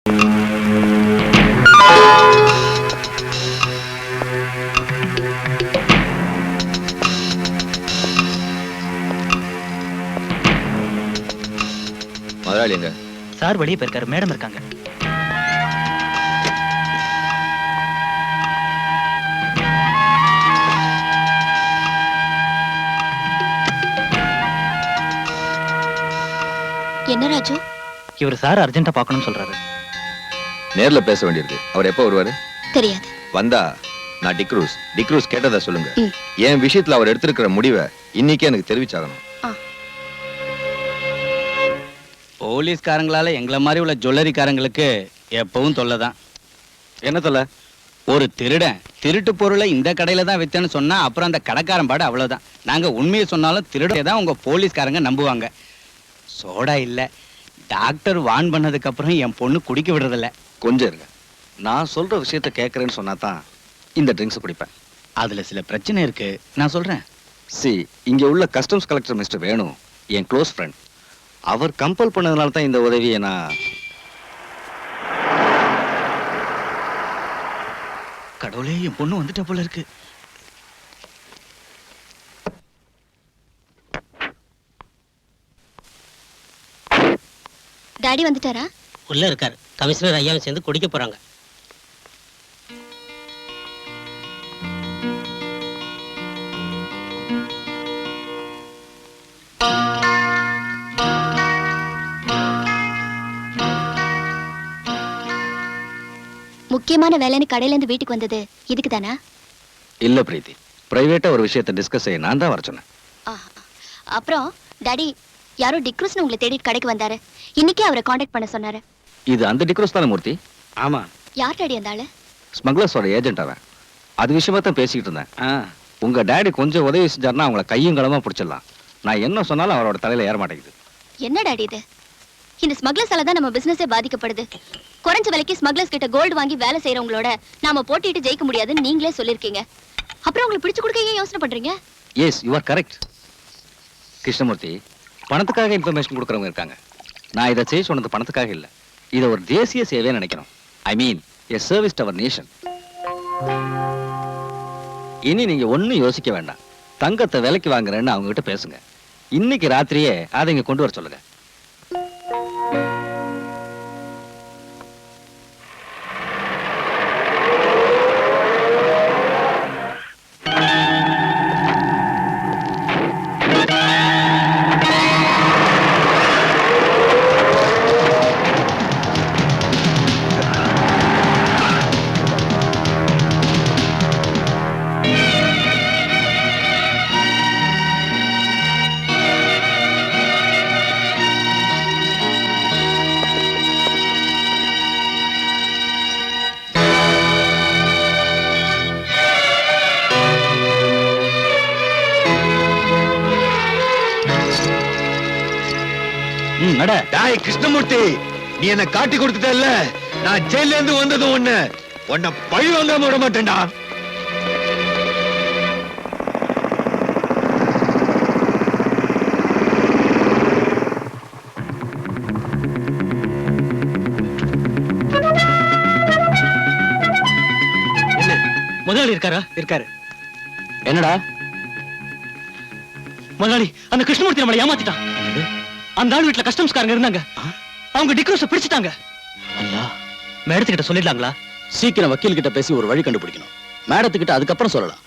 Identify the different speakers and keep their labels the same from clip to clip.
Speaker 1: முதலாளி எங்க?
Speaker 2: சார் வெளியே போயிருக்காரு, மேடம் இருக்காங்க.
Speaker 3: என்ன ராஜு?
Speaker 2: இவர் சார் அர்ஜென்ட்டா பார்க்கணும்னு சொல்றாரு.
Speaker 1: நேர்ல பேச வேண்டியிருக்கு. அவர் எப்போ வருவாரு?
Speaker 3: தெரியாது.
Speaker 1: வந்தா நான் டிக்ரூஸ் கேட்டதா சொல்லுங்க. என் விஷயத்துல அவர் எடுத்திருக்கிற முடிவை இன்னைக்கே எனக்கு தெரிவிச்சாகணும்.
Speaker 4: போலீஸ்காரங்களால எங்களை மாதிரி உள்ள ஜுவல்லரிக்காரங்களுக்கு எப்பவும் தொல்லைதான்.
Speaker 1: என்ன தொல்லை?
Speaker 4: ஒரு திருடன் திருட்டு பொருளை இந்த கடையில தான் வித்தேன்னு சொன்னா அப்புறம் அந்த கடைக்காரன் பாடு அவ்வளவுதான். நாங்க உண்மையை சொன்னாலும் திருடே தான் உங்க போலீஸ்காரங்க நம்புவாங்க. சோடா இல்ல, டாக்டர் வான் பண்ணதுக்கு அப்புறம் என் பொண்ணு குடிக்க விடுறதில்ல.
Speaker 1: கொஞ்சம் இருங்க, நான் சொல்ற விஷயத்த கேட்கறேன்னு சொன்னா தான் இந்த ட்ரிங்க்ஸ் குடிப்பேன்.
Speaker 4: அதுல சில பிரச்சனை இருக்கு, நான் சொல்றேன்.
Speaker 1: இங்க உள்ள கஸ்டம்ஸ் கலெக்டர் மிஸ்டர் வேணு என் க்ளோஸ் ஃப்ரெண்ட். அவர் கம்பல் பண்ணதுனால தான் இந்த உதவியை நான்.
Speaker 4: கடவுளே, என் பொண்ணு வந்துட்ட போல இருக்கு.
Speaker 3: டாடி வந்துட்டாரா?
Speaker 5: உள்ள இருக்காரு. கமிஷனர் ஐயாவை சேர்ந்து குடிக்க போறாங்க.
Speaker 3: முக்கியமான வேலைன்னு கடையில இருந்து வீட்டுக்கு வந்தது இதுக்கு தானா?
Speaker 1: இல்ல பிரீத்தி, பிரைவேட்டா ஒரு விஷயத்தை டிஸ்கஸ் செய்ய நான் தான் வர சொன்னேன்.
Speaker 3: அப்புறம் டாடி, யாரோ டிக்ரூஸ்னு உங்களை தேடிட்டு கடைக்கு வந்தாரு. இன்னைக்கே அவரை காண்டாக்ட் பண்ண சொன்னாரு.
Speaker 1: இது அந்த டிக்ரூஸ் தானே மூர்த்தி?
Speaker 4: ஆமா.
Speaker 3: யார் டாடி அந்த ஆளு?
Speaker 1: ஸ்மக்லர்ஸோட ஏஜென்ட் அவன். அது விஷயமா தான் பேசிக்கிட்டு இருந்தேன். உங்க டாடி கொஞ்சம் உதவி செஞ்சாருன்னா அவங்கள கையும் களமா பிடிச்சிடலாம். நான் என்ன சொன்னாலும் அவரோட தலையில ஏற மாட்டேங்குது.
Speaker 3: என்ன டாடி இது? இந்த ஸ்மக்லர்ஸால தான் நம்ம பிசினஸே பாதிக்கப்படுது. குறைஞ்ச விலைக்கு ஸ்மக்லர்ஸ் கிட்ட கோல்டு வாங்கி வேலை செய்யறவங்களோட நாம போட்டிட்டு ஜெயிக்க முடியாதுன்னு நீங்களே சொல்லிருக்கீங்க. அப்புறம் உங்களுக்கு பிடிச்சு கொடுக்க ஏன் யோசனை பண்றீங்க?
Speaker 1: Yes, you are correct Krishnamurthy. பணத்துக்காக இன்ஃபர்மேஷன் கொடுக்கறவங்க இருக்காங்க. நான் இதை செய்ய சொன்னது பணத்துக்காக இல்ல. இதை ஒரு தேசிய சேவையை நினைக்கணும். I mean a service to our nation. இனி நீங்க ஒன்னும் யோசிக்க வேண்டாம். தங்கத்தை விலைக்கு வாங்குறேன்னு அவங்க கிட்ட பேசுங்க. இன்னைக்கு ராத்திரியே அதை இங்க கொண்டு வர சொல்லுங்க.
Speaker 6: கிருஷ்ணமூர்த்தி, நீ என்ன காட்டி கொடுத்துட்டல்ல, நான் ஜெயில இருந்து வந்ததும் உன்னை பழி வாங்காம விட மாட்டேன்டா.
Speaker 2: முதலாளி இருக்காரா?
Speaker 4: இருக்காரு.
Speaker 1: என்னடா
Speaker 2: முதலாளி, அந்த கிருஷ்ணமூர்த்தி நம்மளை ஏமாத்திட்டான். அந்த ஆள் வீட்டுல கஸ்டம்ஸ்காரங்க இருந்தாங்க. அவங்க டிக்ரூஸை பிடிச்சிட்டாங்க. மேடத்துக்கிட்ட சொல்லிடலாங்களா?
Speaker 4: சீக்கிரம் வக்கீல் கிட்ட பேசி ஒரு வழி கண்டுபிடிக்கணும். மேடத்துக்கிட்ட அதுக்கப்புறம் சொல்லலாம்.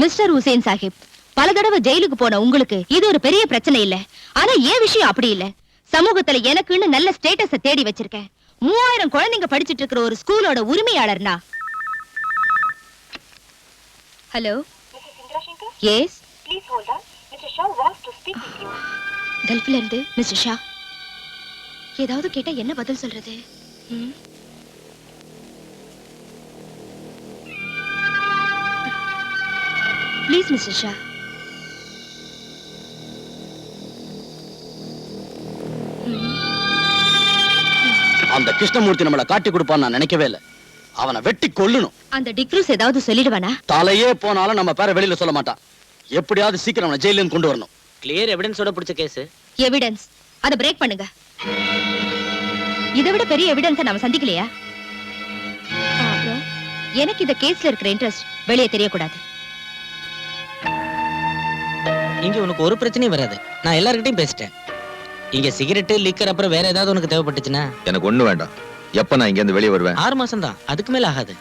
Speaker 3: மிஸ்டர் ஹுசேன் சாஹிப், பல தடவை ஜெயிலுக்கு போன உங்களுக்கு இது ஒரு பெரிய பிரச்சனை இல்ல. ஆனா ஏன் விஷயம் அப்படி இல்ல. சமூகத்துல எனக்குன்னு நல்ல ஸ்டேட்டஸ தேடி வச்சிருக்கேன். 3000 குழந்தைங்க படிச்சிட்டு இருக்கிற ஒரு ஸ்கூலோட உரிமையாளர்னா. Hello, yes,
Speaker 7: Please hold on. Mr. Shah wants to speak with you.
Speaker 3: கல்ஃப்ல இருந்து மிஸ்டர் ஷா. ஏதாவது கேட்டா என்ன பதில் சொல்றது? Please mister Shah.
Speaker 2: அந்த கிருஷ்ணமூர்த்தி நம்மள காட்டி கொடுப்பான்னு நான் நினைக்கவே இல்லை. அவனை வெட்டி கொல்லணும்.
Speaker 3: அந்த டிக்ரூஸ் ஏதாவது சொல்லிடுவானா?
Speaker 2: தலையே போனாலும் நம்ம பேரை வெளியில சொல்ல மாட்டான். எப்படியாவது சீக்கிரம் அவனை ஜெயில இருந்து கொண்டு வரணும்.
Speaker 5: கிளியர் எவிடன்ஸோட பிடிச்ச கேஸ்.
Speaker 3: எவிடன்ஸ் அத பிரேக் பண்ணுங்க. இதை விட பெரிய எவிடன்ஸ் நாம சந்திக்கலையா? அப்புறம் எனக்கு இந்த கேஸ்ல இருக்கிற இன்ட்ரெஸ்ட் வெளியே தெரியக்கூடாது.
Speaker 5: இங்க உனக்கு ஒரு பிரச்சனையும் வராது. நான் எல்லார்கிட்டயும் பேசிட்டேன். இங்க சிகரெட் லிக்கர் அப்புறம் வேற ஏதாவது உனக்கு தேவைப்பட்டுச்சுன்னா
Speaker 6: எனக்கு ஒண்ணு வேண்டாம். எப்ப நான் இங்க இருந்து வெளியே வருவேன்?
Speaker 5: 6 மாசம் தான், அதுக்கு மேல ஆகாது.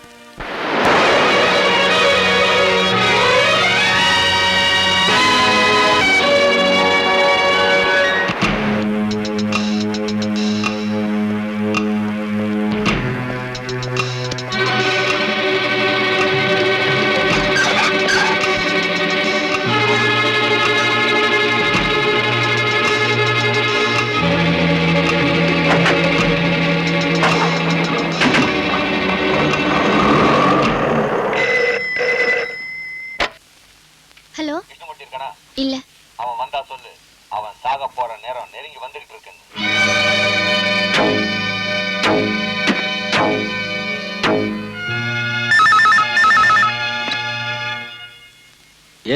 Speaker 3: ஹலோ.
Speaker 8: கிருஷ்ணமூர்த்தி இருக்கானா?
Speaker 3: இல்ல.
Speaker 8: அவன் வந்தா சொல்லு. அவன் சாக போற நேரம் நெருங்கி வந்துகிட்டு இருக்கு.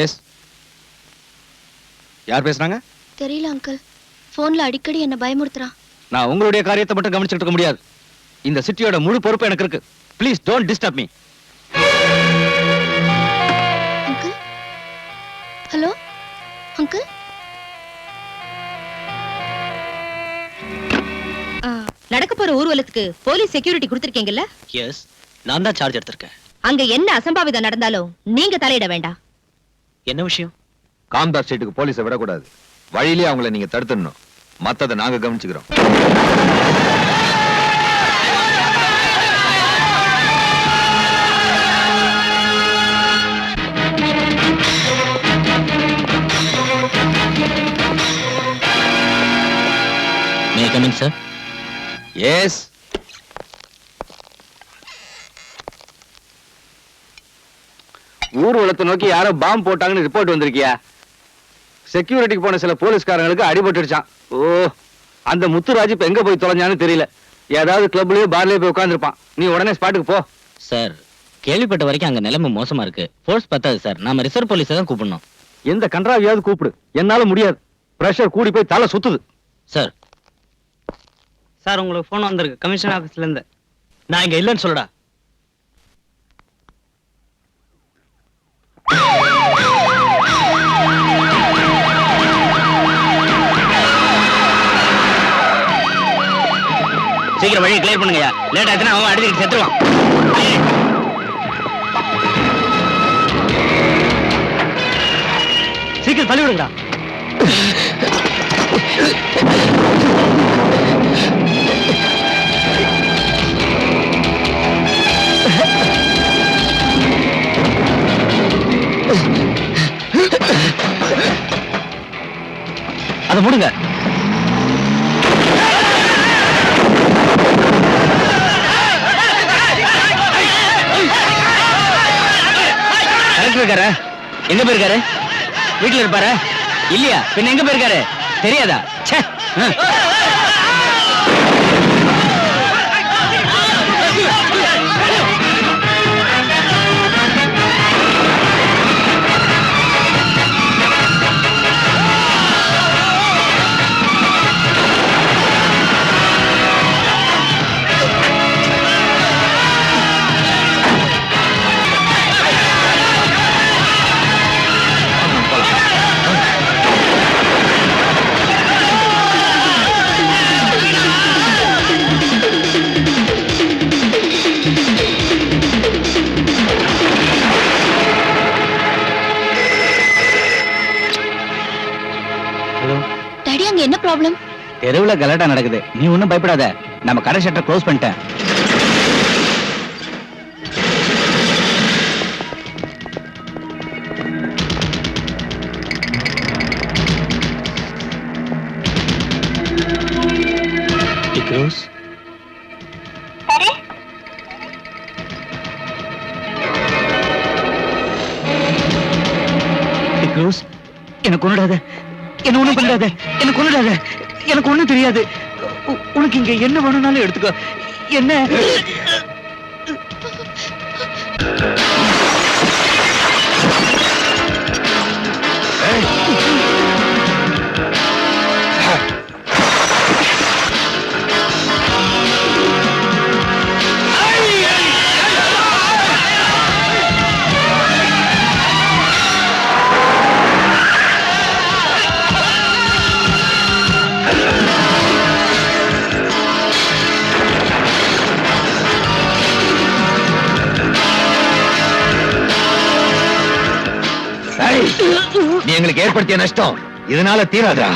Speaker 1: எஸ். யார் பேசுறாங்க?
Speaker 3: தெரியல அங்கிள். போன்ல அடிக்கடி என்ன பயமுறுத்துறான்.
Speaker 1: நான் உங்களுடைய காரியத்தை மட்டும் கவனிச்சுட்டு இருக்க முடியாது. இந்த சிட்டியோட முழு பொறுப்பு எனக்கு இருக்கு. Please don't disturb me.
Speaker 3: Uncle. Hello uncle. நடக்க போற ஊர்வலத்துக்கு போலீஸ் செக்யூரிட்டி கொடுத்திருக்கீங்கல்ல?
Speaker 2: எஸ், நான் தான் சார்ஜ் எடுத்திருக்கேன்.
Speaker 3: அங்க என்ன அசம்பாவிதம் நடந்தாலும் நீங்க தலையிட வேண்டாம்.
Speaker 2: என்ன விஷயம்?
Speaker 6: காம்தார் ஸ்ட்ரீட்டுக்கு போலீஸை விடக்கூடாது. வழியிலேயே அவங்கள நீங்க தடுத்துடணும். மத்ததை நாங்க கவனிச்சுக்கிறோம்.
Speaker 5: May I come in sir?
Speaker 1: Yes. ஊர்வலத்தை நோக்கி யாரோ பாம்பு போட்டாங்கன்னு ரிப்போர்ட் வந்திருக்கியா? செக்யூரிட்டிக்கு போன சில போலீஸ்காரங்களுக்கு அடிபட்டுடுச்சான். ஓ, அந்த முத்துராஜ் இப்ப எங்க போய் தொலைஞ்சான்னு தெரியல. ஏதாவது கிளப்லயோ பார்லயோ போய் உட்கார்ந்துருப்பான். நீ உடனே ஸ்பாட்டுக்கு போ.
Speaker 5: சார், கேள்விப்பட்ட வரைக்கும் அங்க நிலைமை மோசமா இருக்கு. ஃபோர்ஸ் பத்தாது சார். நாம ரிசர்வ் போலீஸை தான் கூப்பிடணும்.
Speaker 1: எந்த கன்றாவியாவது கூப்பிடு. என்னால முடியாது. பிரஷர் கூடி போய் தலை சுத்துது.
Speaker 5: சார்
Speaker 2: சார், உங்களுக்கு போன் வந்திருக்கு கமிஷன் ஆபீஸ்ல இருந்து. நான் இங்க இல்லைன்னு சொல்லடா.
Speaker 4: சீக்கிரம் வழியை கிளியர் பண்ணுங்கயா. லேட் ஆச்சுன்னா அவன் அடிச்சுட்டு செத்துருவான்.
Speaker 2: சீக்கிரம் தள்ளி விடுங்கடா.
Speaker 1: அதை முடுங்க.
Speaker 4: கலெக்டர் இருக்காரு. எங்க போயிருக்காரு? வீட்டுல இருப்பாரு இல்லையா? பின்ன எங்க போயிருக்காரு தெரியாதா? ச்சே.
Speaker 3: டாடி, அங்க என்ன ப்ராப்ளம்?
Speaker 4: தெருவுல கலாட்டா நடக்குது. நீ ஒன்னும் பயப்படாத. நம்ம கடை ஷட்டர் க்ளோஸ் பண்ணிட்டேன்.
Speaker 2: ரோஸ், என்ன கொன்னுடாத, என்ன ஒண்ணும் பண்ணாத, என்ன கொன்னுடாத, எனக்கு ஒண்ணும் தெரியாது. உனக்கு இங்க என்ன வேணும்னாலும் எடுத்துக்கோ. என்ன
Speaker 6: நீ எங்களுக்கு ஏற்படுத்திய நஷ்டம் இதனால தீராதா?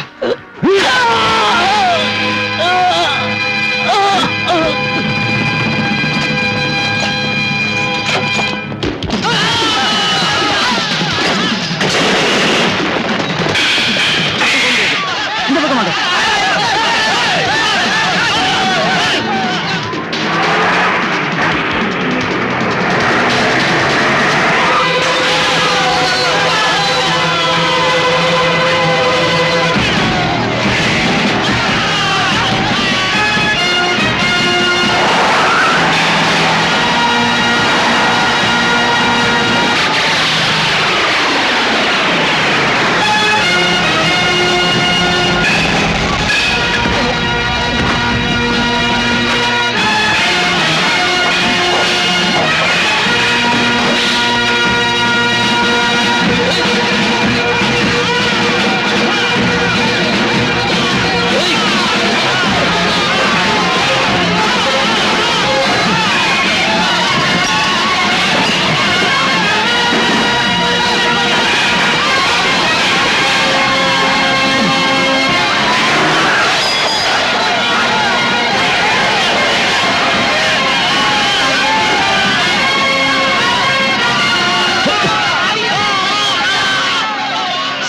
Speaker 2: இந்த பக்கமாக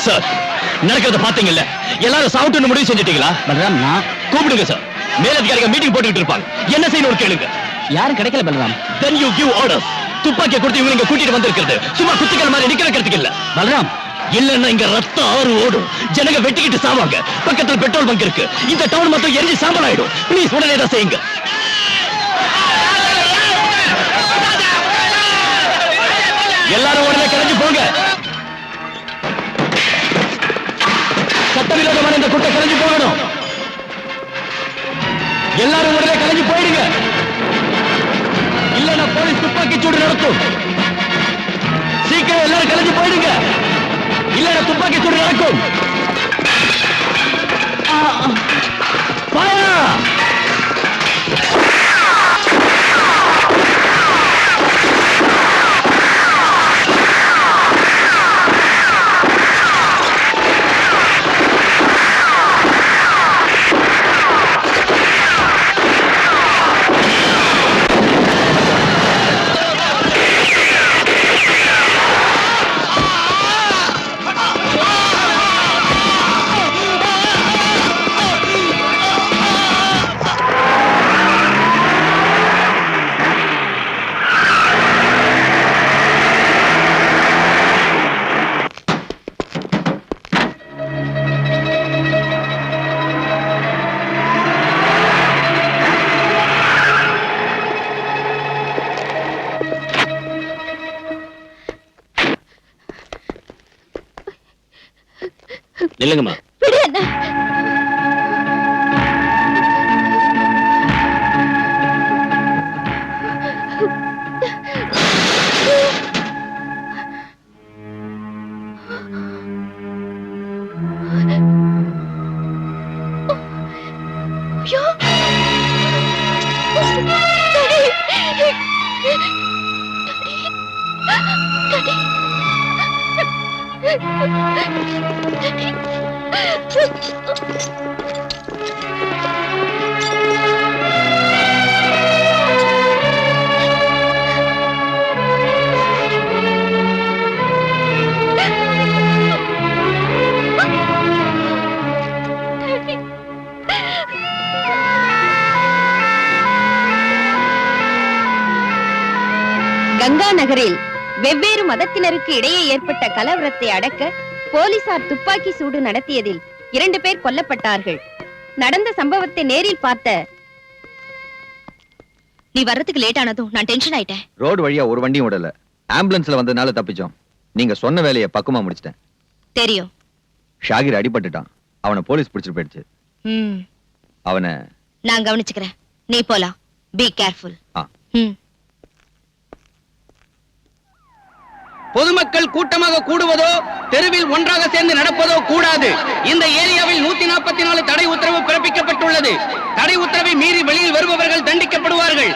Speaker 9: சார், நடக்கிறத பாத்தீங்கல்ல, எல்லாரும் சாவுட்டு முடிவு செஞ்சிட்டீங்களா?
Speaker 5: பலராம், நான்
Speaker 9: கூப்பிடுங்க சார். மேலதிகாரிகள் மீட்டிங் போட்டுக்கிட்டு இருப்பாங்க. என்ன செய்யணும் கேளுங்க.
Speaker 5: யாரும் கிடைக்கல Balram.
Speaker 9: Then you give orders. துப்பாக்கியை கொடுத்து இவங்க இங்க கூட்டிட்டு வந்திருக்கிறது சும்மா குத்திகள் மாதிரி நிக்க வைக்கிறதுக்கு இல்ல.
Speaker 5: பலராம்,
Speaker 9: இல்லன்னா இங்க ரத்தம் ஆறு ஓடும், ஜனங்க வெட்டிக்கிட்டு சாவாங்க. பக்கத்துல பெட்ரோல் பங்க் இருக்கு, இந்த டவுன் மொத்தம் எரிஞ்சு சாம்பல் ஆயிடும். ப்ளீஸ் உடனே தான் செய்யுங்க. எல்லாரும் உடனே கிளம்பி போங்க. சட்டவிரோதமான இந்த கூட்டம் கிளம்பி போகணும். எல்லாரும் உடனே கிளம்பி போயிடுங்க, இல்லன்னா போலீஸ் துப்பாக்கி சூடு நடக்கும். சீக்கிரம் எல்லாரும் கிளம்பி போயிடுங்க, இல்லன்னா துப்பாக்கி சூடு நடக்கும். Fire! நில்லுங்கம்மா.
Speaker 3: கங்கா நகரில் வெவ்வேறு மதத்தினருக்கு இடையே ஏற்பட்ட கலவரத்தை அடக்க போலீசார் துப்பாக்கி சூடு நடத்தியதில் 2 பேர் கொல்லப்பட்டார்கள். நடந்த சம்பவத்தை நேரில் பார்த்த நீ வர்றதுக்கு லேட் ஆனதும் நான் டென்ஷன் ஆயிட்டேன்.
Speaker 6: ரோடு வழியா ஒரு வண்டியும் விடல, ஆம்புலன்ஸ்ல வந்ததுனால தப்பிச்சோம். நீங்க சொன்ன வேலையை பக்குவமா முடிச்சிட்டேன்.
Speaker 3: தெரியும்.
Speaker 6: ஷாகிர் அடிபட்டுட்டான், அவனை போலீஸ் பிடிச்சிட்டு போயிடுச்சு. அவனை
Speaker 3: நான் கவனிச்சுக்கிறேன், நீ போலாம். Be careful.
Speaker 4: பொதுமக்கள் கூட்டமாக கூடுவதோ தெருவில் ஒன்றாக சேர்ந்து நடப்பதோ கூடாது. இந்த ஏரியாவில் 144 தடை உத்தரவு பிறப்பிக்கப்பட்டுள்ளது. தடை உத்தரவை மீறி வெளியில் வருபவர்கள் தண்டிக்கப்படுவார்கள்.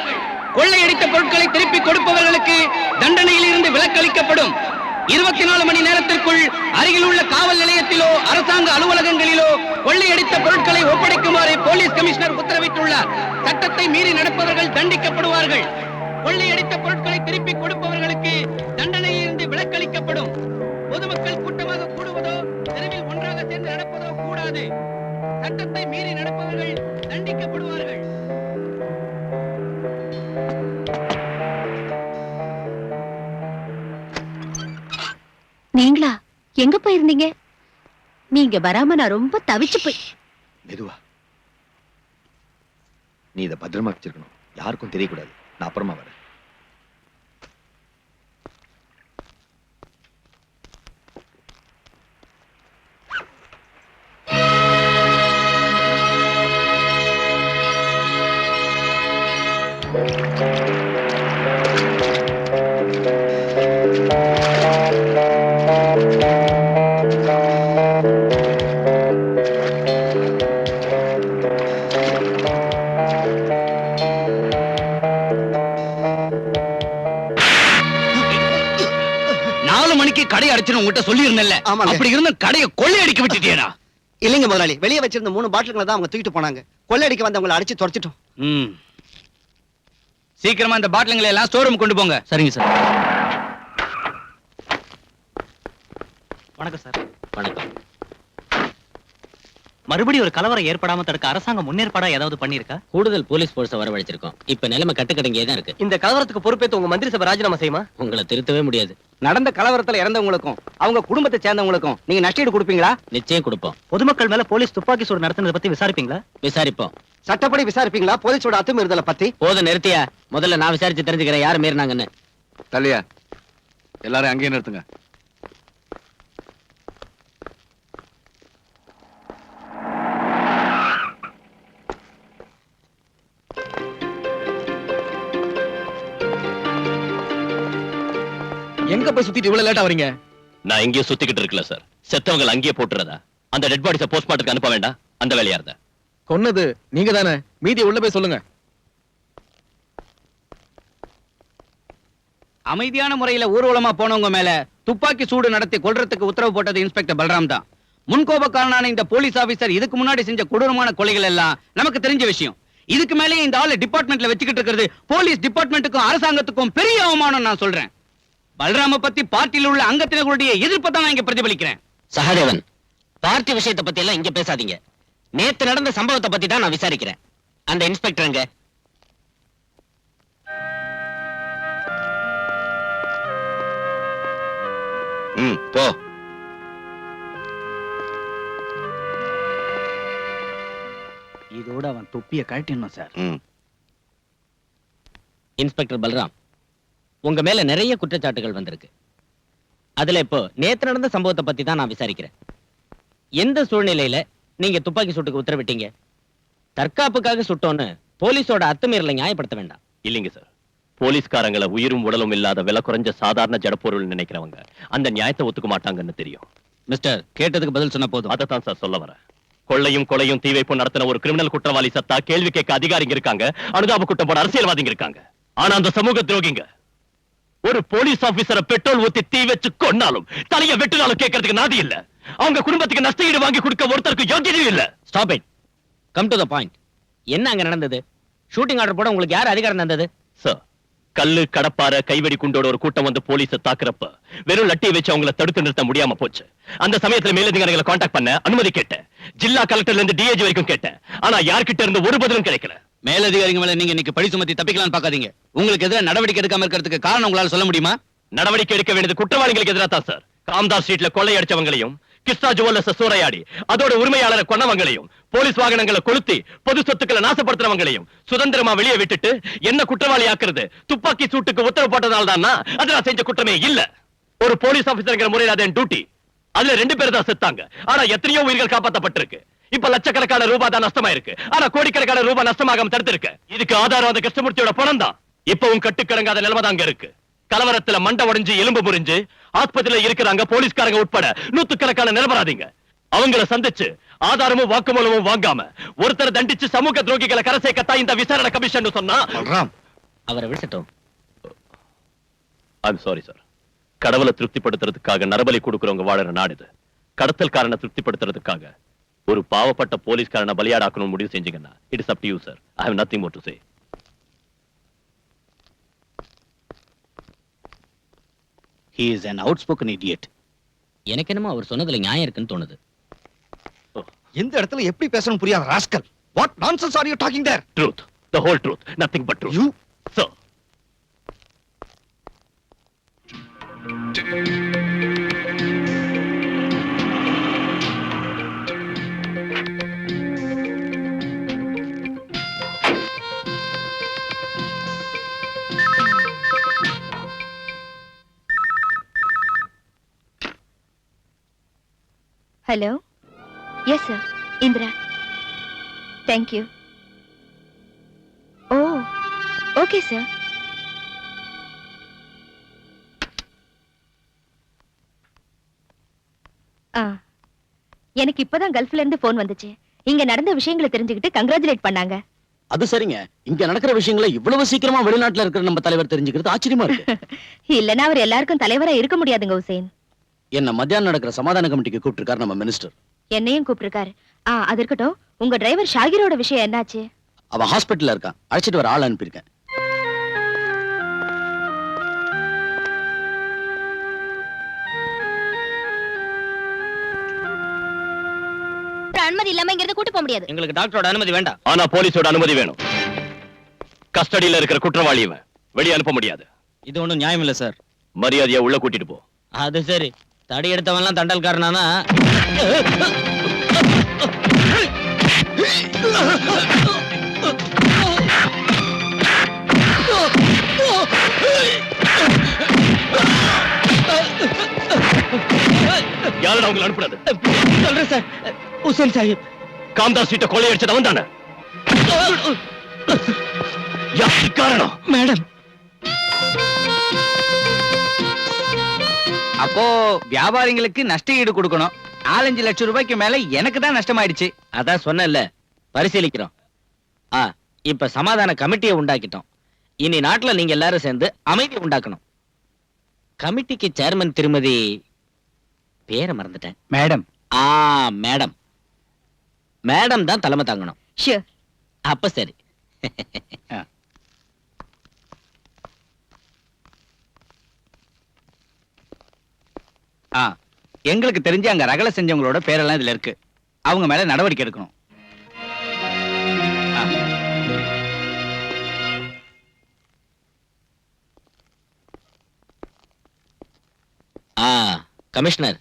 Speaker 4: கொள்ளையடித்த பொருட்களை திருப்பி கொடுப்பவர்களுக்கு தண்டனையில் இருந்து விலக்களிக்கப்படும். 24 மணி நேரத்திற்குள் அருகில் உள்ள காவல் நிலையத்திலோ அரசாங்க அலுவலகங்களிலோ கொள்ளையடித்த பொருட்களை ஒப்படைக்குமாறு போலீஸ் கமிஷனர் உத்தரவிட்டுள்ளார். சட்டத்தை மீறி நடப்பவர்கள் தண்டிக்கப்படுவார்கள். கொள்ளையடித்த பொருட்களை திருப்பி கொடுப்பவர்களுக்கு தண்டனையில் இருந்து விலக்களிக்கப்படும். பொதுமக்கள் கூட்டமாக கூடுவதோ தெருவில் ஒன்றாக சேர்ந்து நடப்பதோ கூடாது. சட்டத்தை மீறி நடப்பவர்கள் தண்டிக்கப்படுவார்கள்.
Speaker 3: நீங்களா எங்க போயிருந்தீங்க? நீங்க வராம நான் ரொம்ப தவிச்சு போய்.
Speaker 6: மெதுவா, நீ இதை பத்திரமா வச்சிருக்கணும், யாருக்கும் தெரியக்கூடாது. நான் அப்புறமா வரேன்.
Speaker 4: கடை அடிச்சு உங்ககிட்ட சொல்லி இருந்தேன்ல, அப்படி இருந்த கடையை கொள்ளையடிக்க விட்டுட்டியேடா.
Speaker 10: இல்லைங்க முதலாளி, வெளியே வச்சிருந்த 3 பாட்டில்களை தான் அவங்க தூக்கிட்டு போனாங்க. கொள்ளையடிக்க வந்தவங்களை அடிச்சு துரத்திட்டோம்.
Speaker 4: சீக்கிரமா இந்த பாட்டில்களை எல்லாம் ஸ்டோர் ரூம் கொண்டு போங்க.
Speaker 2: சரிங்க சார். வணக்கம் சார்.
Speaker 5: வணக்கம்.
Speaker 2: மறுபடியும் ஒரு கலவரம் ஏற்படாம தடுக்க அரசாங்கம் முன்னேற்பாடா ஏதாவது பண்ணிருக்கா?
Speaker 5: கூடுதல் போலீஸ் போர்ஸை வரவழைச்சிருக்கோம். இப்ப நிலைமை கட்டுக்கடங்கியே தான் இருக்கு.
Speaker 10: இந்த கலவரத்துக்கு பொறுப்பேற்று உங்க மந்திரி சபை ராஜினாமா செய்யுமா?
Speaker 5: உங்களை திருத்தவே முடியாது.
Speaker 4: நடந்த கலவரத்துல இறந்தவங்களுக்கும் அவங்க குடும்பத்தை சேர்ந்தவங்களுக்கும் நீங்க நஷ்டஈடு கொடுப்பீங்களா?
Speaker 5: நிச்சயம் கொடுப்போம்.
Speaker 2: பொதுமக்கள் மேல போலீஸ் துப்பாக்கி சூடு நடத்துனதை பத்தி விசாரிப்பீங்களா?
Speaker 5: விசாரிப்போம்.
Speaker 10: சட்டப்படி விசாரிப்பீங்களா? போலீஸோட அத்துமீறுதலை பத்தி?
Speaker 5: போத நிறுத்தியா, முதல்ல நான் விசாரிச்சு தெரிஞ்சுக்கிறேன் யாரு மீறினாங்கன்னு.
Speaker 1: தள்ளியா, எல்லாரும் அங்கேயே நிறுத்துங்க.
Speaker 6: எங்க போய் சுத்திட்டு இவ்வளவு லேட்டா வரீங்க?
Speaker 9: நான் இங்கேயே சுத்திக்கிட்டு இருக்கல சார். செத்தவங்க அங்கேயே போட்டுறதா? அந்த டெட் பாடிஸை போஸ்ட்மார்ட்டத்துக்கு அனுப்ப வேண்டாம்? அந்த வேலையா இருந்தா
Speaker 6: கொன்னது நீங்க தானே, மீதியை உள்ள போய் சொல்லுங்க.
Speaker 4: அமைதியான முறையில ஊர்வலமா போனவங்க மேல துப்பாக்கி சூடு நடத்தி கொல்றதுக்கு உத்தரவு போட்டது இன்ஸ்பெக்டர் பல்ராம் தான். முன்கோபக்காரனான இந்த போலீஸ் ஆபீசர் இதுக்கு முன்னாடி செஞ்ச கொடூரமான கொலைகள் எல்லாம் நமக்கு தெரிஞ்ச விஷயம். இதுக்கு மேலே இந்த ஆளு டிபார்ட்மெண்ட்ல வச்சுக்கிட்டு இருக்கிறது போலீஸ் டிபார்ட்மெண்ட்டுக்கும் அரசாங்கத்துக்கும் பெரிய அவமானம். நான் சொல்றேன், பல்ராம பத்தி பார்ட்டியில் உள்ள அங்கத்தினர்களுடைய எதிர்ப்பை தான் நான் இங்க பிரதிபலிக்கிறேன்.
Speaker 5: சகாதேவன், பார்ட்டி விஷயத்தை பத்தி எல்லாம் இங்க பேசாதீங்க. நேத்து நடந்த சம்பவத்தை பத்தி தான் நான் விசாரிக்கிறேன். அந்த இன்ஸ்பெக்டர் எங்க?
Speaker 9: போ.
Speaker 4: இதோட அவன் தொப்பிய கழட்டிடணும் சார்.
Speaker 5: இன்ஸ்பெக்டர் பல்ராம், உங்க மேல நிறைய குற்றச்சாட்டுகள் வந்திருக்கு. அதுல இப்போ நேத்து நடந்த சம்பவத்தை பத்தி தான் நான் விசாரிக்கிறேன். எந்த சூழ்நிலையில நீங்க துப்பாக்கி சூட்டுக்கு உத்தரவிட்டீங்க? தற்காப்புக்காக சுட்டோன்னு போலீஸோட அத்துமீறலை நியாயப்படுத்த வேண்டாம்.
Speaker 9: இல்லைங்க சார், போலீஸ்காரங்களை உயிரும் உடலும் இல்லாத விலை குறைஞ்ச சாதாரண ஜடப்பொருள் நினைக்கிறவங்க அந்த நியாயத்தை ஒத்துக்க மாட்டாங்கன்னு தெரியும்.
Speaker 4: மிஸ்டர், கேட்டதுக்கு பதில் சொன்ன போதும்.
Speaker 9: அதைத்தான் சார் சொல்ல வரேன். கொள்ளையும் கொலையும் தீ வைப்பும் நடத்தின ஒரு கிரிமினல் குற்றவாளி சத்தா கேள்வி கேட்க அதிகாரிங்க இருக்காங்க, அனுதாப குற்றம் போட அரசியல்வாதிங்க இருக்காங்க. ஆனா அந்த சமூக துரோகிங்க ஒரு போலீஸ் ஆபீசரை பெட்ரோல் ஊத்தி தீ வச்சு கொன்னாலும் தலைய வெட்டினாலும் கேட்கறதுக்கு நாதி இல்ல. அவங்க குடும்பத்துக்கு நஷ்டஈடு வாங்கி கொடுக்க ஒருத்தருக்கு யோகியதையும் இல்ல.
Speaker 5: Stop it. Come to the point. என்ன அங்க நடந்தது? ஷூட்டிங் ஆர்டர் போட உங்களுக்கு யார் அதிகாரம் தந்தது?
Speaker 9: சார், கல்லு கடப்பார கைவெடி குண்டோட ஒரு கூட்டம் வந்து போலீஸை தாக்குறப்ப வெறும் லட்டியை வச்சு அவங்கள தடுத்து நிறுத்த முடியாம போச்சு. அந்த சமயத்துல மேலதிகாரிகளை காண்டாக்ட் பண்ண அனுமதி கேட்டேன். ஜில்லா கலெக்டர்ல இருந்து டிஏஜி வரைக்கும் கேட்டேன். ஆனா யார்கிட்ட இருந்து ஒரு பதிலும் கிடைக்கல.
Speaker 4: மேலதிகாரிங்க மேல நீங்க இன்னைக்கு பழி சுமத்தி தப்பிக்கலாம்னு பாக்காதீங்க. உங்களுக்கு எதிராக நடவடிக்கை எடுக்காம இருக்கிறதுக்கு காரணம் உங்களால சொல்ல முடியுமா?
Speaker 9: நடவடிக்கை எடுக்க வேண்டியது குற்றவாளிகளுக்கு எதிராக தான் சார். காம்தாஸ் ஸ்ட்ரீட்ல கொள்ளை அடிச்சவங்களையும் கிருஷ்ணா ஜுவல்லர்ஸ் சூறையாடி அதோட உரிமையாளரை கொன்னவங்களையும் போலீஸ் வாகனங்களை கொளுத்தி பொது சொத்துக்களை நாசப்படுத்துறவங்களையும் சுதந்திரமா வெளியே விட்டுட்டு என்ன குற்றவாளி ஆக்குறது துப்பாக்கி சூட்டுக்கு உத்தரவு போட்டதால் தான் அது நான் செஞ்ச குற்றமே இல்ல. ஒரு போலீஸ் ஆபீசர்ங்கிற முறையில் அது என் டியூட்டி. அதுல 2 பேர் தான் செத்தாங்க. ஆனா எத்தனையோ உயிர்கள் காப்பாற்றப்பட்டிருக்கு. இப்ப லட்சக்கணக்கான ரூபாய் தான் நஷ்டமா இருக்கு. ஆனா கோடிக்கணக்கான ரூபாய் நஷ்டமாகாம தடுத்திருக்கு. இதுக்கு ஆதாரம் அந்த கிருஷ்ணமூர்த்தியோட பணம் தான். இப்பவும் கட்டுக்கடங்காத நிலைமை தான் அங்க இருக்கு. கலவரத்துல மண்டை உடைஞ்சு எலும்பு முறிஞ்சு ஆஸ்பத்திரியில இருக்கிறாங்க போலீஸ்காரங்க உட்பட நூத்துக்கணக்கான நிரபராதிங்க. அவங்கள சந்திச்சு ஆதாரமும் வாக்குமூலமும் வாங்காம ஒருத்தரை தண்டிச்சு சமூக துரோகிகளை கரை சேர்க்கத்தான் இந்த விசாரணை கமிஷன் சொன்னா.
Speaker 5: அவரை விட்டுட்டோம்.
Speaker 9: I'm sorry sir. கடவுளை திருப்திப்படுத்துறதுக்காக நரபலி கொடுக்கறவங்க வாழற நாடு இது. கடத்தல்காரனை திருப்திப்படுத்துறதுக்காக ஒரு பாவப்பட்ட போலீஸ்காரனை பலியாடாக்கணும் முடிவு செஞ்சீங்கன்னா it is up to you sir. I have nothing more to say.
Speaker 4: He is an outspoken idiot.
Speaker 5: எனக்கு என்னமோ அவர் சொன்னதுல நியாயம் இருக்குன்னு தோணுது.
Speaker 6: இந்த இடத்துல எப்படி பேசணும் புரியாத rascal. What nonsense are you talking there?
Speaker 9: Truth, the whole truth, nothing but truth.
Speaker 6: You
Speaker 9: sir.
Speaker 3: Hello? Yes, sir. Indra. Thank you. Oh, okay, sir. எனக்கு இப்பதான் கல்ஃப்ல இருந்து போன் வந்துச்சு. இங்க நடந்த விஷயங்களை தெரிஞ்சுக்கிட்டு கங்க்ராச்சுலேட் பண்ணாங்க.
Speaker 5: அது சரிங்க. இங்க நடக்கிற விஷயங்களை இவ்வளவு சீக்கிரமா வெளிநாட்டுல இருக்கிற நம்ம தலைவர் தெரிஞ்சுக்கிறது ஆச்சரியமா இருக்கு.
Speaker 3: இல்லனா அவர் எல்லாருக்கும் தலைவரா இருக்க முடியாதுங்க உசேன்.
Speaker 5: என்ன மத்தியானம் நடக்கிற சமாதான கமிட்டிக்கு கூப்பிட்டிருக்காரு நம்ம மினிஸ்டர்.
Speaker 3: என்னையும் கூப்பிட்டிருக்காரு. அது இருக்கட்டும், உங்க டிரைவர் ஷாகிரோட விஷயம் என்னாச்சு?
Speaker 5: அவன் ஹாஸ்பிட்டல்ல இருக்கான். அழைச்சிட்டு வர ஆள் அனுப்பியிருக்கேன்.
Speaker 3: அனுமதி இல்லாம இங்க இருந்து கூட்டி போக முடியாது.
Speaker 5: எங்களுக்கு டாக்டரோட அனுமதி வேண்டாம்.
Speaker 9: ஆனா போலீஸோட அனுமதி வேணும். கஸ்டடியில இருக்கிற குற்றவாளி இவன். வெளியே அனுப்ப முடியாது.
Speaker 5: இது ஒண்ணும் நியாயம் இல்ல சார்.
Speaker 9: மரியாதையா உள்ள கூட்டிட்டு போ.
Speaker 5: அது சரி. தடி எடுத்தவன்லாம் தண்டல்காரனானா?
Speaker 9: யாரடா உங்களை அனுப்புறது?
Speaker 2: சொல்றேன் சார். உசேன் சாஹிப்.
Speaker 9: காம்தாஸ் சீட்டை கொள்ளையடிச்சது அவன் தானே? யாருக்கு காரணம்?
Speaker 2: மேடம்.
Speaker 4: அப்போ வியாபாரிகளுக்கு நஷ்ட ஈடு கொடுக்கணும். 4-5 லட்சம் ரூபாய்க்கு மேல எனக்கு தான் நஷ்டமாயிடுச்சு.
Speaker 5: அதான் சொன்னேன்ல, பரிசீலிக்கிறோம். இப்ப சமாதான கமிட்டியை உண்டாக்கிட்டோம். இனி நாட்டுல நீங்க எல்லாரும் சேர்ந்து அமைதி உண்டாக்கணும். கமிட்டிக்கு சேர்மன் திருமதி பேரை மறந்துட்டேன்.
Speaker 4: மேடம்.
Speaker 5: மேடம். மேடம் தான் தலைமை தாங்கணும்.
Speaker 3: ஷூர்.
Speaker 5: அப்ப சரி.
Speaker 4: எங்களுக்கு தெரிஞ்சு அங்க ரகலை செஞ்சவங்களோட பேரெல்லாம் இதுல இருக்கு. அவங்க மேல நடவடிக்கை எடுக்கணும்.
Speaker 5: கமிஷனர்,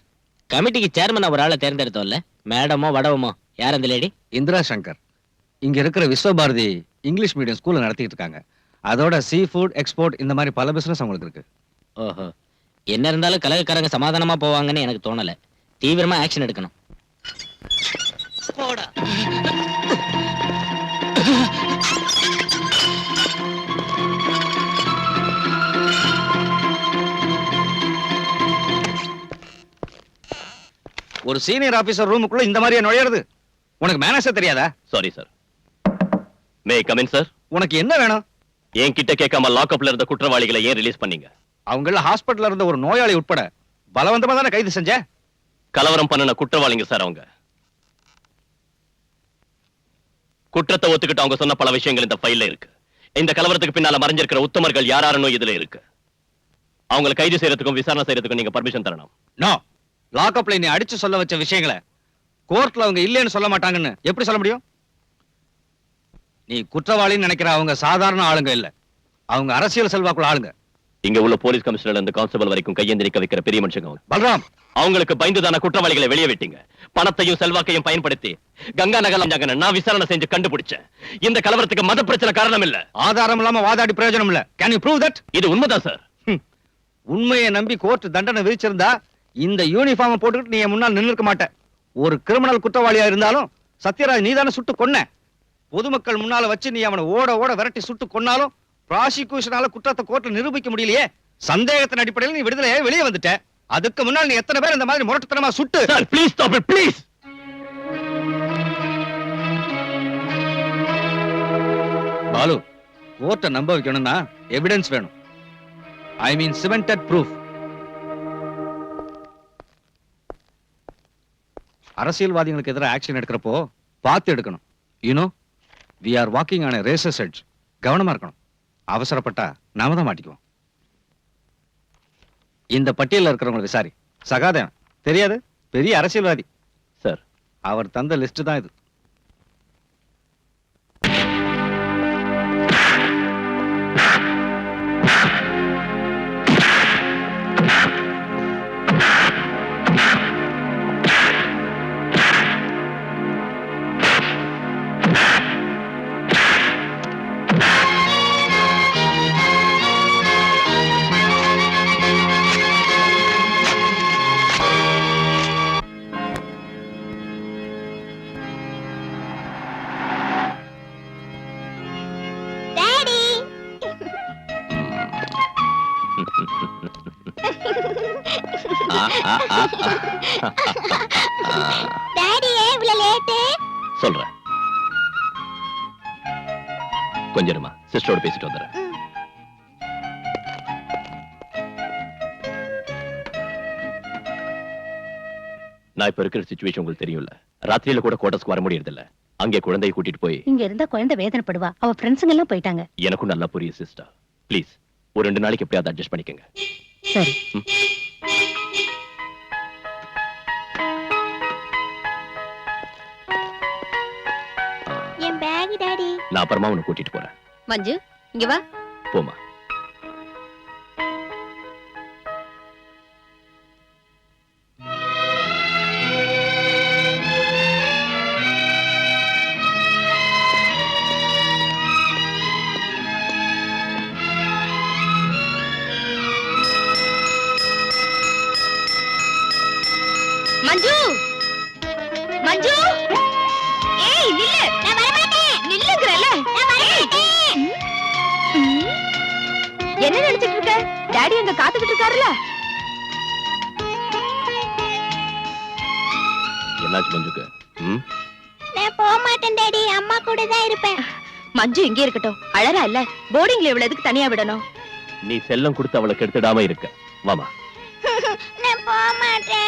Speaker 5: கமிட்டிக்கு சேர்மன் ஒரு ஆளை தேர்ந்தெடுத்தோம்ல, மேடமோ வடவமோ யார் அந்த லேடி?
Speaker 1: இந்திரா சங்கர். இங்க இருக்கிற விஸ்வபாரதி இங்கிலீஷ் மீடியம் ஸ்கூல்ல நடத்திட்டு இருக்காங்க. அதோட சீ ஃபுட் எக்ஸ்போர்ட் இந்த மாதிரி பல பிசினஸ் அவங்களுக்கு இருக்கு.
Speaker 5: ஓஹோ. என்ன இருந்தாலும் கலகக்காரங்க சமாதானமா போவாங்கன்னு எனக்கு தோணல. தீவிரமா ஆக்ஷன் எடுக்கணும்.
Speaker 1: ஒரு சீனியர் ஆபீசர் ரூமுக்குள்ள இந்த மாதிரியா நுழையிறது? உனக்கு மேனேஜர் தெரியாதா?
Speaker 9: Sorry sir. May come in sir.
Speaker 1: உனக்கு என்ன வேணும்?
Speaker 9: என்கிட்ட கேட்காம லாக்அப்ல இருந்த குற்றவாளிகளை ஏன் ரிலீஸ் பண்ணீங்க?
Speaker 1: அவங்கள ஹாஸ்பிடல்ல இருந்த ஒரு நோயாளி உட்பட பலவந்தமா தானே கைது செஞ்ச.
Speaker 9: கலவரம் பண்ணின குற்றவாளிங்க சார் அவங்க. குற்றத்தை ஒத்துக்கிட்டு அவங்க சொன்ன பல விஷயங்கள் இந்த ஃபைல்ல இருக்கு. இந்த கலவரத்துக்கு பின்னால மறைஞ்சிருக்கிற உத்தமர்கள் யாராருன்னு இதுல இருக்கு. அவங்களை கைது செய்யறதுக்கும் விசாரணை செய்யறதுக்கும் நீங்க பர்மிஷன் தரணும்.
Speaker 1: நோ. லாக்அப்ல நீ அடிச்சு சொல்ல வச்ச விஷயங்களை கோர்ட்ல அவங்க இல்லைன்னு சொல்ல மாட்டாங்கன்னு எப்படி சொல்ல முடியும்? நீ குற்றவாளின்னு நினைக்கிற அவங்க சாதாரண ஆளுங்க இல்ல. அவங்க அரசியல் செல்வாக்குள்ள ஆளுங்க.
Speaker 9: இங்க உள்ள போலீஸ் கமிஷனர் இருந்து கான்ஸ்டபிள் வரைக்கும் கையேந்தி நிக்க வைக்கிற பெரிய மனுஷங்க அவங்க.
Speaker 1: பல்ராம்,
Speaker 9: அவங்களுக்கு பயந்துதான குற்றவாளிகளை வெளியே விட்டீங்க. பணத்தையும் செல்வாக்கையும் பயன்படுத்தி கங்கா நகர் நான் விசாரணை செஞ்சு கண்டுபிடிச்சேன். இந்த கலவரத்துக்கு மத பிரச்சனை காரணம் இல்ல.
Speaker 1: ஆதாரம் இல்லாம வாதாடி பிரயோஜனம் இல்ல. Can you prove that?
Speaker 9: இது உண்மைதான் சார்.
Speaker 1: உண்மையை நம்பி கோர்ட் தண்டனை விதிச்சிருந்தா இந்த யூனிஃபார்ம் போட்டுக்கிட்டு நீ என் முன்னால் நின்னுக்க மாட்ட. ஒரு கிரிமினல் குற்றவாளியா இருந்தாலும் சத்யராஜ் நீதானே சுட்டு கொன்ன. பொதுமக்கள் முன்னால வச்சு நீ அவனை ஓட ஓட விரட்டி சுட்டு கொன்னாலும் ப்ராசிக்யூஷனால குற்றத்தை கோர்ட்ல நிரூபிக்க முடியலையே. சந்தேகத்தின் அடிப்படையில் நீ விடுதலையே வெளியே வந்துட்ட. அதுக்கு முன்னால் நீ எத்தனை பேர் இந்த மாதிரி முரட்டுத்தனமா சுட்டு?
Speaker 9: Sir please stop it please.
Speaker 1: Balu, கோர்ட்டை நம்ப வைக்கணும்னா எவிடன்ஸ் வேணும். I mean cemented proof. அரசியல்வாதிகளுக்கு எதிராக ஆக்ஷன் எடுக்கிறப்போ பார்த்து எடுக்கணும். You know, we are walking on a razor's edge. கவனமா இருக்கணும். அவசரப்பட்டா நாம தான் மாட்டிக்குவோம். இந்த பட்டியல்ல இருக்கிறவங்க விசாரி. சகாதேவன் தெரியாது, பெரிய அரசியல்வாதி
Speaker 9: சார்.
Speaker 1: அவர் தந்த லிஸ்ட் தான் இது.
Speaker 9: சொல்றேன், கொஞ்சமா சிஸ்டரோட பேசிட்டு வந்துடுறேன். நான் இப்ப இருக்கிற சிச்சுவேஷன் உங்களுக்கு தெரியும்ல. ராத்திரியில கூட கோட்டஸ்க்கு வர முடியறது இல்ல. அங்கே குழந்தையை கூட்டிட்டு போய்
Speaker 3: இங்க இருந்தா குழந்தை வேதனைப்படுவா. அவ ஃப்ரெண்ட்ஸுங்க எல்லாம் போயிட்டாங்க.
Speaker 9: எனக்கும் நல்லா புரியுது சிஸ்டர். ப்ளீஸ் ஒரு 2 நாளைக்கு எப்படியாவது அட்ஜஸ்ட் பண்ணிக்கங்க.
Speaker 3: சரி.
Speaker 11: என் பேக் டாடி.
Speaker 9: நான் அப்புறமா உன்னை கூட்டிட்டு போறேன்.
Speaker 3: மஞ்சு, இங்க வா.
Speaker 9: போமா.
Speaker 3: மஞ்சு, மஞ்சு, ஏய் நில்லு. நான் வர மாட்டேன். நில்லுங்கறல. நான் வர மாட்டேன். என்ன நினைச்சிட்டு இருக்க? டாடி அங்க காத்துக்கிட்டு இருக்காருல.
Speaker 9: என்னாச்சு மஞ்சுக்கு?
Speaker 11: நான் போக மாட்டேன் டாடி. அம்மா கூட தான் இருப்பேன்.
Speaker 3: மஞ்சு இங்கே இருக்கட்டும். அழறா இல்ல. போர்டிங்ல இவ்வளவு எதுக்கு தனியா விடணும்?
Speaker 9: நீ செல்லம் கொடுத்து அவளை கெடுத்துடாம இருக்க. வாமா.
Speaker 11: நான் போக மாட்டேன்.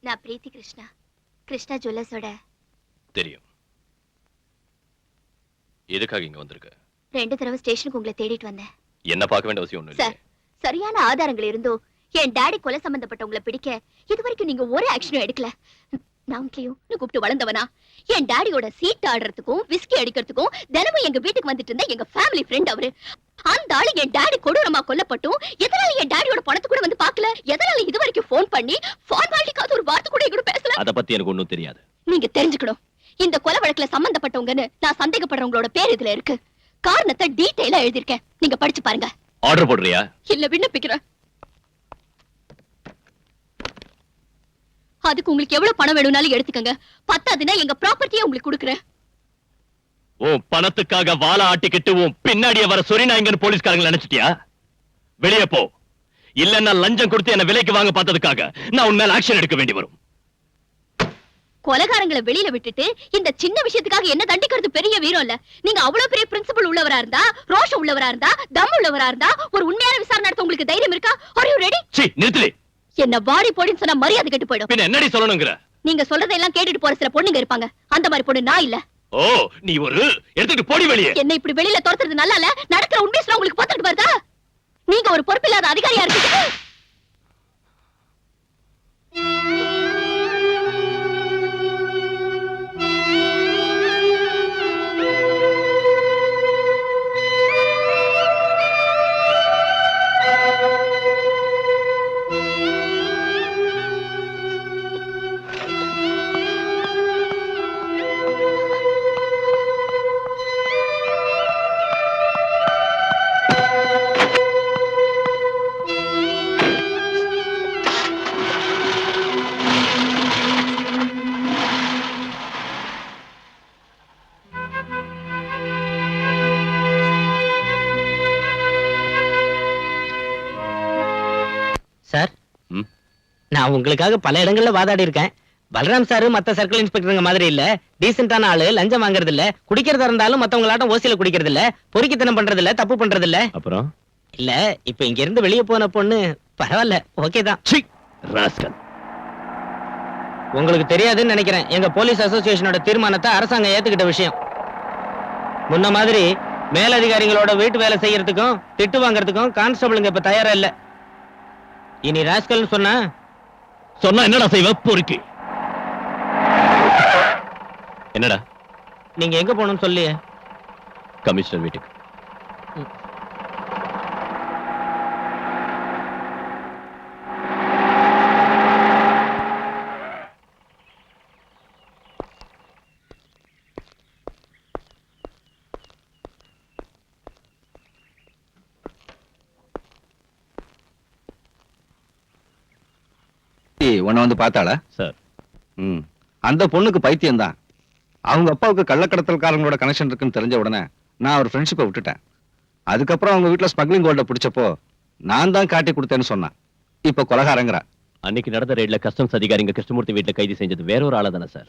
Speaker 3: நான் பிரீத்தி கிருஷ்ணா, கிருஷ்ணா ஜுவல்லர்ஸோட.
Speaker 9: தெரியும். எதுக்காக இங்க வந்திருக்க?
Speaker 3: 2 தடவை ஸ்டேஷனுக்கு உங்களை தேடிட்டு வந்தேன்.
Speaker 9: என்ன பார்க்க வேண்டிய அவசியம் ஒண்ணும்
Speaker 3: சார், சரியான ஆதாரங்கள் இருந்தோ என் டாடி கொலை சம்பந்தப்பட்டவங்களை பிடிக்க இதுவரைக்கும் நீங்க ஒரு ஆக்ஷனும் எடுக்கல. நான் கூப்பிட்டு வளர்ந்தவனா? என் டாடியோட சீட் ஆடுறதுக்கும் விஸ்கி அடிக்கிறதுக்கும் தினமும் எங்க வீட்டுக்கு வந்துட்டு இருந்த எங்க ஃபேமிலி ஃப்ரெண்ட் அவரு. அந்த ஆளு என் டாடி கொடூரமா கொல்லப்பட்டும் எதனால என் டாடியோட பணத்தை கூட வந்து பார்க்கல? எதனால இது வரைக்கும் போன் பண்ணி ஃபார்மாலிட்டிக்காவது ஒரு வார்த்தை கூட எங்கூட பேசல?
Speaker 9: அத பத்தி எனக்கு ஒண்ணும் தெரியாது.
Speaker 3: நீங்க தெரிஞ்சுக்கணும். இந்த கொலை வழக்குல சம்பந்தப்பட்டவங்கன்னு நான் சந்தேகப்படுறவங்களோட பேர் இதுல இருக்கு. காரணத்தை டீடைலா எழுதிருக்கேன். நீங்க படிச்சு பாருங்க.
Speaker 9: ஆர்டர் போடுறியா?
Speaker 3: இல்ல, விண்ணப்பிக்கிறேன். அதுக்கு உங்களுக்கு எவ்வளவு பணம் வேணும்னாலும் எடுத்துக்கங்க. பத்தாதுன்னா எங்க ப்ராப்பர்ட்டியை உங்களுக்கு கொடுக்குறேன்.
Speaker 9: உன் பணத்துக்காக வாழ ஆட்டிக்கிட்டு உன் பின்னாடியே வர சொரிநாயங்கன்னு போலீஸ்காரங்க நினைச்சிட்டியா? வெளியே போ. இல்லன்னா லஞ்சம் கொடுத்து என்ன விலைக்கு வாங்க பார்த்ததுக்காக நான் உன் மேல ஆக்ஷன் எடுக்க வேண்டி வரும்.
Speaker 3: கொலைகாரங்களை வெளியில விட்டுட்டு இந்த சின்ன விஷயத்துக்காக என்ன தண்டிக்கிறது பெரிய வீரம் இல்ல. நீங்க அவ்வளவு பெரிய பிரின்சிபல் உள்ளவரா இருந்தா, ரோஷம் உள்ளவரா இருந்தா, தம் உள்ளவரா இருந்தா ஒரு உண்மையான விசாரணை நடத்த உங்களுக்கு தைரியம் இருக்கா? Are you ready?
Speaker 9: சீ, நிறுத்து.
Speaker 3: என்ன வாடி போடின்னு சொன்னா மரியாதை கெட்டு போயிடும்.
Speaker 9: பின்ன என்னடி சொல்லணும்ங்கற?
Speaker 3: நீங்க சொல்றதெல்லாம் கேட்டுட்டு போற சில பொண்ணுங்க இருப்பாங்க. அந்த மாதிரி பொண்ணு நான் இல்ல.
Speaker 9: ஓ, நீ ஒரு எடுத்துட்டு போடி வெளியே.
Speaker 3: என்ன இப்படி வெளியில துரத்துறது நல்லா இல்ல. நடக்கிற உண்மையை உங்களுக்கு பார்த்துட்டு வருதா? நீங்க ஒரு பொறுப்பில்லாத அதிகாரியா இருக்கீங்க.
Speaker 5: சார்,
Speaker 9: ம்.
Speaker 5: நான் உங்களுக்காக பல இடங்கள்ல வாதாடி இருக்கேன். பலராம் சார் மத்த சர்க்கிள் இன்ஸ்பெக்டருங்க மாதிரி இல்ல, டீசென்டான ஆளு, லஞ்சம் வாங்குறது இல்ல, குடிக்கிறதா இருந்தாலும் மத்தவங்களாட்டம் ஓசியில குடிக்கிறது இல்ல, பொறுக்கித்தனம் பண்றது இல்ல, தப்பு பண்றது இல்ல.
Speaker 9: அப்புறம்
Speaker 5: இல்ல, இப்ப இங்க இருந்து வெளியே போன பொண்ணு பரவாயில்ல, ஓகே தான்.
Speaker 9: ராஸ்கல்.
Speaker 5: உங்களுக்கு தெரியாதுன்னு நினைக்கிறேன், எங்க போலீஸ் அசோசியேஷனோட தீர்மானத்தை அரசாங்கம் ஏத்துக்கிட்ட விஷயம். முன்ன மாதிரி மேலதிகாரிகளோட வீட்டு வேலை செய்யறதுக்கும் திட்டு வாங்குறதுக்கும் கான்ஸ்டபிளுங்க இப்ப தயாரா இல்ல. இனி ராஸ்கல் சொன்னா
Speaker 9: என்னடா செய்வ? பொறுக்கி. என்னடா?
Speaker 5: நீங்க எங்க போகணும்னு சொல்லியே.
Speaker 9: கமிஷனர் வீட்டுக்கு.
Speaker 1: உன்னை வந்து பார்த்தாளா?
Speaker 9: சார்,
Speaker 1: அந்த பொண்ணுக்கு பைத்தியம் தான். அவங்க அப்பாவுக்கு கள்ளக்கடத்தல்காரங்களோட கனெக்ஷன் இருக்குன்னு தெரிஞ்ச உடனே நான் ஒரு ஃப்ரெண்ட்ஷிப்பை விட்டுட்டேன். அதுக்கப்புறம் அவங்க வீட்டுல ஸ்மக்லிங் கோல்ட பிடிச்சப்போ நான் தான் காட்டி கொடுத்தேன்னு சொன்னான். இப்ப கொலகாரங்கிறா.
Speaker 9: அன்னைக்கு நடந்த ரெய்ட்ல கஸ்டம்ஸ் அதிகாரிங்க கிருஷ்ணமூர்த்தி வீட்டுல கைது செஞ்சது வேற ஒரு ஆளா தானே சார்?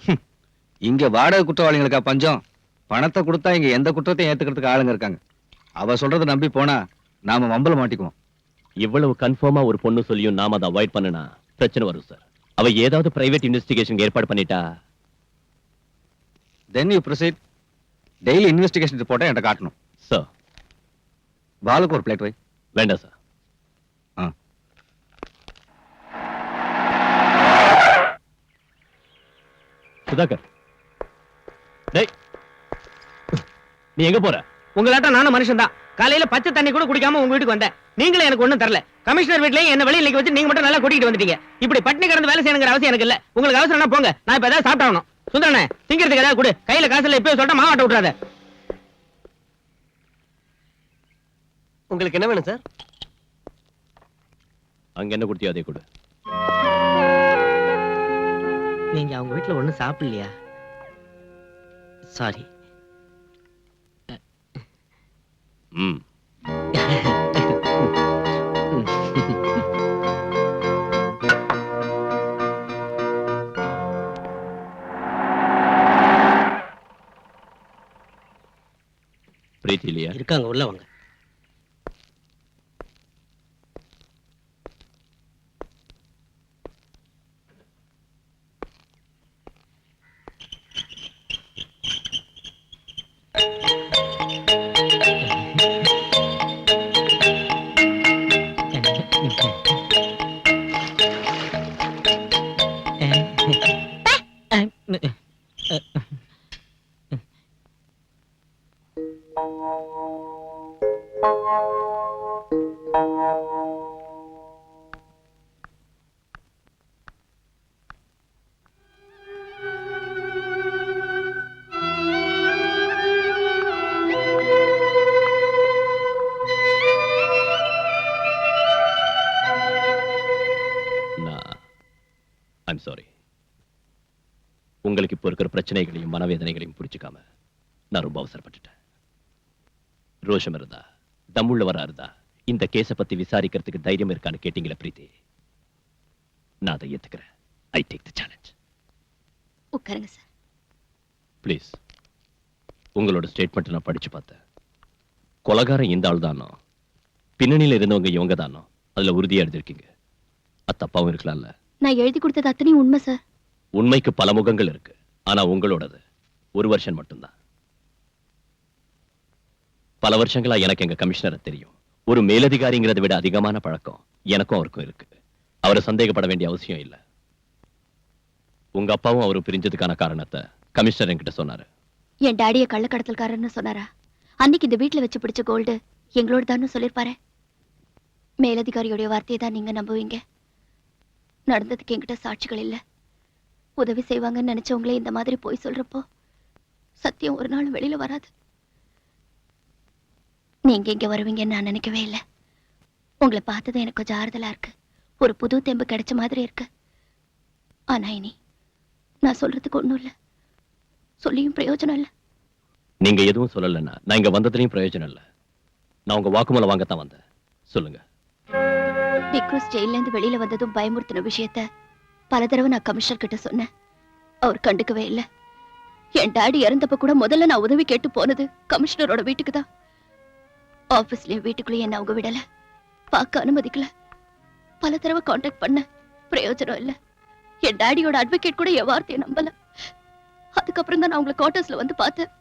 Speaker 1: இங்க வாடகை குற்றவாளிகளுக்கா பஞ்சம்? பணத்தை கொடுத்தா இங்க எந்த குற்றத்தையும் ஏத்துக்கிறதுக்கு ஆளுங்க இருக்காங்க. அவ சொல்றதை நம்பி போனா நாம மம்பல மாட்டிக்குவோம்.
Speaker 9: இவ்வளவு கன்ஃபார்மா ஒரு பொண்ணு சொல்லியும் நாம அதை அவாய்ட் பண்ணனா பிரச்சனை வரும் சார். அவ ஏதாவது பிரைவேட் இன்வெஸ்டிகேஷன் ஏற்பாடு பண்ணிட்டா
Speaker 1: then you proceed. Daily investigation ரிப்போர்ட்டை என்கிட்ட காட்டணும்.
Speaker 9: சார்.
Speaker 1: பாலுக்கு ஒரு பிளேட் வை.
Speaker 9: வேண்டாம் சார். சுதாகர், டேய், நீ எங்க போற?
Speaker 5: உங்களாட்டம் நானும் மனுஷன் தான். காலையில பச்சை தண்ணி கூட குடிக்காம உங்க வீட்டுக்கு வந்தேன். நீங்களே எனக்கு ஒண்ணும் தரல. கமிஷனர் வீட்லயும் என்ன வெளியில வச்சு நீங்க மட்டும் நல்லா கூட்டிட்டு வந்துட்டீங்க. இப்படி பட்டினி கிடந்து வேலை செய்யணுங்கிற அவசியம் எனக்கு இல்ல. உங்களுக்கு அவசரம்னா போங்க, நான் இப்ப ஏதாவது சாப்பிட்டாகணும். சுந்தரனே, திங்கிறதுக்கு ஏதாவது கொடு. கையில காசு இல்ல, இப்பவே சொல்லிட்டு மாவாட்ட விட்டுறாத.
Speaker 10: உங்களுக்கு என்ன வேணும் சார்?
Speaker 9: அங்க என்ன கொடுத்தியோ அதே கொடு.
Speaker 5: நீங்க அவங்க வீட்டுல ஒண்ணும் சாப்பிடலையா? சாரி.
Speaker 9: ம். பிரீத்தி இல்லையா?
Speaker 5: இருக்காங்க, உள்ள வாங்க.
Speaker 9: I'm sorry. உங்களுக்கு இப்போ இருக்கிற பிரச்சனைகளையும் மனவேதனைகளையும் புரிச்சுக்காம நான் ரொம்ப அவசரப்பட்டுட்டேன். ரோஷம் இருந்தா, தம்முள்ளவரா இருந்தா இந்த கேஸை பத்தி விசாரிக்கிறதுக்கு தைரியம் இருக்கான்னு கேட்டீங்களா பிரீத்தி? நான் அதை ஏத்துக்கிறேன். I take the challenge.
Speaker 3: உட்காருங்க சார்.
Speaker 9: ப்ளீஸ். உங்களோட ஸ்டேட்மெண்ட் நான் படிச்சு பார்த்தேன். கொலகாரம் இந்த ஆள் தானோ, பின்னணியில இருந்தவங்க இவங்க தானோ, அதுல உறுதியா எழுதிருக்கீங்க. அது தப்பாவும் இருக்கலாம்ல?
Speaker 3: நான் எழுதி கொடுத்தது அத்தனையும் உண்மை சார்.
Speaker 9: உண்மைக்கு பல முகங்கள் இருக்கு, ஆனா உங்களோடது ஒரு வருஷம் மட்டும்தான். பல வருஷங்களா எனக்கு எங்க கமிஷனரை தெரியும். ஒரு மேலதிகாரிங்கிறத விட அதிகமான பழக்கம் எனக்கும் அவருக்கும் இருக்கு. அவரை சந்தேகப்பட வேண்டிய அவசியம் இல்ல. உங்க அப்பாவும் அவரு பிரிஞ்சதுக்கான காரணத்தை கமிஷனர் என்கிட்ட சொன்னாரு.
Speaker 11: என் டாடிய கள்ளக்கடத்தல்காரன்னு சொன்னாரா? அன்னைக்கு இந்த வீட்டுல வச்சு பிடிச்ச கோல்டு எங்களோட தான் சொல்லிருப்பாரு. மேலதிகாரியோடைய வார்த்தையை தான் நீங்க நம்புவீங்க. நடந்ததுக்கு என்கிட்ட சாட்சிகள் இல்ல. உதவி செய்வாங்கன்னு நினைச்சவங்களே இந்த மாதிரி போய் சொல்றப்போ சத்தியம் ஒரு நாள் வெளியில வராது. நீங்க இங்க வருவீங்கன்னு நான் நினைக்கவே இல்லை. உங்களை பார்த்தது எனக்கு கொஞ்சம் ஆறுதலா இருக்கு. ஒரு புது தெம்பு கிடைச்ச மாதிரி இருக்கு. ஆனா இனி நான் சொல்றதுக்கு ஒண்ணும் இல்ல, சொல்லியும் பிரயோஜனம் இல்ல.
Speaker 9: நீங்க எதுவும் சொல்லலன்னா நான் இங்க வந்ததுலயும் பிரயோஜனம் இல்ல. நான் உங்க வாக்குமூலம் வாங்கத்தான் வந்தேன். சொல்லுங்க.
Speaker 11: டிக்ரூஸ் ஜெயில இருந்து வெளியில வந்ததும் பயமுறுத்தின விஷயத்த பல தடவை நான் கமிஷனர் கிட்ட சொன்னேன். அவர் கண்டுக்கவே இல்லை. என் டாடி இறந்தப்ப கூட முதல்ல நான் உதவி கேட்டு போனது கமிஷனரோட வீட்டுக்கு தான். ஆபீஸ்லயும் வீட்டுக்குள்ளேயும் என்ன அவங்க விடல, பார்க்க அனுமதிக்கல. பல தடவை கான்டாக்ட் பண்ண, பிரயோஜனம் இல்ல. என் டாடியோட அட்வொகேட் கூட என் வார்த்தையை நம்பல. அதுக்கப்புறம் தான் நான் உங்களை குவார்டர்ஸ்ல வந்து பார்த்தேன்.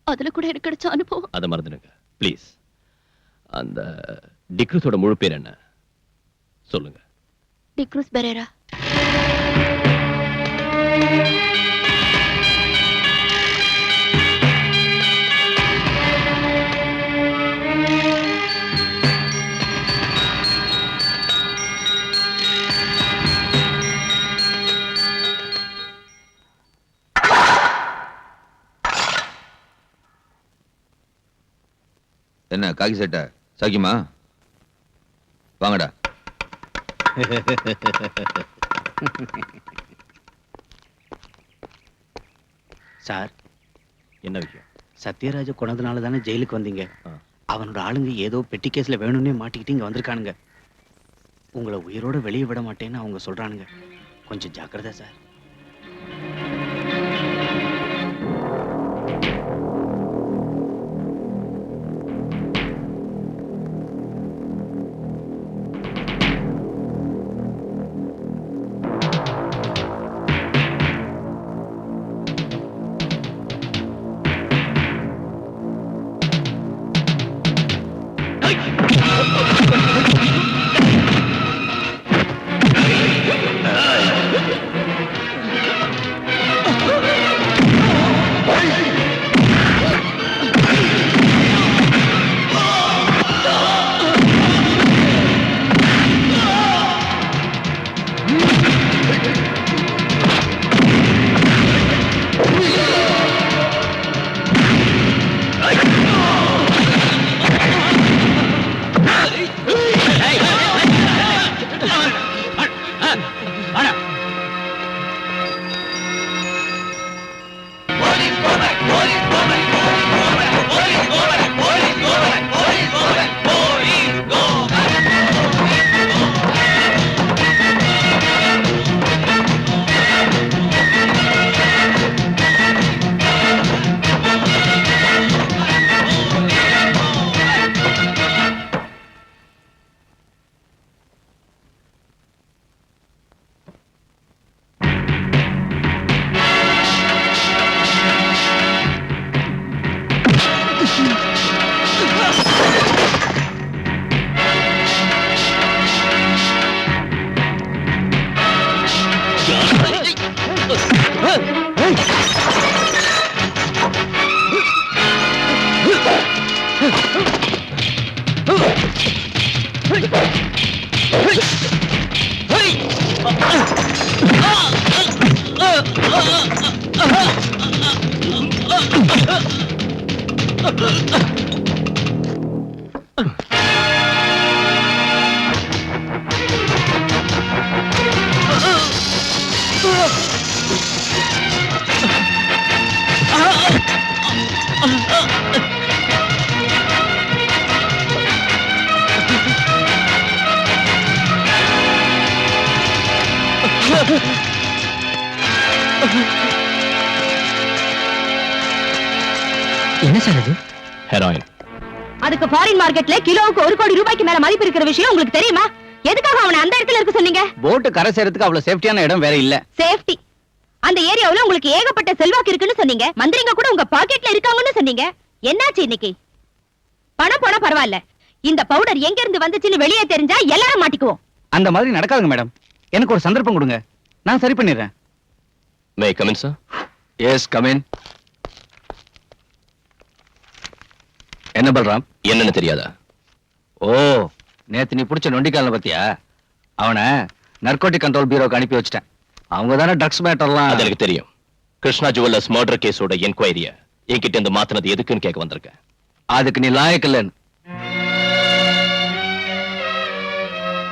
Speaker 11: அதுல கூட எனக்கு கிடைச்ச அனுபவம்.
Speaker 9: அதை மறந்துடுங்க ப்ளீஸ். அந்த டிக்ரூஸோட முழு பேர் என்ன சொல்லுங்க.
Speaker 11: டிக்ரூஸ் பெரேரா.
Speaker 6: என்ன காக்கி சட்டை சாக்கியமா? வாங்கடா.
Speaker 4: சார்,
Speaker 9: என்ன விஷயம்?
Speaker 4: சத்யராஜ கொண்டதுனால தானே ஜெயிலுக்கு வந்தீங்க. அவனோட ஆளுங்க ஏதோ பெட்டி கேஸ்ல வேணும்னே மாட்டிக்கிட்டு இங்க வந்திருக்கானுங்க. உங்களை உயிரோட வெளியே விட மாட்டேன்னு அவங்க சொல்றானுங்க. கொஞ்சம் ஜாக்கிரதை சார்.
Speaker 2: என்ன சார் இது?
Speaker 9: ஹெராயின்.
Speaker 3: அதுக்கு ஃபாரின் மார்க்கெட்ல கிலோவுக்கு 1 கோடி ரூபாய்க்கு மேல மதிப்பு இருக்கிற விஷயம் உங்களுக்கு தெரியுமா? எதுக்காக அவனை அந்த இடத்துல இருக்க சொன்னீங்க?
Speaker 4: போட்டு கரை சேரத்துக்கு அவ்வளவு சேஃப்டியான இடம் வேற இல்ல.
Speaker 3: சேஃப்டி. அந்த ஏரியாவுல உங்களுக்கு ஏகப்பட்ட செல்வாக்கு இருக்குன்னு சொன்னீங்க. மந்திரிங்க கூட உங்க பாக்கெட்ல இருக்காங்கன்னு சொன்னீங்க. என்னாச்சு இன்னைக்கு? பணம் போனா பரவாயில்ல. இந்த பவுடர் எங்க இருந்து வந்துச்சுன்னு வெளியே தெரிஞ்சா எல்லாரும் மாட்டிக்குவோம்.
Speaker 4: அந்த மாதிரி நடக்காதுங்க மேடம். எனக்கு ஒரு சந்தர்ப்பம் கொடுங்க, நான் சரி பண்ணிடுறேன்.
Speaker 9: May come in sir?
Speaker 1: Yes come in. என்ன பல்ராம்?
Speaker 9: என்னன்னு தெரியாதா?
Speaker 1: ஓ, நேத்து நீ புடிச்ச நொண்டிக்கால பத்தியா? அவனை நர்கோட்டிக் கண்ட்ரோல் பியூரோக்கு அனுப்பி வச்சிட்டேன். அவங்க தானே ட்ரக்ஸ் மேட்டர்லாம்.
Speaker 9: அது எனக்கு தெரியும். கிருஷ்ணா ஜுவல்லர்ஸ் மர்டர் கேஸோட என்கொயரிய என்கிட்ட இருந்து மாத்தினது எதுக்குன்னு கேட்க வந்திருக்கேன்.
Speaker 1: அதுக்கு நீ லாயக்கில்லன்னு.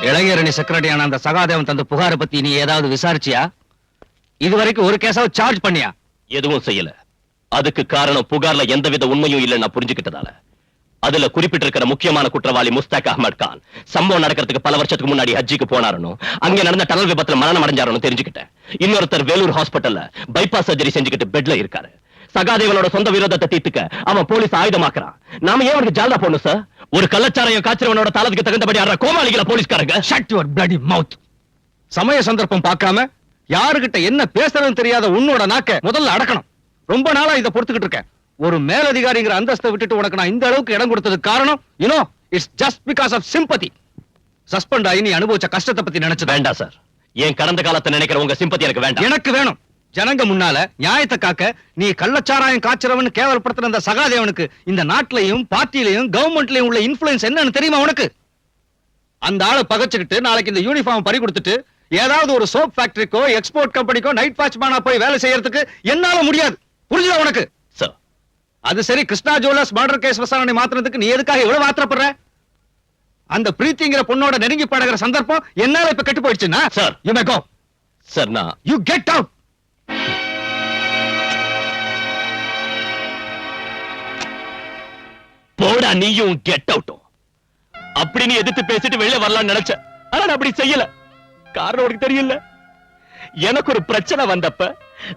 Speaker 1: இளைஞரணி செக்ரட்டரியான அந்த சகாதேவன் தந்த புகாரை பத்தி நீ ஏதாவது விசாரிச்சியா? இதுவரைக்கும் ஒரு கேஸாவது சார்ஜ் பண்ணியா?
Speaker 9: எதுவும் செய்யல. அதுக்கு காரணம் புகார்ல எந்தவித உண்மையும் இல்ல நான் புரிஞ்சுக்கிட்டதால. அதுல குறிப்பிட்டிருக்கிற முக்கியமான குற்றவாளி முஸ்தாக் அஹ்மத் கான் சம்பவம் நடக்கிறதுக்கு பல வருஷத்துக்கு முன்னாடி ஹஜ்ஜிக்கு போனாருன்னு, அங்க நடந்த டனல் விபத்துல மரணம் அடைஞ்சாருன்னு தெரிஞ்சுக்கிட்டேன். இன்னொருத்தர் வேலூர் ஹாஸ்பிட்டல்ல பைபாஸ் சர்ஜரி செஞ்சுக்கிட்டு பெட்ல இருக்காரு. சகாதேவனோட சொந்த விரோதத்தை தீர்த்துக்க அவன் போலீஸ் ஆயுதமாக்குறான். நாம ஏன் அவனுக்கு ஜால்தா போடணும் சார்? ஒரு கள்ளச்சாரையும் காய்ச்சறவனோட தாளத்துக்கு தகுந்தபடி ஆடுற கோமாளிகள போலீஸ்காரங்க.
Speaker 1: ஷட் யுவர் பிளடி மவுத். சமய சந்தர்ப்பம் பார்க்காம யாருகிட்ட என்ன பேசுறதுன்னு தெரியாத உன்னோட நாக்க முதல்ல அடக்கணும். ரொம்ப நாளா இதை பொறுத்துக்கிட்டு இருக்கேன். ஒரு மேலதிகாரிங்கிற அந்தஸ்தை விட்டுட்டு உனக்கு நான் இந்த அளவுக்கு இடம் கொடுத்ததுக்கு காரணம் it's just because of sympathy. Suspend ஆகி நீ அனுபவிச்ச கஷ்டத்தை பத்தி நினைச்சு
Speaker 9: வேண்டாம் சார். என் கடந்த காலத்தை நினைக்கிற உங்க சிம்பத்தி எனக்கு வேண்டாம்.
Speaker 1: எனக்கு வேணும். ஜனங்க முன்னால நியாயத்தை காக்க நீ கள்ளச்சாராயம் காய்ச்சறவன் கேவலப்படுத்துற அந்த சகாதேவனுக்கு இந்த நாட்டிலையும் பார்ட்டிலையும் கவர்மெண்ட்லயும் உள்ள இன்ஃபுளுன்ஸ் என்னன்னு தெரியுமா உனக்கு? அந்த ஆளை பகச்சுக்கிட்டு நாளைக்கு இந்த யூனிஃபார்ம் பறி கொடுத்துட்டு ஏதாவது ஒரு சோப் ஃபேக்டரிக்கோ எக்ஸ்போர்ட் கம்பெனிக்கோ நைட் வாட்ச்மேனா போய் வேலை செய்யறதுக்கு என்னால முடியாது. புரிஞ்சுதா உனக்கு?
Speaker 9: சார்,
Speaker 1: அது சரி, கிருஷ்ணா ஜுவல்லர்ஸ் மர்டர் கேஸ் விசாரணை மாத்துறதுக்கு நீ எதுக்காக இவ்வளவு ஆத்திரப்படுற? அந்த பிரீத்திங்கிற பொண்ணோட நெருங்கி பழகிற சந்தர்ப்பம் என்னால இப்ப கெட்டு போயிடுச்சுன்னா
Speaker 9: sir,
Speaker 1: you may go.
Speaker 9: Sir, நான்
Speaker 1: யூ கெட் அவுட்.
Speaker 9: போடா நீயும் கெட் அவுட்டும். அப்படி நீ எதிர்த்து பேசிட்டு வெளியே வரலாம்னு நினைச்ச. ஆனா நான் அப்படி செய்யல. காரணம் உனக்கு தெரியல. எனக்கு ஒரு பிரச்சனை வந்தப்ப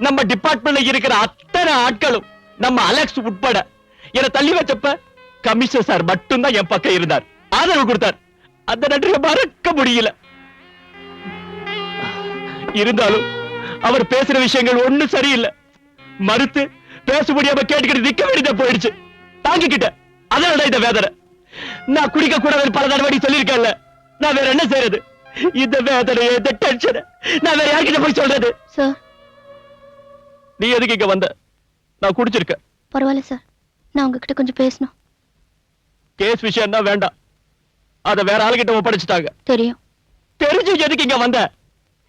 Speaker 9: நம்ம டிபார்ட்மெண்ட்ல இருக்கிற அத்தனை ஆட்களும் நம்ம அலெக்ஸ் உட்பட என்ன தள்ளி வச்சப்ப கமிஷனர் சார் மட்டும்தான் என் பக்கம் இருந்தார், ஆதரவு கொடுத்தார். அந்த நன்றியை மறக்க முடியல. இருந்தாலும் அவர் பேசுற விஷயங்கள் ஒண்ணும் சரியில்லை. மறுத்து பேச முடியாம கேட்டுக்கிட்டு நிக்க வேண்டியதா போயிடுச்சு. தாங்கிக்கிட்ட. அதனால இந்த வேதனை. நான் குடிக்க கூடாதுன்னு பல தடவை சொல்லியிருக்கேன்ல. நான் வேற என்ன செய்யறது? இந்த வேதனை, இந்த டென்ஷன் நான் வேற யார்கிட்ட போய் சொல்றது?
Speaker 11: சார்,
Speaker 9: நீ எதுக்கு இங்க வந்த? நான் குடிச்சிருக்க.
Speaker 11: பரவாயில்ல சார், நான் உங்ககிட்ட கொஞ்சம் பேசணும்.
Speaker 9: கேஸ் விஷயம் தான் வேண்டாம். அத வேற ஆளுகிட்ட ஒப்படைச்சிட்டாங்க.
Speaker 11: தெரியும்.
Speaker 9: தெரிஞ்சு எதுக்கு இங்க வந்த?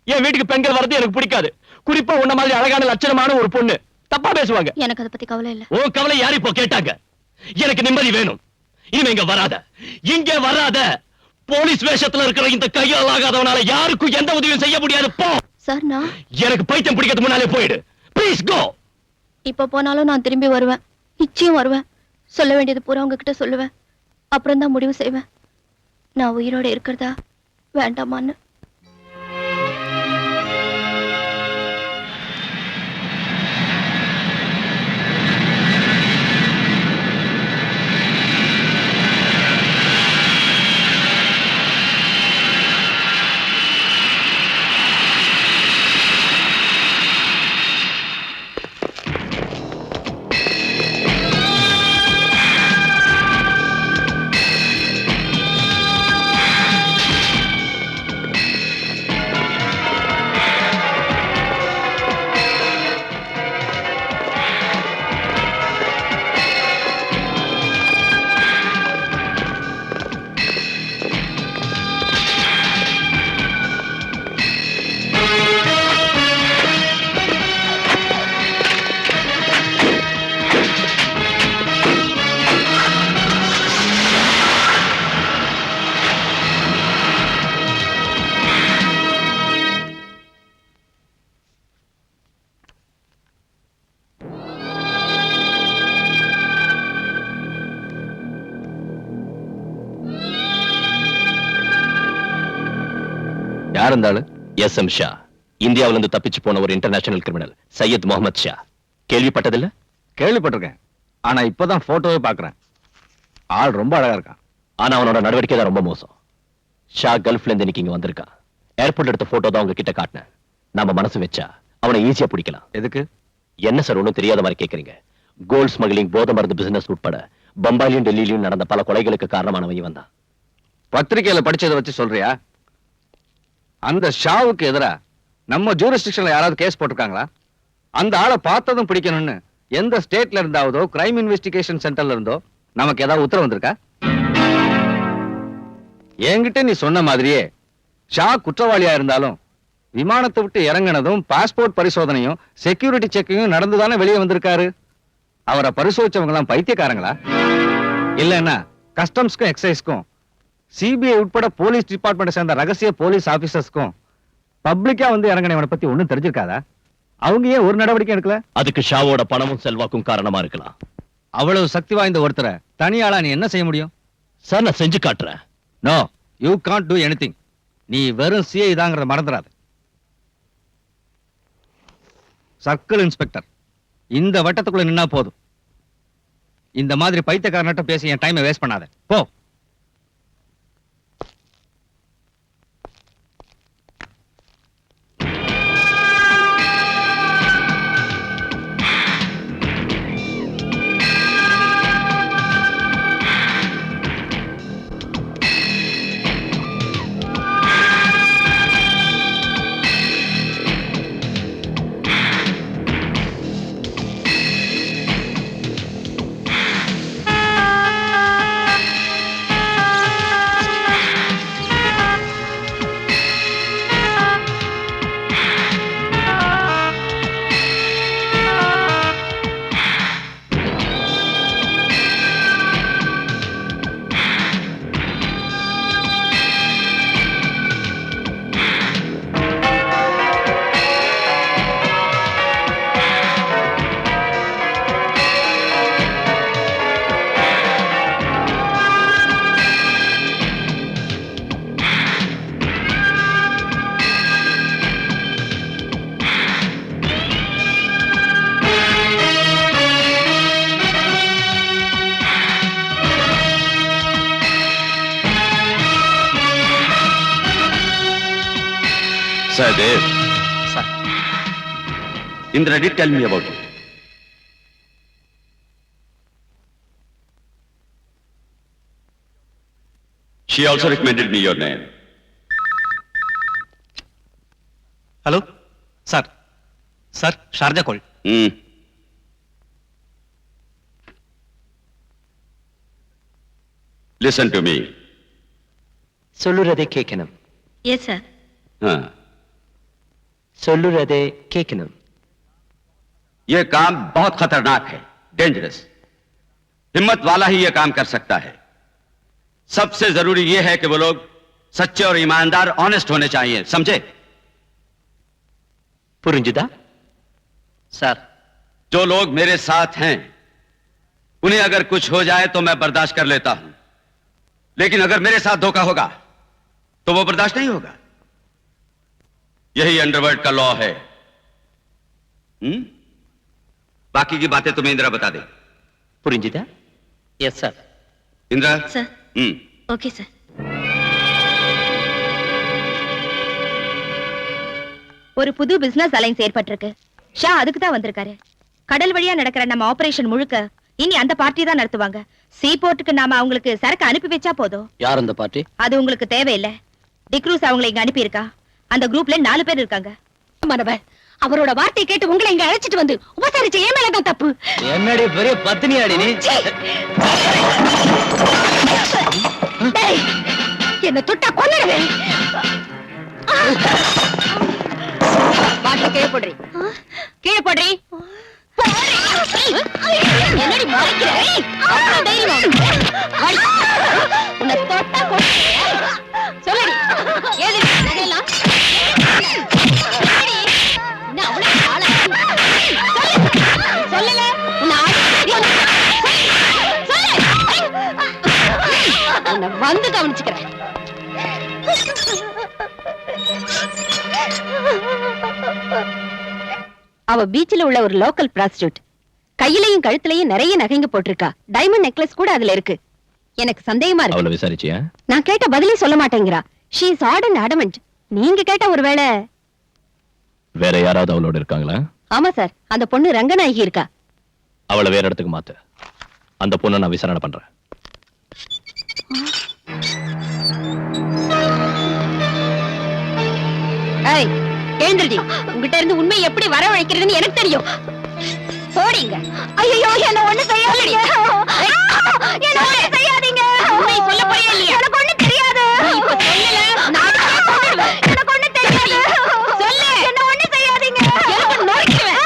Speaker 9: என் வீட்டுக்கு பெண்கள் வரது எனக்கு பிடிக்காது. குறிப்பா உன்ன மாதிரி அழகான லட்சணமான ஒரு பொண்ணு தப்பா பேசுவாங்க.
Speaker 11: எனக்கு அதை பத்தி கவலை இல்ல.
Speaker 9: ஓ கவலை யாரு இப்போ கேட்டாங்க? எனக்கு நிம்மதி வேணும். இனிமே இங்க வராத, இங்க வராத. போலீஸ் வேஷத்துல இருக்கிற இந்த கையால் ஆகாதவனால யாருக்கும் எந்த உதவியும் செய்ய முடியாது. போ.
Speaker 11: சார், நான்
Speaker 9: எனக்கு பைத்தியம் பிடிக்கிறதுக்கு முன்னாலே போயிடு. Please go.
Speaker 11: இப்ப போனாலும் நான் திரும்பி வருவேன். நிச்சயம் வருவேன். சொல்ல வேண்டியது பூரா உங்ககிட்ட சொல்லுவேன். அப்புறம் தான் முடிவு செய்வேன் நான் உயிரோட இருக்கிறதா வேண்டாமான்னு.
Speaker 1: யார் இருந்தாலும்
Speaker 9: எஸ்.எம். ஷா, இந்தியாவில இருந்து தப்பிச்சு போன ஒரு இன்டர்நேஷனல் கிரிமினல் சையத் முகமது ஷா. கேள்விப்பட்டதில்ல?
Speaker 1: கேள்விப்பட்டிருக்கேன். ஆனா இப்பதான் போட்டோவே பாக்குறேன். ஆள் ரொம்ப அழகா இருக்கான்.
Speaker 9: ஆனா அவனோட நடவடிக்கை தான் ரொம்ப மோசம். ஷா கல்ஃப்ல இருந்து இன்னைக்கு இங்க வந்திருக்கான். ஏர்போர்ட்ல எடுத்த போட்டோ தான் உங்ககிட்ட காட்டினேன். நாம மனசு வச்சா அவனை ஈஸியா பிடிக்கலாம்.
Speaker 1: எதுக்கு?
Speaker 9: என்ன சார் ஒண்ணும் தெரியாத மாதிரி கேக்குறீங்க? கோல்ட் ஸ்மக்லிங், போதை மருந்து பிசினஸ் உட்பட பம்பாயிலும் டெல்லியிலும் நடந்த பல கொலைகளுக்கு காரணமானவன் இவன் தான்.
Speaker 1: பத்திரிகையில படிச்சதை வச்சு சொல்றியா? அந்த ஷாவுக்கு எதிரா நம்ம ஜூரிஸ்டிக்ஷன்ல யாராவது கேஸ் போட்டிருக்காங்களா? அந்த ஆளை பார்த்ததும் பிடிக்கணும்னு எந்த ஸ்டேட்ல இருந்தாவதோ கிரைம் இன்வெஸ்டிகேஷன் சென்டர்ல இருந்தோ நமக்கு ஏதாவது உத்தரவு வந்திருக்கா? என்கிட்ட நீ சொன்ன மாதிரியே ஷா குற்றவாளியா இருந்தாலும் விமானத்தை விட்டு இறங்கினதும் பாஸ்போர்ட் பரிசோதனையும் செக்யூரிட்டி செக்கிங்கும் நடந்துதானே வெளியே வந்திருக்காரு. அவரை பரிசோதிச்சவங்க எல்லாம் பைத்தியக்காரங்களா? இல்லன்னா கஸ்டம்ஸ்க்கும் எக்ஸைஸ்க்கும் சிபிஐ உட்பட போலீஸ் டிபார்ட்மெண்ட் சேர்ந்த ரகசிய போலீஸ் ஆபீசர்ஸ்க்கும் பப்ளிக்கா வந்து இறங்கினவனை பத்தி ஒண்ணும் தெரிஞ்சிருக்காதா? அவங்க ஏன் ஒரு நடவடிக்கை எடுக்கல?
Speaker 9: அதுக்கு ஷாவோட பணமும் செல்வாக்கும் காரணமா இருக்கலாம்.
Speaker 1: அவ்வளவு சக்தி வாய்ந்த ஒருத்தரை தனியாளா நீ என்ன செய்ய முடியும்?
Speaker 9: சார் நான் செஞ்சு காட்டுறேன்.
Speaker 1: No, you can't do anything. நீ வெறும் சிஐ தாங்கிறத மறந்துடாத. சர்க்கிள் இன்ஸ்பெக்டர் இந்த வட்டத்துக்குள்ள நின்னா போதும். இந்த மாதிரி பைத்தியக்காரன்ட்ட பேசி என் டைமை வேஸ்ட் பண்ணாத. போ.
Speaker 8: Sahdev. Sir. Indra did tell me about you. She also recommended me your name.
Speaker 2: Hello sir. Sir Sharjah call.
Speaker 8: Listen to me.
Speaker 5: சொல்லுறதை கேட்கணும்.
Speaker 3: Yes sir.
Speaker 8: हाँ.
Speaker 5: சொல்லுறதை கேட்கணும்.
Speaker 8: ये काम बहुत खतरनाक है, डेंजरस. हिम्मत वाला ही ये काम कर सकता है. सबसे जरूरी ये है कि वो लोग सच्चे और ईमानदार, ऑनेस्ट होने चाहिए, समझे?
Speaker 5: புரிஞ்சுதா?
Speaker 2: சார்
Speaker 8: जो लोग मेरे साथ हैं, उन्हें अगर कुछ हो जाए तो मैं बर्दाश्त कर लेता हूं, लेकिन अगर मेरे साथ धोखा होगा तो वो बर्दाश्त नहीं होगा. यही अंडरवर्ल्ड का लॉ है. बाकी की बातें तुम्हें इंदिरा बता दे.
Speaker 5: புரிஞ்சுதா? Yes sir.
Speaker 8: Indira.
Speaker 3: Sir. Okay sir. ஒரு புது பிசினஸ் அலைன்ஸ் ஏற்பட்டிருக்கு. ஷா அதுக்கு தான் வந்திருக்காரு. கடல் வழியா நடக்கிற நம்ம ஆபரேஷன் முழுக்க இனி அந்த பார்ட்டி தான் நடத்துவாங்க. சீபோர்ட்டுக்கு நாம அவங்களுக்கு சரக்கு அனுப்பி வச்சா போதும்.
Speaker 5: யார் அந்த பார்ட்டி?
Speaker 3: அது உங்களுக்கு தேவையில்லை. டிக்ரூஸ் அவங்களை இங்க அனுப்பி இருக்கா. அந்த குரூப்ல 4 பேர் இருக்காங்க. மனவர் அவரோட வார்த்தையை கேட்டு உங்களை இங்க அழைச்சிட்டு வந்து உபசரிச்ச ஏன் மேலதான் தப்பு.
Speaker 4: என்னடி பெரிய பத்தினியாடி நீ?
Speaker 3: என்ன தொட்டா கொன்னுடுவேன். பாட்டு கீழே போடுறி. கீழே போடுறி. என்னடி மறைக்கிற? உன்னை தொட்டா கொன்னுடுவேன். சொல்லடி. ஏது நகையெல்லாம்? என்ன அவ்வளவு ஆளா? சொல்லல. உன்னை உன்னை வந்து கவனிச்சுக்கிறேன். அவ பீச்சில் உள்ள ஒரு லோக்கல் பிராஸ்டியூட். கையிலையும் கழுத்துலயும் நிறைய நகைங்க போட்டிருக்கா. டைமண்ட் நெக்லஸ் கூட அதுல இருக்கு. எனக்கு சந்தேகமா இருக்கு.
Speaker 9: அவளை விசாரிச்சியா?
Speaker 3: நான் கேட்ட பதிலே சொல்ல மாட்டேங்கிறா.
Speaker 11: She is odd and adamant. நீங்க கேட்ட ஒருவேளை.
Speaker 9: வேற யாராவது அவளோட இருக்காங்களா?
Speaker 11: ஆமா சார், அந்த பொண்ணு ரங்கநாயகி இருக்கா.
Speaker 9: அவளை வேற இடத்துக்கு மாத்து. அந்த பொண்ணை நான் விசாரணை பண்றேன்.
Speaker 11: ஏய், எழுந்திருடி. உங்ககிட்ட இருந்து உண்மை எப்படி வரவழைக்கிறதுன்னு எனக்கு தெரியும். போடிங்க. ஐயோ, என்ன ஒண்ணு செய்யாதீங்க. என்ன ஒண்ணு செய்யாதீங்க. உண்மை சொல்ல போறியா இல்லையா? எனக்கு ஒண்ணு தெரியாது. இப்ப சொல்லல, நான் சொல்லுவேன். எனக்கு ஒண்ணு தெரியாது. சொல்லு. என்ன ஒண்ணு செய்யாதீங்க. எனக்கு நொறுக்குவேன்.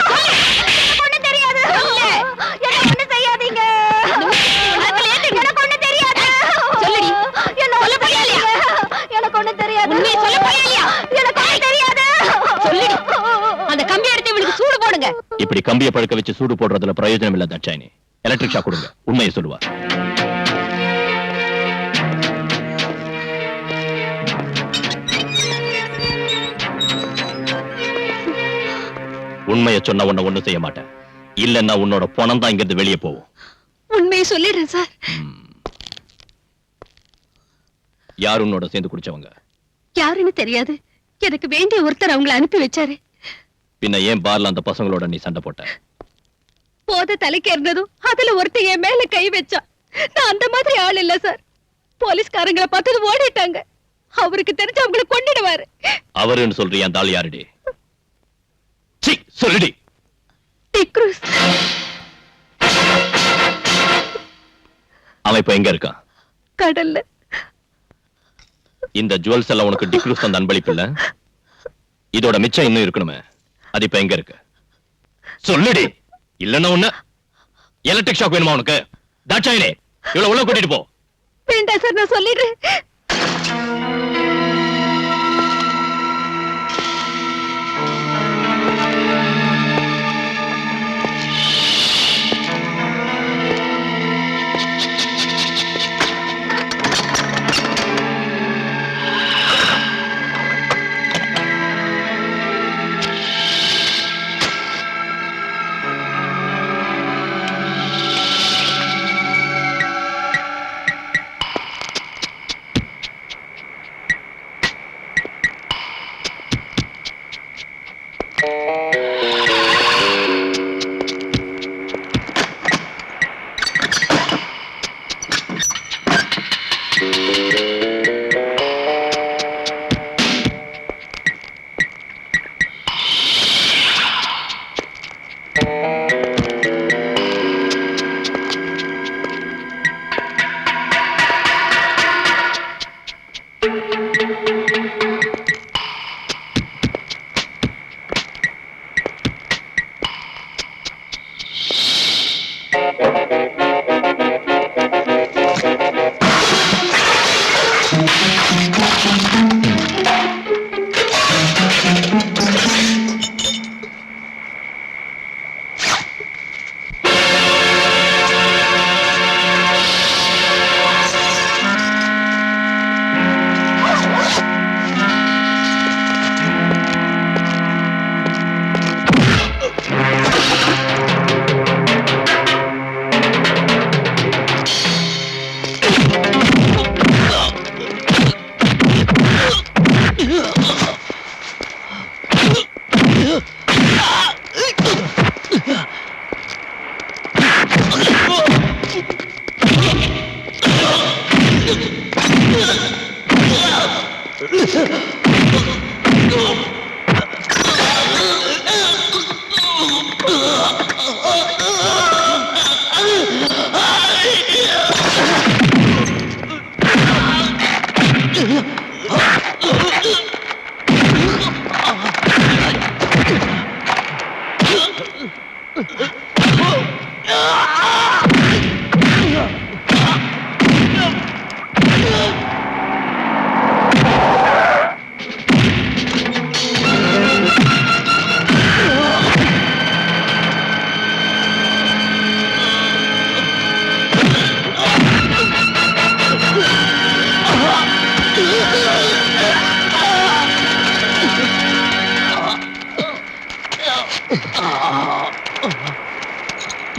Speaker 11: சொல்லு. எனக்கு ஒண்ணு தெரியாது. சொல்லு. என்ன ஒண்ணு செய்யாதீங்க. எனக்கு ஒண்ணு தெரியாது. சொல்லுடி. என்ன சொல்ல போறியா இல்லையா? எனக்கு ஒண்ணு தெரியாது. உண்மை சொல்ல போறியா இல்லையா? எனக்கு ஒண்ணு தெரியாது. சொல்லுடி. அந்த கம்பி எடுத்து இவளுக்கு சூடு போடுங்க.
Speaker 9: இப்படி கம்பியை பழுக்க வச்சு சூடு போடுறதுல பிரயோஜனம் இல்ல தட்சாயினி. எலக்ட்ரிக் ஷாக் கொடுங்க. உண்மையை சொல்லுவா. உண்மையை சொன்ன உன்னை ஒண்ணும் செய்ய மாட்டேன். இல்லன்னா உன்னோட பணம் தான் இங்கிருந்து வெளியே போகும்.
Speaker 11: உண்மையை சொல்லிடுறேன் சார்.
Speaker 9: யார் உன்னோட சேர்ந்து குடிச்சவங்க?
Speaker 11: யாருன்னு தெரியாது. எனக்கு வேண்டிய ஒருத்தர் அவங்களை அனுப்பி வச்சாரு.
Speaker 9: பின்ன ஏன் பார்ல அந்த பசங்களோட நீ சண்டை போட்ட?
Speaker 11: போத தலைக்கு இருந்ததும் அதுல ஒருத்தர் என் மேல கை வச்சா. நான் அந்த மாதிரி ஆள் இல்ல சார். போலீஸ்காரங்களை பார்த்தது ஓடிட்டாங்க. அவருக்கு தெரிஞ்சு அவங்களை கொண்டுடுவாரு.
Speaker 9: அவருன்னு சொல்றியா? அந்த ஆள் யாருடி? சீ, சொல்லுடி.
Speaker 11: டிக்ரூஸ்.
Speaker 9: அவன் இப்ப எங்க இருக்கான்?
Speaker 11: கடல்ல.
Speaker 9: இந்த ஜுவல்ஸ் எல்லாம் உனக்கு டிக்ரூஸ் தந்த அன்பளிப்பு இல்ல? இதோட மிச்சம் இன்னும் இருக்கணுமே. அது இப்ப எங்க இருக்கு? சொல்லுடி. இல்லன்னா ஒண்ணு எலக்ட்ரிக் ஷாக் வேணுமா உனக்கு? தாட்சாயினே, இவ்வளவு உள்ள கூட்டிட்டு போ.
Speaker 11: வேண்டாம் சார், நான் சொல்லிடுறேன்.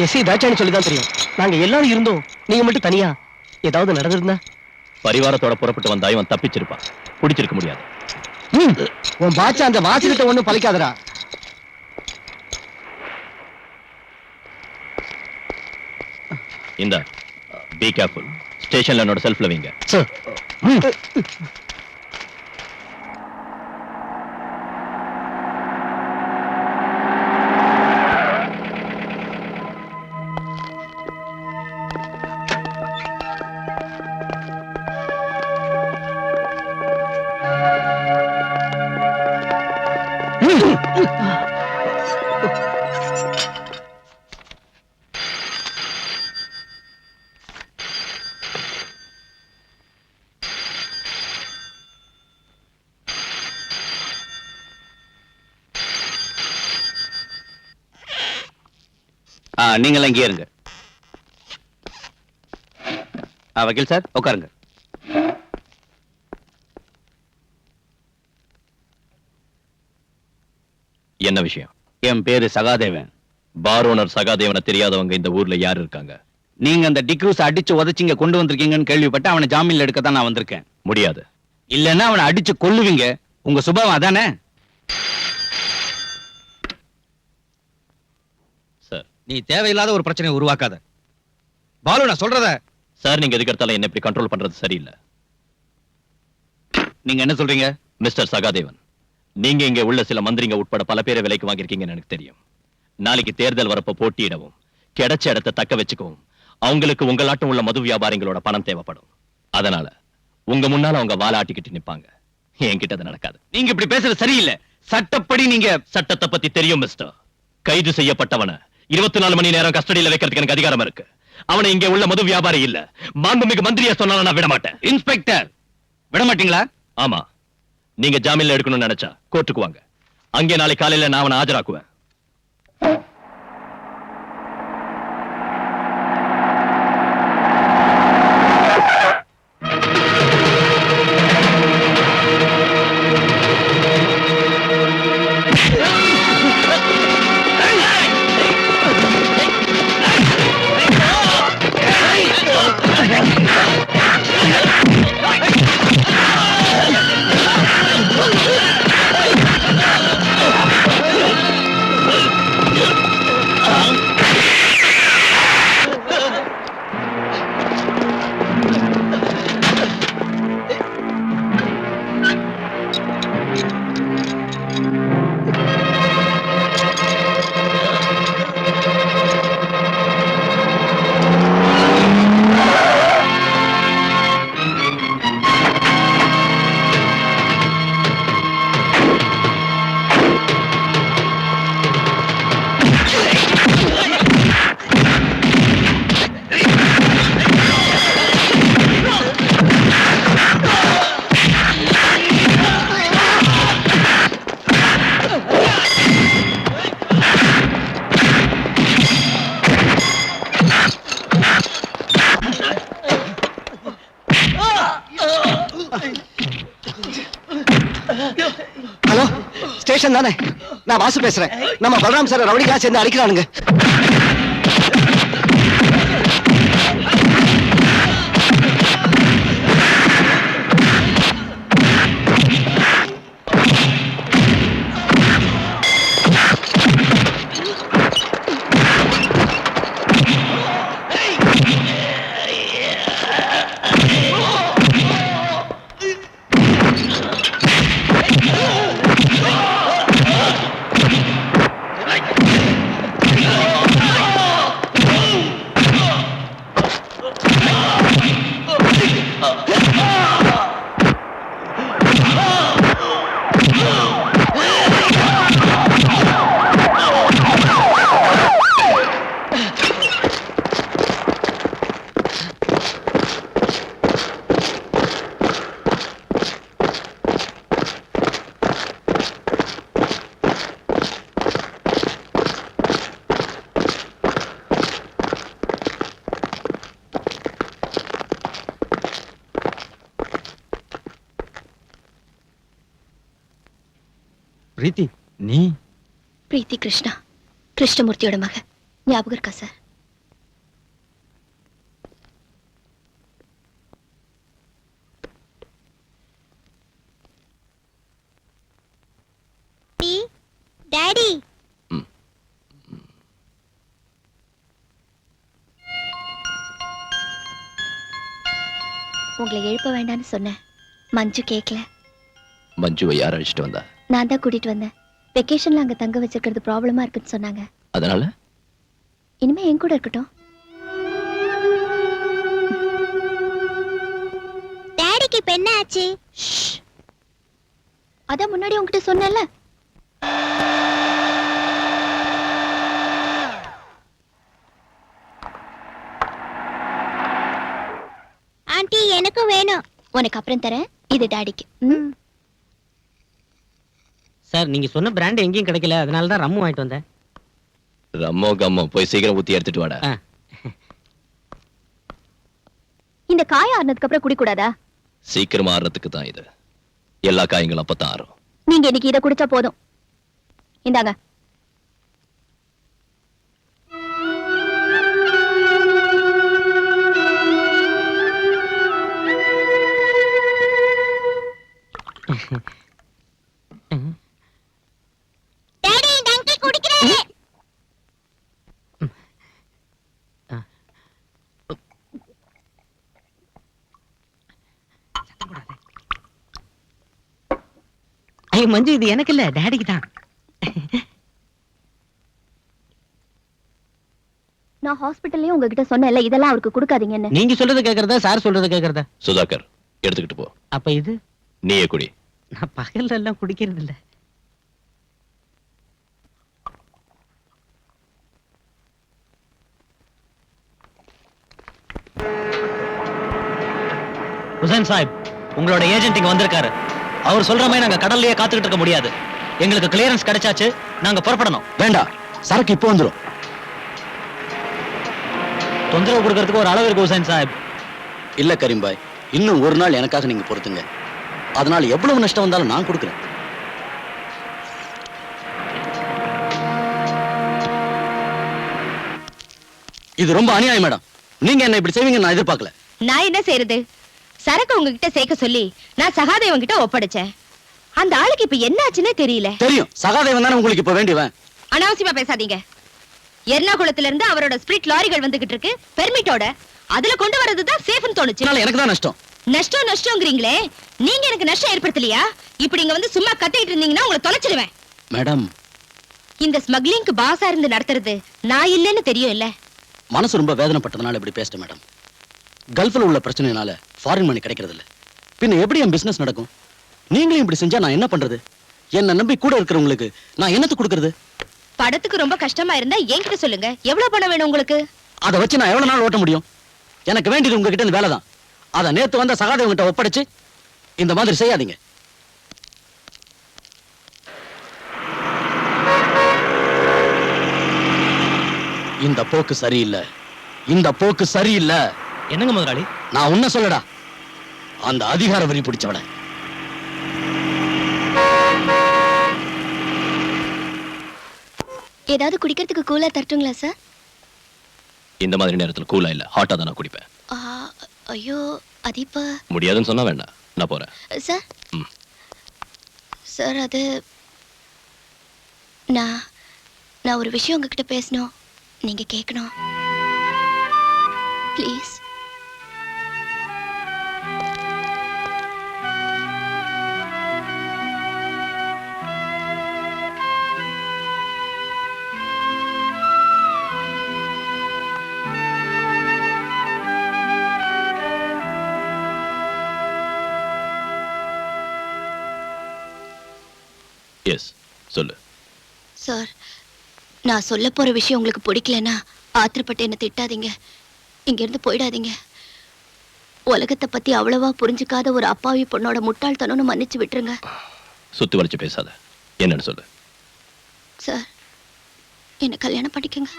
Speaker 2: எஸ்ஐ தாட்சாயினி சொல்லிதான் தெரியும். நாங்க எல்லாரும் இருந்தோம், நீங்க மட்டும் தனியா. ஏதாவது நடந்திருந்தா?
Speaker 9: பரிவாரத்தோட புறப்பட்டு வந்தா இவன் தப்பிச்சிருப்பான், பிடிச்சிருக்க முடியாது.
Speaker 10: உன் பாச்சா அந்த வாசகத்தை ஒண்ணும் பலிக்காதடா.
Speaker 9: இந்த பி கேர்ஃபுல். ஸ்டேஷன்ல என்னோட செல்ஃப்ல வைங்க.
Speaker 4: நீங்க இங்கே இருங்க. வக்கீல் சார் உட்காருங்க.
Speaker 9: என்ன விஷயம்?
Speaker 4: என் பேரு சகாதேவன்.
Speaker 9: பார் ஓனர் சகாதேவனை தெரியாதவங்க இந்த ஊர்ல யார் இருக்காங்க?
Speaker 4: நீங்க அந்த டிக்ரூஸ் அடிச்சு உதச்சிங்க கொண்டு வந்திருக்கீங்கன்னு கேள்விப்பட்டு அவனை ஜாமீன்ல எடுக்க தான் நான் வந்திருக்கேன்.
Speaker 9: முடியாது.
Speaker 4: இல்லன்னா அவனை அடிச்சு கொல்லுவீங்க. உங்க சுபாவம் அதானே?
Speaker 9: சார்,
Speaker 1: நீ தேவையில்லாத ஒரு பிரச்சனையை உருவாக்காத. பாலு, நான் சொல்றத.
Speaker 9: சார், நீங்க எதுக்கு எடுத்தாலும் என்ன இப்படி கண்ட்ரோல் பண்றது சரியில்லை.
Speaker 4: நீங்க என்ன சொல்றீங்க?
Speaker 9: மிஸ்டர் சகாதேவன், நீங்க இங்க உள்ள சில மந்திரிங்க உட்பட பல பேரை விலைக்கு வாங்கியிருக்கீங்கன்னு எனக்கு தெரியும். நாளைக்கு தேர்தல் வரப்ப போட்டியிடவும் கிடைச்ச இடத்தை தக்க வச்சுக்கவும் அவங்களுக்கு உங்களாட்டம் உள்ள மது வியாபாரிகளோட பணம் தேவைப்படும். அதனால உங்க முன்னால அவங்க வாலாட்டிக்கிட்டு நிப்பாங்க. என்கிட்ட அது நடக்காது.
Speaker 4: நீங்க இப்படி பேசுறது சரியில்லை. சட்டப்படி நீங்க
Speaker 9: சட்டத்தை பத்தி தெரியும் மிஸ்டர். கைது செய்யப்பட்டவன 24 மணி நேரம் கஸ்டடியில வைக்கிறதுக்கு எனக்கு அதிகாரம் இருக்கு. அவனை இங்க உள்ள மது வியாபாரி இல்ல, மாண்புமிகு மந்திரியா சொன்னாலும் நான் விட மாட்டேன்.
Speaker 4: இன்ஸ்பெக்டர், விட மாட்டீங்களா?
Speaker 9: ஆமா, நீங்க ஜாமீன்ல எடுக்கணும்னு நினைச்சா கோர்ட்டுக்கு வாங்க. அங்கே நாளை காலையில நான் அவனை ஆஜராக்குவேன்.
Speaker 10: ஹலோ, ஸ்டேஷன் தானே? நான் வாசு பேசுறேன். நம்ம பலராம் சார் ரவுடிகளா சேர்ந்து அடிக்கிறானுங்க.
Speaker 1: பிரீத்தி, நீ?
Speaker 11: பிரீத்தி கிருஷ்ணா, கிருஷ்ணமூர்த்தியோட மக. ஞாபகம் இருக்கா சார்? டாடி உங்களை எழுப்ப வேண்டாம்னு சொன்னேன். மஞ்சு கேட்கல.
Speaker 9: மஞ்சுவை யார் அழைச்சிட்டு வந்தா?
Speaker 11: நான் தான் கூட்டிட்டு வந்தேன். வெக்கேஷன்ல அங்க தங்க வச்சிருக்கிறது ப்ராப்ளமா இருக்குன்னு சொன்னாங்க.
Speaker 9: அதனால
Speaker 11: இனிமே என் கூட இருக்கட்டும். டாடிக்கு இப்ப என்ன ஆச்சு? அதான் முன்னாடி உன்கிட்ட சொன்னேன்ல. ஆண்டி எனக்கும் வேணும். உனக்கு அப்புறம் தரேன். இது டாடிக்கு.
Speaker 5: சார் நீங்க சொன்ன பிராண்ட் எங்கேயும் கிடைக்கல, அதனால தான் ரம்மு வாங்கிட்டு வந்தேன்.
Speaker 9: ரம்மோ கம்மோ போய் சீக்கிரம் ஊத்தி எடுத்துட்டு வாடா.
Speaker 11: இந்த காய ஆறுனதுக்கு அப்புறம் குடி கூடாதா?
Speaker 9: சீக்கிரமா ஆறதுக்கு தான் இது. எல்லா காயங்களும் அப்பதான் ஆறும்.
Speaker 11: நீங்க இன்னைக்கு இத குடிச்சா போதும். இந்தாங்க. டாடி டங்கி குடிக்கிறேன்.
Speaker 5: ஐயோ மஞ்சு, இது எனக்கு இல்ல, டாடிக்கு தான்.
Speaker 11: நான் ஹாஸ்பிடல்லயே உங்ககிட்ட சொன்னேன்ல, இதெல்லாம் அவருக்கு கொடுக்காதீங்கன்னு.
Speaker 5: நீங்க சொல்றது கேக்குறதா சார் சொல்றது கேக்குறதா?
Speaker 9: சுதாகர் எடுத்துக்கிட்டு போ.
Speaker 5: அப்ப இது
Speaker 9: நீயே குடி.
Speaker 5: நான் பகல்ல எல்லாம் குடிக்கிறது இல்ல.
Speaker 2: ஹுசைன் சாஹிப், உங்களோட ஏஜென்ட் இங்க வந்திருக்காரு. அவர் சொல்ற மாதிரி நாங்க கடல்லயே காத்துக்கிட்டு இருக்க முடியாது. எங்களுக்கு கிளியரன்ஸ் கிடைச்சாச்சு, நாங்க புறப்படணும்.
Speaker 10: வேண்டாம், சரக்கு இப்போ வந்துரும்.
Speaker 2: தொந்தரவு கொடுக்கறதுக்கு ஒரு அளவு இருக்கு ஹுசைன் சாஹிப்.
Speaker 10: இல்ல கரீம்பாய், இன்னும் ஒரு நாள் எனக்காக நீங்க பொறுத்துங்க. அதனால எவ்வளவு நஷ்டம் வந்தாலும் நான் கொடுக்குறேன். இது ரொம்ப அநியாயம் மேடம். நீங்க என்ன இப்படி செய்வீங்க நான் எதிர்பார்க்கல.
Speaker 3: நான் என்ன செய்யறது? சரக்கு உங்ககிட்ட சேர்க்க சொல்லி நான் சகாதேவன் கிட்ட ஒப்படைச்சேன். அந்த ஆளுக்கு இப்ப என்ன ஆச்சுன்னே தெரியல.
Speaker 10: தெரியும், சகாதேவன் தானே உங்களுக்கு இப்ப வேண்டியவன்.
Speaker 3: அனாவசியமா பேசாதீங்க. எர்ணாகுளத்துல இருந்து அவரோட ஸ்பிரிட் லாரிகள் வந்துகிட்டு இருக்கு பெர்மிட்டோட. அதுல கொண்டு வரதுதான் சேஃப்னு தோணுச்சு.
Speaker 10: எனக்கு தான் நஷ்டம்.
Speaker 3: நஷ்டம்ங்கறீங்களே, நீங்க எனக்கு நஷ்டம் ஏற்படுத்தலையா? இப்படி இங்க வந்து சும்மா கத்திட்டு இருந்தீங்கன்னா உங்களை தொலைச்சிடுவேன்.
Speaker 10: மேடம்,
Speaker 3: இந்த ஸ்மக்லிங்க்கு பாஸா இருந்து நடத்துறது நான் இல்லைன்னு தெரியும் இல்ல.
Speaker 10: மனசு ரொம்ப வேதனைப்பட்டதனால இப்படி பேசிட்டேன் மேடம். கல்ஃப்ல உள்ள பிரச்சனைனால ஃபாரின் மணி கிடைக்கிறது இல்ல. பின்ன எப்படி என் பிசினஸ் நடக்கும்? நீங்களும் இப்படி செஞ்சா நான் என்ன பண்றது? என்ன நம்பி கூட இருக்கிறவங்களுக்கு நான் என்னத்து கொடுக்கறது?
Speaker 3: படத்துக்கு ரொம்ப கஷ்டமா இருந்தா என்கிட்ட சொல்லுங்க. எவ்வளவு பணம் வேணும் உங்களுக்கு?
Speaker 10: அதை வச்சு நான் எவ்வளவு நாள் ஓட்ட முடியும்? எனக்கு வேண்டியது உங்ககிட்ட இந்த வேலை தான். அதை நேத்து வந்த சகாதேவன் கிட்ட ஒப்படைச்சு இந்த மாதிரி செய்யாதீங்க. இந்த போக்கு சரியில்லை. இந்த போக்கு சரியில்லை.
Speaker 2: என்னங்க முதலாளி?
Speaker 10: நான் உன்ன சொல்லடா, அந்த அதிகார வரி பிடிச்சவன.
Speaker 11: ஏதாவது குடிக்கிறதுக்கு கூலா தரட்டுங்களா சார்?
Speaker 9: இந்த மாதிரி நேரத்துல கூலா இல்ல, ஹாட்டா தான் நான் குடிப்பேன்.
Speaker 11: ஐயோ, அது இப்ப
Speaker 9: முடியாதுன்னு சொன்னா வேண்டாம், நான் போறேன்.
Speaker 11: சார் சார், அது நான் ஒரு விஷயம் உங்ககிட்ட பேசணும். நீங்க கேட்கணும் ப்ளீஸ்.
Speaker 9: எஸ், சொல்லு.
Speaker 11: சார், நான் சொல்ல போற விஷயம் உங்களுக்கு பிடிக்கலன்னா ஆத்திரப்பட்டு என்ன திட்டாதீங்க. இங்க இருந்து போயிடாதீங்க. உலகத்தை பத்தி அவ்வளவா புரிஞ்சுக்காத ஒரு அப்பாவி பொண்ணோட முட்டாள்தனம்னு மன்னிச்சு விட்டுருங்க.
Speaker 9: சுத்தி வளைச்சு பேசாத, என்னன்னு சொல்லு.
Speaker 11: சார், என்ன கல்யாணம் பண்ணிக்கங்க.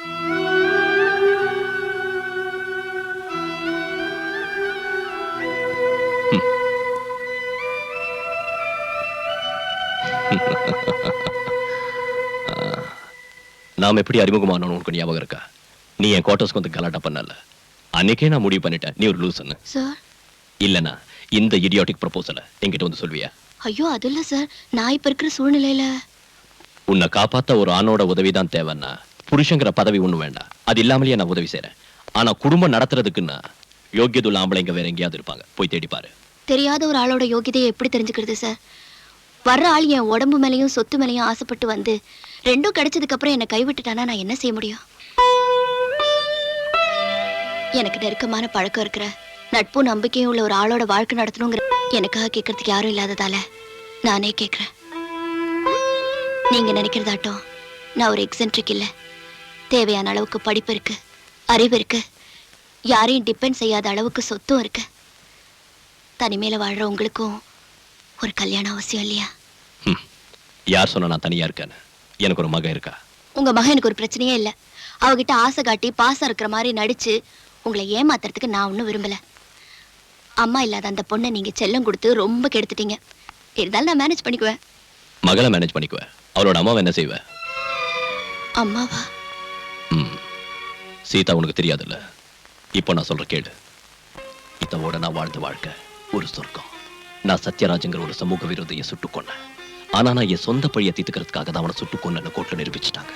Speaker 9: நாம் எப்படி அறிமுகமானோம் உனக்கு ஞாபகம் இருக்கா? நீ என் குவார்டர்ஸ்க்கு வந்து கலாட்டா பண்ணல. அன்னைக்கே நான் முடிவு பண்ணிட்டேன் நீ ஒரு லூசுன்னு.
Speaker 11: சார்,
Speaker 9: இல்லனா இந்த இடியாட்டிக் ப்ரொபோசலை என்கிட்ட வந்து சொல்வியா?
Speaker 11: ஐயோ, அது இல்ல சார். நான் இப்ப இருக்கிற சூழ்நிலையில
Speaker 9: உன்னை காப்பாத்த ஒரு ஆணோட உதவிதான் தேவைன்னா புருஷங்கிற பதவி ஒண்ணு வேண்டாம். அது இல்லாமலேயே நான் உதவி செய்றேன். ஆனா குடும்பம் நடத்துறதுக்குன்னா யோகியதுள்ள ஆம்பளைங்க வேற எங்கேயாவது இருப்பாங்க, போய் தேடி பாரு.
Speaker 11: தெரியாத ஒரு ஆளோட யோகியதையை எப்படி தெரிஞ்சுக்கிறது சார்? வர்ற ஆள் என் உடம்பு மேலேயும் சொத்து மேலேயும் ஆசைப்பட்டு வந்து ரெண்டும் கிடைச்சதுக்கு அப்புறம் என்னை கைவிட்டுட்டானா நான் என்ன செய்ய முடியும்? எனக்கு நெருக்கமான பழக்கம் இருக்கிற நட்பும் நம்பிக்கையும் உள்ள ஒரு ஆளோட வாழ்க்கை நடத்தணுங்கிற எனக்காக கேட்கறதுக்கு யாரும் இல்லாததால நானே கேட்கிறேன். நீங்க நினைக்கிறதாட்டம் நான் ஒரு எக்ஸென்ட்ரிக் இல்ல. தேவையான அளவுக்கு படிப்பு இருக்கு, அறிவு இருக்கு, யாரையும் டிபெண்ட் செய்யாத அளவுக்கு சொத்தும் இருக்கு. தனிமையில வாழ்ற உங்களுக்கும் ஒரு கல்யாணம் அவசியம் இல்லையா?
Speaker 9: யார் சொன்னா நான் தனியா இருக்கேன்னு? எனக்கு ஒரு மகன் இருக்கா.
Speaker 11: உங்க மகன் எனக்கு ஒரு பிரச்சனையே இல்ல. அவகிட்ட ஆசை காட்டி பாசம் இருக்கிற மாதிரி நடிச்சு உங்களை ஏமாத்துறதுக்கு நான் ஒன்னும் விரும்பல. அம்மா இல்லாத அந்த பொண்ணை நீங்க செல்லம் கொடுத்து ரொம்ப கெடுத்துட்டீங்க. இருந்தாலும் நான் மேனேஜ் பண்ணிக்குவேன்.
Speaker 9: மகளை மேனேஜ் பண்ணிக்குவேன். அவளோட அம்மாவை என்ன செய்வேன்?
Speaker 11: அம்மாவா?
Speaker 9: சீதா உனக்கு தெரியாதுல்ல. இப்போ நான் சொல்ற கேளு. இதோட நான் வாழ்ந்த வாழ்க்கை ஒரு சொர்க்கம். நான் சத்யராஜங்கிற ஒரு சமூக விரோதியை சுட்டுக் கொன்னேன். ஆனா நான் என் சொந்த பழியை தீர்த்துக்கிறதுக்காக தான் அவனை சுட்டுக் கொன்னு கோர்ட்ல நிரூபிச்சுட்டாங்க.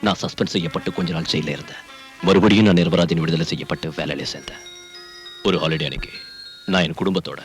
Speaker 9: நான் சஸ்பெண்ட் செய்யப்பட்டு கொஞ்ச நாள் ஜெயில இருந்தேன். மறுபடியும் நான் நிரபராதின் விடுதலை செய்யப்பட்டு வேலையில சேர்ந்தேன். ஒரு ஹாலிடே அன்னைக்கு நான் என் குடும்பத்தோட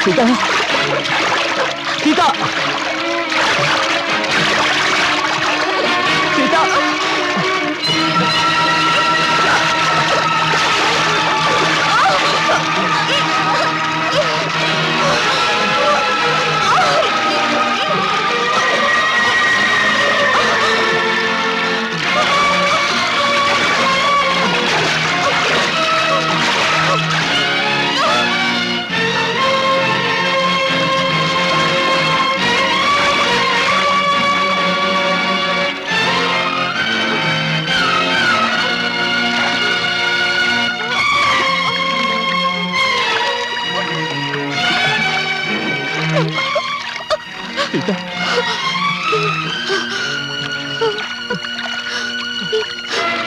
Speaker 2: சீதா, சீதா, சீதா.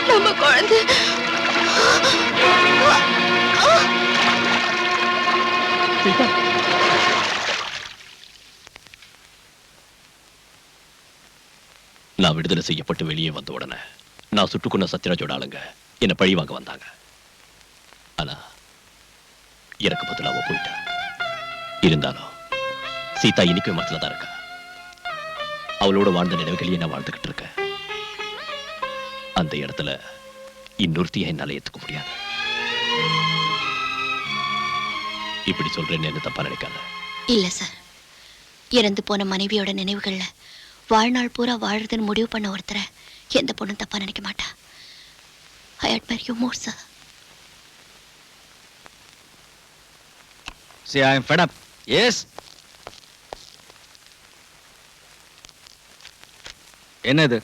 Speaker 11: நம்ம குழந்தை
Speaker 9: நான் விடுதலை செய்யப்பட்டு வெளியே வந்த உடனே நான் சுட்டுக்கொண்ட சத்யராஜோட ஆளுங்க என்ன பழி வாங்க வந்தாங்க. ஆனா எனக்கு பதிலா அவ போயிட்டா. இருந்தாலும் சீதா இன்னைக்கு மனசுல தான் இருக்கா. அவளோட வாழ்ந்த நினைவுகளையே நான் வாழ்ந்துகிட்டு இருக்கேன். அந்த இடத்துல இன்னொருத்தியை என்னால ஏத்துக்க முடியாது. இப்படி சொல்றேன்னு என்ன தப்பா நினைக்காத.
Speaker 11: இல்ல சார், இறந்து போன மனைவியோட நினைவுகள்ல வாழ்நாள் பூரா வாழ்றதுன்னு முடிவு பண்ண ஒருத்தரை எந்த பொண்ணும் தப்பா நினைக்க மாட்டா. I admire you more, sir.
Speaker 1: See, I am fed up. Yes. என்னது?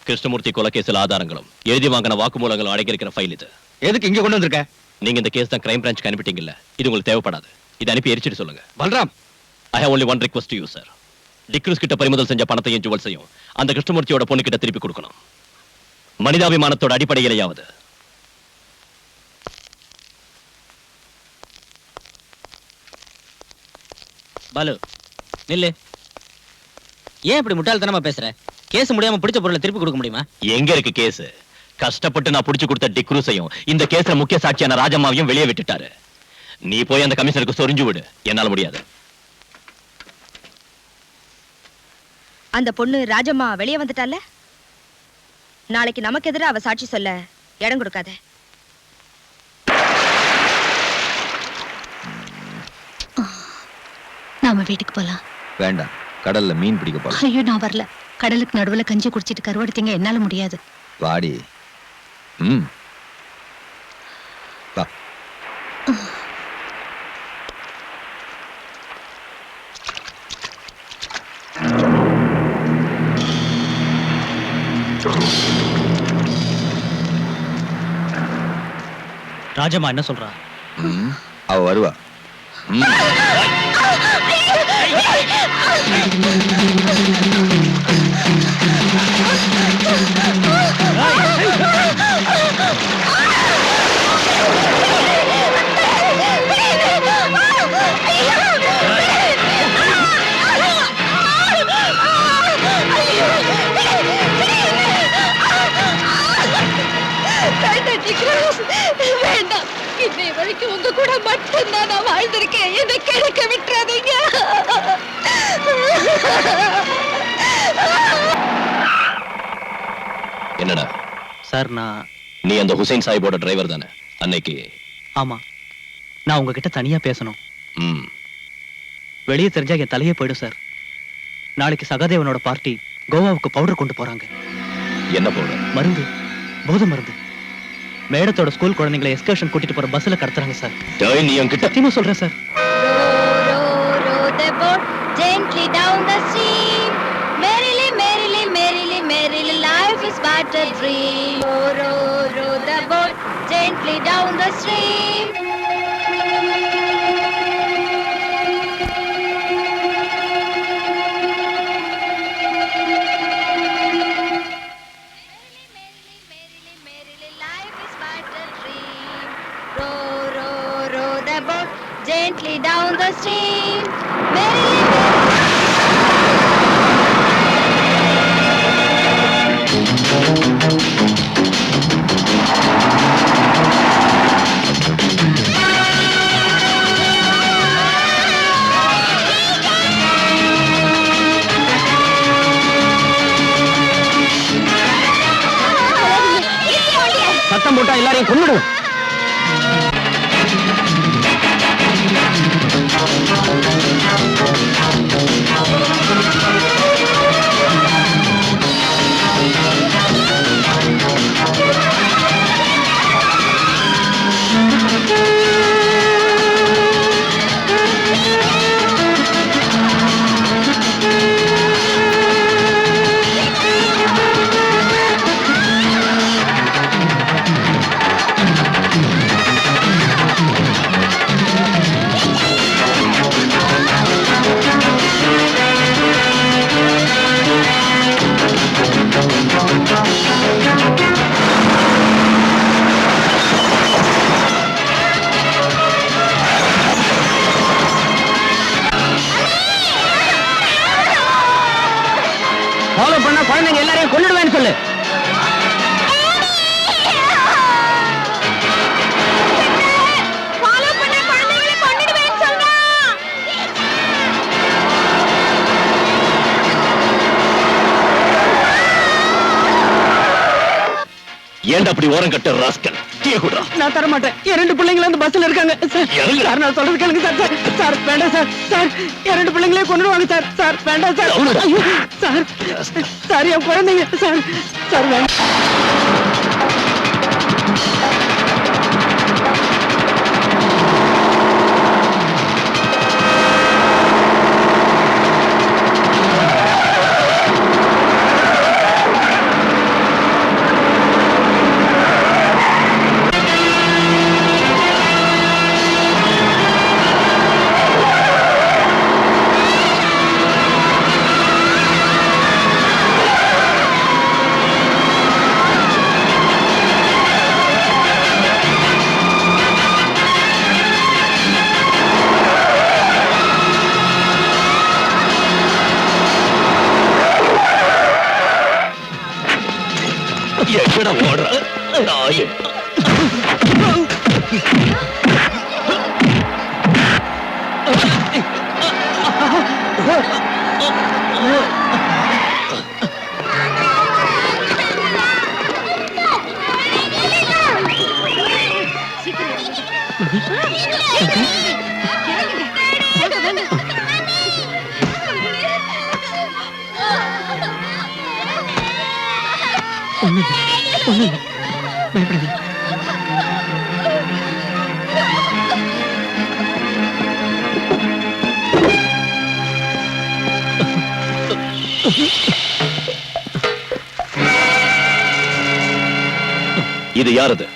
Speaker 9: கிருஷ்ணமூர்த்தி கொலைகேசில் ஆதாரங்களும் எழுதி வாங்கின வாக்குமூலங்களும் அடங்கியிருக்கிற ஃபைல் இது.
Speaker 1: எதுக்கு இங்க கொண்டு வந்திருக்க?
Speaker 9: நீங்க இந்த கேஸ் தான் கிரைம் பிரான்ச்சுக்கு அனுப்பிட்டீங்கல்ல, இது உங்களுக்கு தேவைப்படாது. இது அனுப்பி எரிச்சிட்டு சொல்லுங்க.
Speaker 1: Balram,
Speaker 9: I have only one request to you, sir. D'Cruz கிட்ட பறிமுதல் செஞ்ச பணத்தையும் ஜுவல்ஸையும் அந்த கிருஷ்ணமூர்த்தியோட பொண்ணு கிட்ட திருப்பி கொடுக்கணும். மனிதாபிமானத்தோட அடிப்படையிலேயாவது.
Speaker 5: பாலு நில்லு. ஏன் இப்படி முட்டாள்தனமா பேசுற? கேஸ் முடியாம பிடிச்ச பொருளை திருப்பி கொடுக்க முடியுமா?
Speaker 9: எங்க இருக்கு கேஸ்? கஷ்டப்பட்டு நான் புடிச்சு கொடுத்த டிக்ரூஸையும் இந்த கேஸ்ல முக்கிய சாட்சியான ராஜம்மாவையும் வெளியே விட்டுட்டாரு. நீ போய் அந்த கமிஷனருக்கு சொரிஞ்சு விடு. என்னால முடியாது.
Speaker 3: அந்த பொண்ணு ராஜம்மா வெளியே வந்துட்டால, நாளைக்கு நமக்கு எதிராக அவ சாட்சி சொல்ல இடம் கொடுக்காத.
Speaker 11: நாம வீட்டுக்கு போலாம்.
Speaker 6: வேண்டாம், கடல்ல மீன் பிடிக்க போறோம்.
Speaker 11: ஐயோ நான் வரல. கடலுக்கு நடுவுல கஞ்சி குடிச்சிட்டு கருவாடுத்தீங்க, என்னால முடியாது.
Speaker 6: வாடி. வா.
Speaker 2: ராஜம்மா என்ன சொல்றா?
Speaker 6: அவ வருவா.
Speaker 11: வேண்டாம், இன்னை வரைக்கும் உங்க கூட மட்டும்தான் நான் வாழ்ந்திருக்கேன். என்னை கிழக்க விட்டுறாதீங்க.
Speaker 9: என்னடா
Speaker 2: சார்,
Speaker 9: நீ அந்த ஹுசைன் சாஹிபோட டிரைவர் தானே அன்னைக்கு?
Speaker 2: ஆமா. நான் உங்ககிட்ட தனியா பேசணும்.
Speaker 9: ம்.
Speaker 2: வெளியே தெரிஞ்சா என் தலையே போயிடும் சார். நாளைக்கு சகாதேவனோட பார்ட்டி கோவாவுக்கு பவுடர் கொண்டு போறாங்க.
Speaker 9: என்ன பவுடர்?
Speaker 2: மருந்து, போதை மருந்து. மேடத்தோட ஸ்கூல் குழந்தைங்களை எஸ்கர்ஷன் கூட்டிட்டு போற பஸ்ல கடத்துறாங்க சார்.
Speaker 9: டேய், நீ என்கிட்ட
Speaker 2: சத்தியமா சொல்றேன் sir.
Speaker 3: Row the boat gently down the stream. Merrily, merrily, merrily, merrily, life is but a dream. Row the boat gently down the stream. Gently down the stream. Merrily,
Speaker 5: சத்தம் போட்டா எல்லாரையும் கொன்னுடுவேன். ஃபாலோ பண்ணா குழந்தைங்க எல்லாரையும் கொன்னுடுவேன்னு சொல்லு.
Speaker 9: ஏன்டா அப்படி ஓரம் கட்ட ராஸ்கல்? கேக்குடா.
Speaker 5: நான் தர மாட்டேன். என் 2 பிள்ளைங்களும் அந்த பஸ்ல இருக்காங்க சார். சார், நான் சொல்றது கேளுங்க சார். சார் வேண்டாம் சார். சார், என் 2 பிள்ளைங்களே கொன்னுடுவாங்க சார். சார் வேண்டாம் சார். ஐயோ, சார் சார், என் குழந்தைங்க சார். சார் வேண்டாம்.
Speaker 9: எங்கட ஓடுற நாயே?
Speaker 2: பயப்படாதீங்க.
Speaker 9: இது யாரது?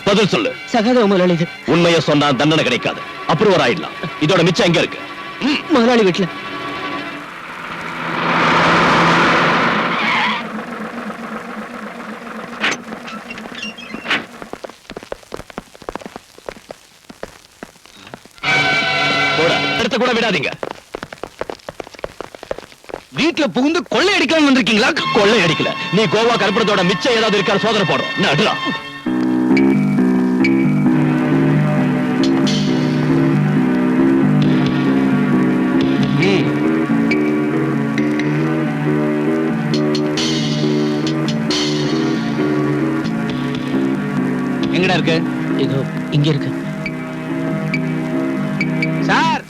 Speaker 9: பதில் சொல்லு.
Speaker 2: சகாதேவ முதலாளி இது.
Speaker 9: உண்மையை சொன்னா தண்டனை கிடைக்காது, அப்ரூவர் ஆயிடலாம். இதோட மிச்சம் எங்க இருக்கு?
Speaker 2: முதலாளி வீட்டுல.
Speaker 9: எடுத்து கூட விடாதீங்க.
Speaker 4: வீட்டுல புகுந்து கொள்ளை அடிக்கலாம் வந்திருக்கீங்களா?
Speaker 9: கொள்ளை அடிக்கல, நீ கோவா கருப்பணத்தோட மிச்சம் ஏதாவது இருக்கா சோதனை போடுறோம். நடுறா.
Speaker 4: எங்கடா இருக்கு?
Speaker 2: இதோ இங்க இருக்கு.
Speaker 4: சார்,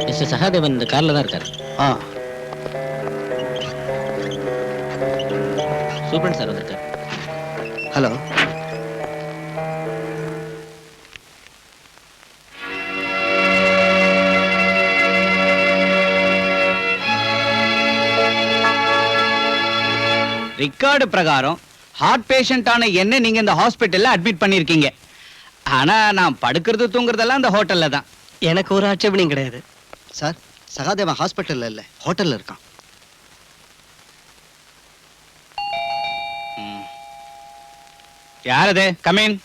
Speaker 5: மிஸ்டர் சகாதேவன் இந்த கார்ல தான் இருக்காரு. சூப்பரன் சார் வந்திருக்காரு.
Speaker 10: ஹலோ.
Speaker 4: ரெக்கார்டு பிரகாரம் ஹார்ட் பேஷண்டான என்ன நீங்க இந்த ஹாஸ்பிட்டல்ல அட்மிட் பண்ணிருக்கீங்க. ஆனா நான் படுக்கிறது தூங்குறதெல்லாம் இந்த ஹோட்டல்ல தான்.
Speaker 2: எனக்கு ஒரு ஆட்சேபனையும் கிடையாது
Speaker 10: சார். சகாதேவன் ஹாஸ்பிட்டல்ல இல்ல, ஹோட்டல்ல இருக்கான்.
Speaker 4: யாரது? கமின்.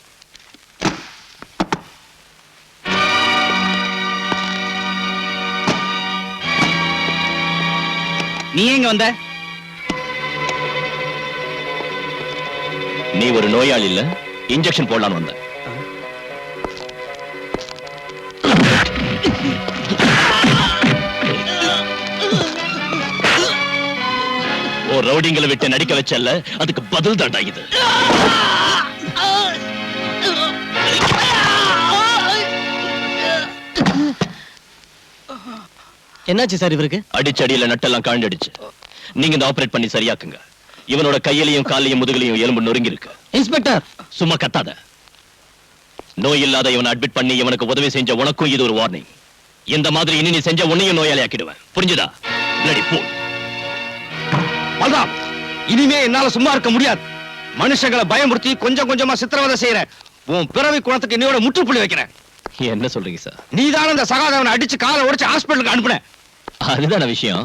Speaker 4: நீ எங்க வந்த?
Speaker 9: நீ ஒரு நோயாளி இல்ல, இன்ஜெக்ஷன் போடலான்னு வந்த. ஒரு ரவுடிங்களை விட்டு நடிக்க வச்சல்ல, அதுக்கு பதில் தாண்டா இது.
Speaker 2: என்னாச்சு சார் இவருக்கு?
Speaker 9: அடிச்சடியில நட்டெல்லாம் காண்டடிச்சு. நீங்க இந்த ஆபரேட் பண்ணி சரியாக்குங்க. இவனோட கையிலையும் காலையும் முதுகலையும் எலும்பு நொறுங்கி இருக்கு.
Speaker 2: இன்ஸ்பெக்டர்,
Speaker 9: சும்மா கத்தாத. நோய் இல்லாத இவனை அட்மிட் பண்ணி இவனுக்கு உதவி செஞ்ச உனக்கும் இது ஒரு வார்னிங். இந்த மாதிரி இனி நீ செஞ்ச உன்னையும் நோயாளி ஆக்கிடுவேன். புரிஞ்சுதா? Bloody pool.
Speaker 1: பல்ராம், இனிமே என்னால சும்மா இருக்க முடியாது. மனுஷங்களை பயமுறுத்தி கொஞ்சம் கொஞ்சமா சித்திரவதை செய்யற உன் பிறவி குணத்துக்கு இன்னையோட முற்றுப்புள்ளி வைக்கிறேன்.
Speaker 9: என்ன சொல்றீங்க சார்?
Speaker 1: நீதான இந்த சகாதேவனை அடிச்சு காலை உடைச்சு ஹாஸ்பிட்டலுக்கு அனுப்புன.
Speaker 9: அதுதான விஷயம்.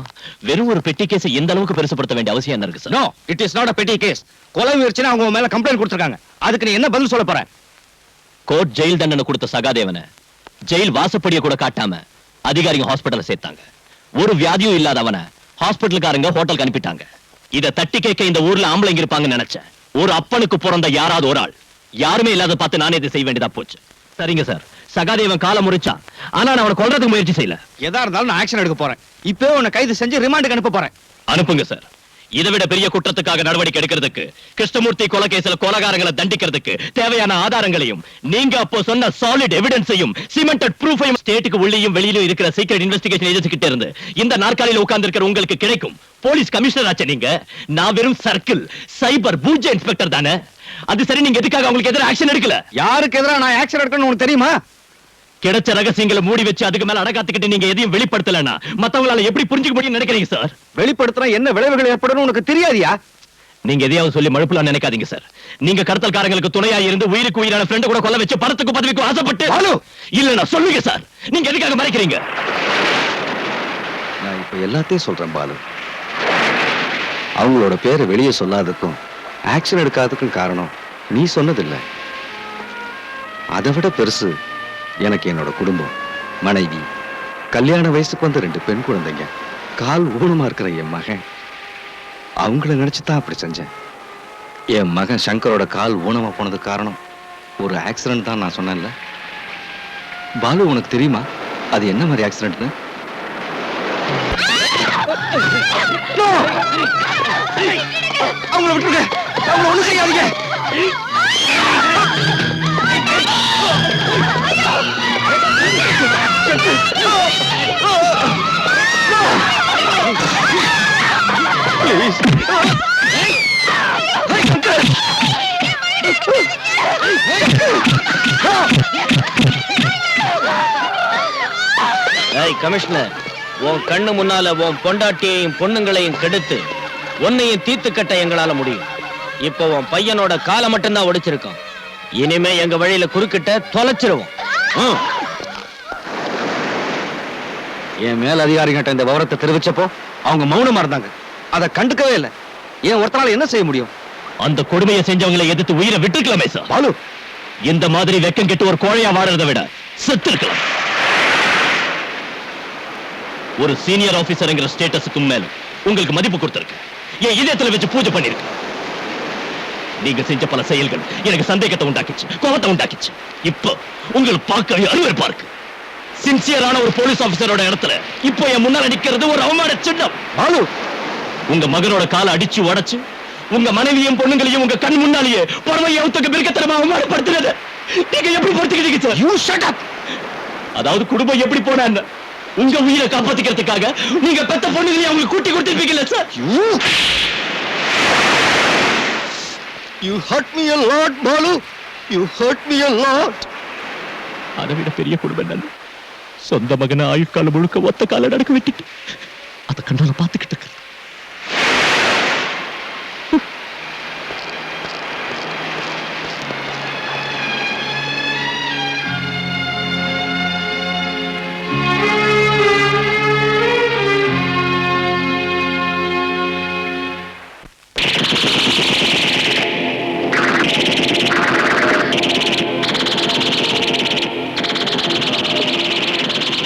Speaker 9: வெறும் ஒரு பெட்டி கேஸ் எந்த அளவுக்கு பெருசுப்படுத்த வேண்டிய அவசியம் என்ன இருக்கு sir?
Speaker 1: No, it is not a petty case. கொலை முயற்சினா அவங்க மேல கம்ப்ளைண்ட் கொடுத்திருக்காங்க. அதுக்கு நீ என்ன பதில் சொல்ல போற?
Speaker 9: கோர்ட் ஜெயில் தண்டனை கொடுத்த சகாதேவனை ஜெயில் வாசப்படியை கூட காட்டாம அதிகாரிங்க ஹாஸ்பிட்டல்ல சேர்த்தாங்க. ஒரு வியாதியும் இல்லாதவனை ஹாஸ்பிட்டலுக்காரங்க ஹோட்டலுக்கு அனுப்பிட்டாங்க. இத தட்டி கேட்க இந்த ஊர்ல ஆம்பளைங்க இருப்பாங்கன்னு நினைச்சேன். ஒரு அப்பனுக்கு பிறந்த யாராவது ஒரு ஆள், யாருமே இல்லாத பார்த்து நானே இதை செய்ய வேண்டியதா போச்சு. சரிங்க சார், சகாதேவன் காலை முறிச்சான். ஆனா நான் அவனை கொல்றதுக்கு முயற்சி செய்யல.
Speaker 1: எதா இருந்தாலும் நான் ஆக்ஷன் எடுக்க போறேன். இப்பவே உன்னை கைது செஞ்சு ரிமாண்டுக்கு அனுப்ப போறேன்.
Speaker 9: அனுப்புங்க சார். இதை விட பெரிய குற்றத்துக்காக நடவடிக்கை எடுக்கிறதுக்கு, கிருஷ்ணமூர்த்தி கொலை கேஸ்ல கொலைகாரங்களை தண்டிக்கிறதுக்கு தேவையான ஆதாரங்களையும் நீங்க அப்போ சொன்ன சாலிட் எவிடன்ஸையும் சிமெண்டட் ப்ரூஃபையும் ஸ்டேட்டுக்கு உள்ளேயும் வெளியிலும் இருக்கிற சீக்ரெட் இன்வெஸ்டிகேஷன் ஏஜென்சி கிட்ட இருந்து இந்த நாற்காலியில் உட்கார்ந்து இருக்கிற உங்களுக்கு கிடைக்கும். போலீஸ் கமிஷனர் ஆச்சு நீங்க. நான் வெறும் சர்க்கிள் சைபர் பூஜ்ய இன்ஸ்பெக்டர் தானே. அது சரி, நீங்க எதுக்காக அவங்களுக்கு எதிராக ஆக்ஷன் எடுக்கல?
Speaker 1: யாருக்கு எதிராக நான் ஆக்ஷன் எடுக்கணும்னு உனக்கு தெரியுமா?
Speaker 9: கிடைச்ச ரகசியங்களை மூடி வச்சு அதுக்கு மேல அடக்காத்துக்கிட்டு நீங்க எதையும் வெளிப்படுத்தலன்னா மத்தவங்களால எப்படி புரிஞ்சுக்க முடியும் நினைக்கிறீங்க சார்?
Speaker 1: வெளிப்படுத்தினா என்ன விளைவுகள் ஏற்படும் உனக்கு தெரியாதியா?
Speaker 9: நீங்க எதையாவது சொல்லி மழுப்பலாம் நினைக்காதீங்க சார். நீங்க கடத்தல்காரங்களுக்கு துணையா இருந்து உயிருக்கு உயிரான ஃப்ரெண்ட் கூட கொல்ல வச்சு பணத்துக்கு பதவிக்கு ஆசைப்பட்டு இல்ல சொல்லுங்க சார், நீங்க எதுக்காக மறைக்கிறீங்க?
Speaker 1: நான் இப்ப எல்லாத்தையும் சொல்றேன் பாலு. அவங்களோட பேரை வெளியே சொல்லாததுக்கும் ஆக்ஷன் எடுக்காததுக்கும் காரணம் நீ சொன்னதில்ல. அதை விட பெருசு எனக்கு என்னோட குடும்பம், மனைவி, கல்யாண வயசுக்கு வந்த 2 பெண் குழந்தைங்க, கால் ஊனமா இருக்கிற என் மகன். அவங்கள நினைச்சுதான் அப்படி செஞ்சேன். என் மகன் சங்கரோட கால் ஊனமா போனதுக்கு காரணம் ஒரு ஆக்சிடென்ட் தான் நான் சொன்னேன்ல. பாலு, உனக்கு தெரியுமா அது என்ன மாதிரி ஆக்சிடென்ட்னு? அவங்கள விட்டுருங்க, அவங்கள ஒண்ணும் செய்யாதீங்க.
Speaker 5: கமிஷனர், உன் கண்ணு முன்னால உன் பொண்டாட்டியையும் பொண்ணுங்களையும் கெடுத்து உன்னையும் தீர்த்து கட்ட எங்களால முடியும். இப்ப உன் பையனோட காலை மட்டும்தான் ஒடிச்சிருக்கோம். இனிமே எங்க வழியில குறுக்கிட்ட தொலைச்சிருவோம்.
Speaker 1: என் மேல் அதிகாரிகிட்ட இந்த விவரத்தை தெரிவிச்சப்போ அவங்க மௌனமா இருந்தாங்க. அதை கண்டுக்கவே இல்லை. ஏன் ஒருத்தனால என்ன செய்ய முடியும்?
Speaker 9: அந்த கொடுமையை செஞ்சவங்களை எதிர்த்து உயிரை விட்டுருக்கலாமே சார்.
Speaker 1: பாலு,
Speaker 9: இந்த மாதிரி வெக்கம் கெட்டு ஒரு கோழையா வாடுறதை விட செத்து இருக்கலாம். ஒரு சீனியர் ஆபீசர்ங்கிற ஸ்டேட்டஸுக்கு மேல உங்களுக்கு மதிப்பு கொடுத்திருக்கு. என் இதயத்துல வச்சு பூஜை பண்ணிருக்கு. நீங்க செஞ்ச பல செயல்கள் எனக்கு சந்தேகத்தை உண்டாக்கிச்சு, கோபத்தை உண்டாக்கிச்சு. இப்போ உங்களுக்கு பார்க்க அருவருப்பா இருக்கு. சின்சியரான ஒரு போலீஸ் ஆபீசரோட இடத்துல இப்போ என் முன்னால நிக்கிறது ஒரு அவமான சின்னம்.
Speaker 1: பாலு,
Speaker 9: உங்க மகனோட காலை அடிச்சு உடைச்சு உங்க மனைவியும் பொண்ணுங்களையும் உங்க கண் முன்னாலேயே பரமையை ஒத்துக்க பிரிக்கத்தனமா அவமானப்படுத்துறது நீங்க எப்படி பொறுத்துக்கிட்டீங்க சார்?
Speaker 1: You shut up.
Speaker 9: அதாவது குடும்பம் எப்படி போனா உங்க உயிரை காப்பாத்திக்கிறதுக்காக நீங்க பெத்த பொண்ணுகளையும் அவங்க கூட்டி கொடுத்திருப்பீங்கல்ல sir?
Speaker 1: You hurt me a lot, Balu. You hurt me a lot.
Speaker 9: அதை விட பெரிய குடும்பம் என்ன? சொந்த மகனை ஆயுட்காலம் முழுக்க ஒத்த கால நடக்க விட்டுட்டு அதை கண்ணால பார்த்துக்கிட்டு இருக்கு.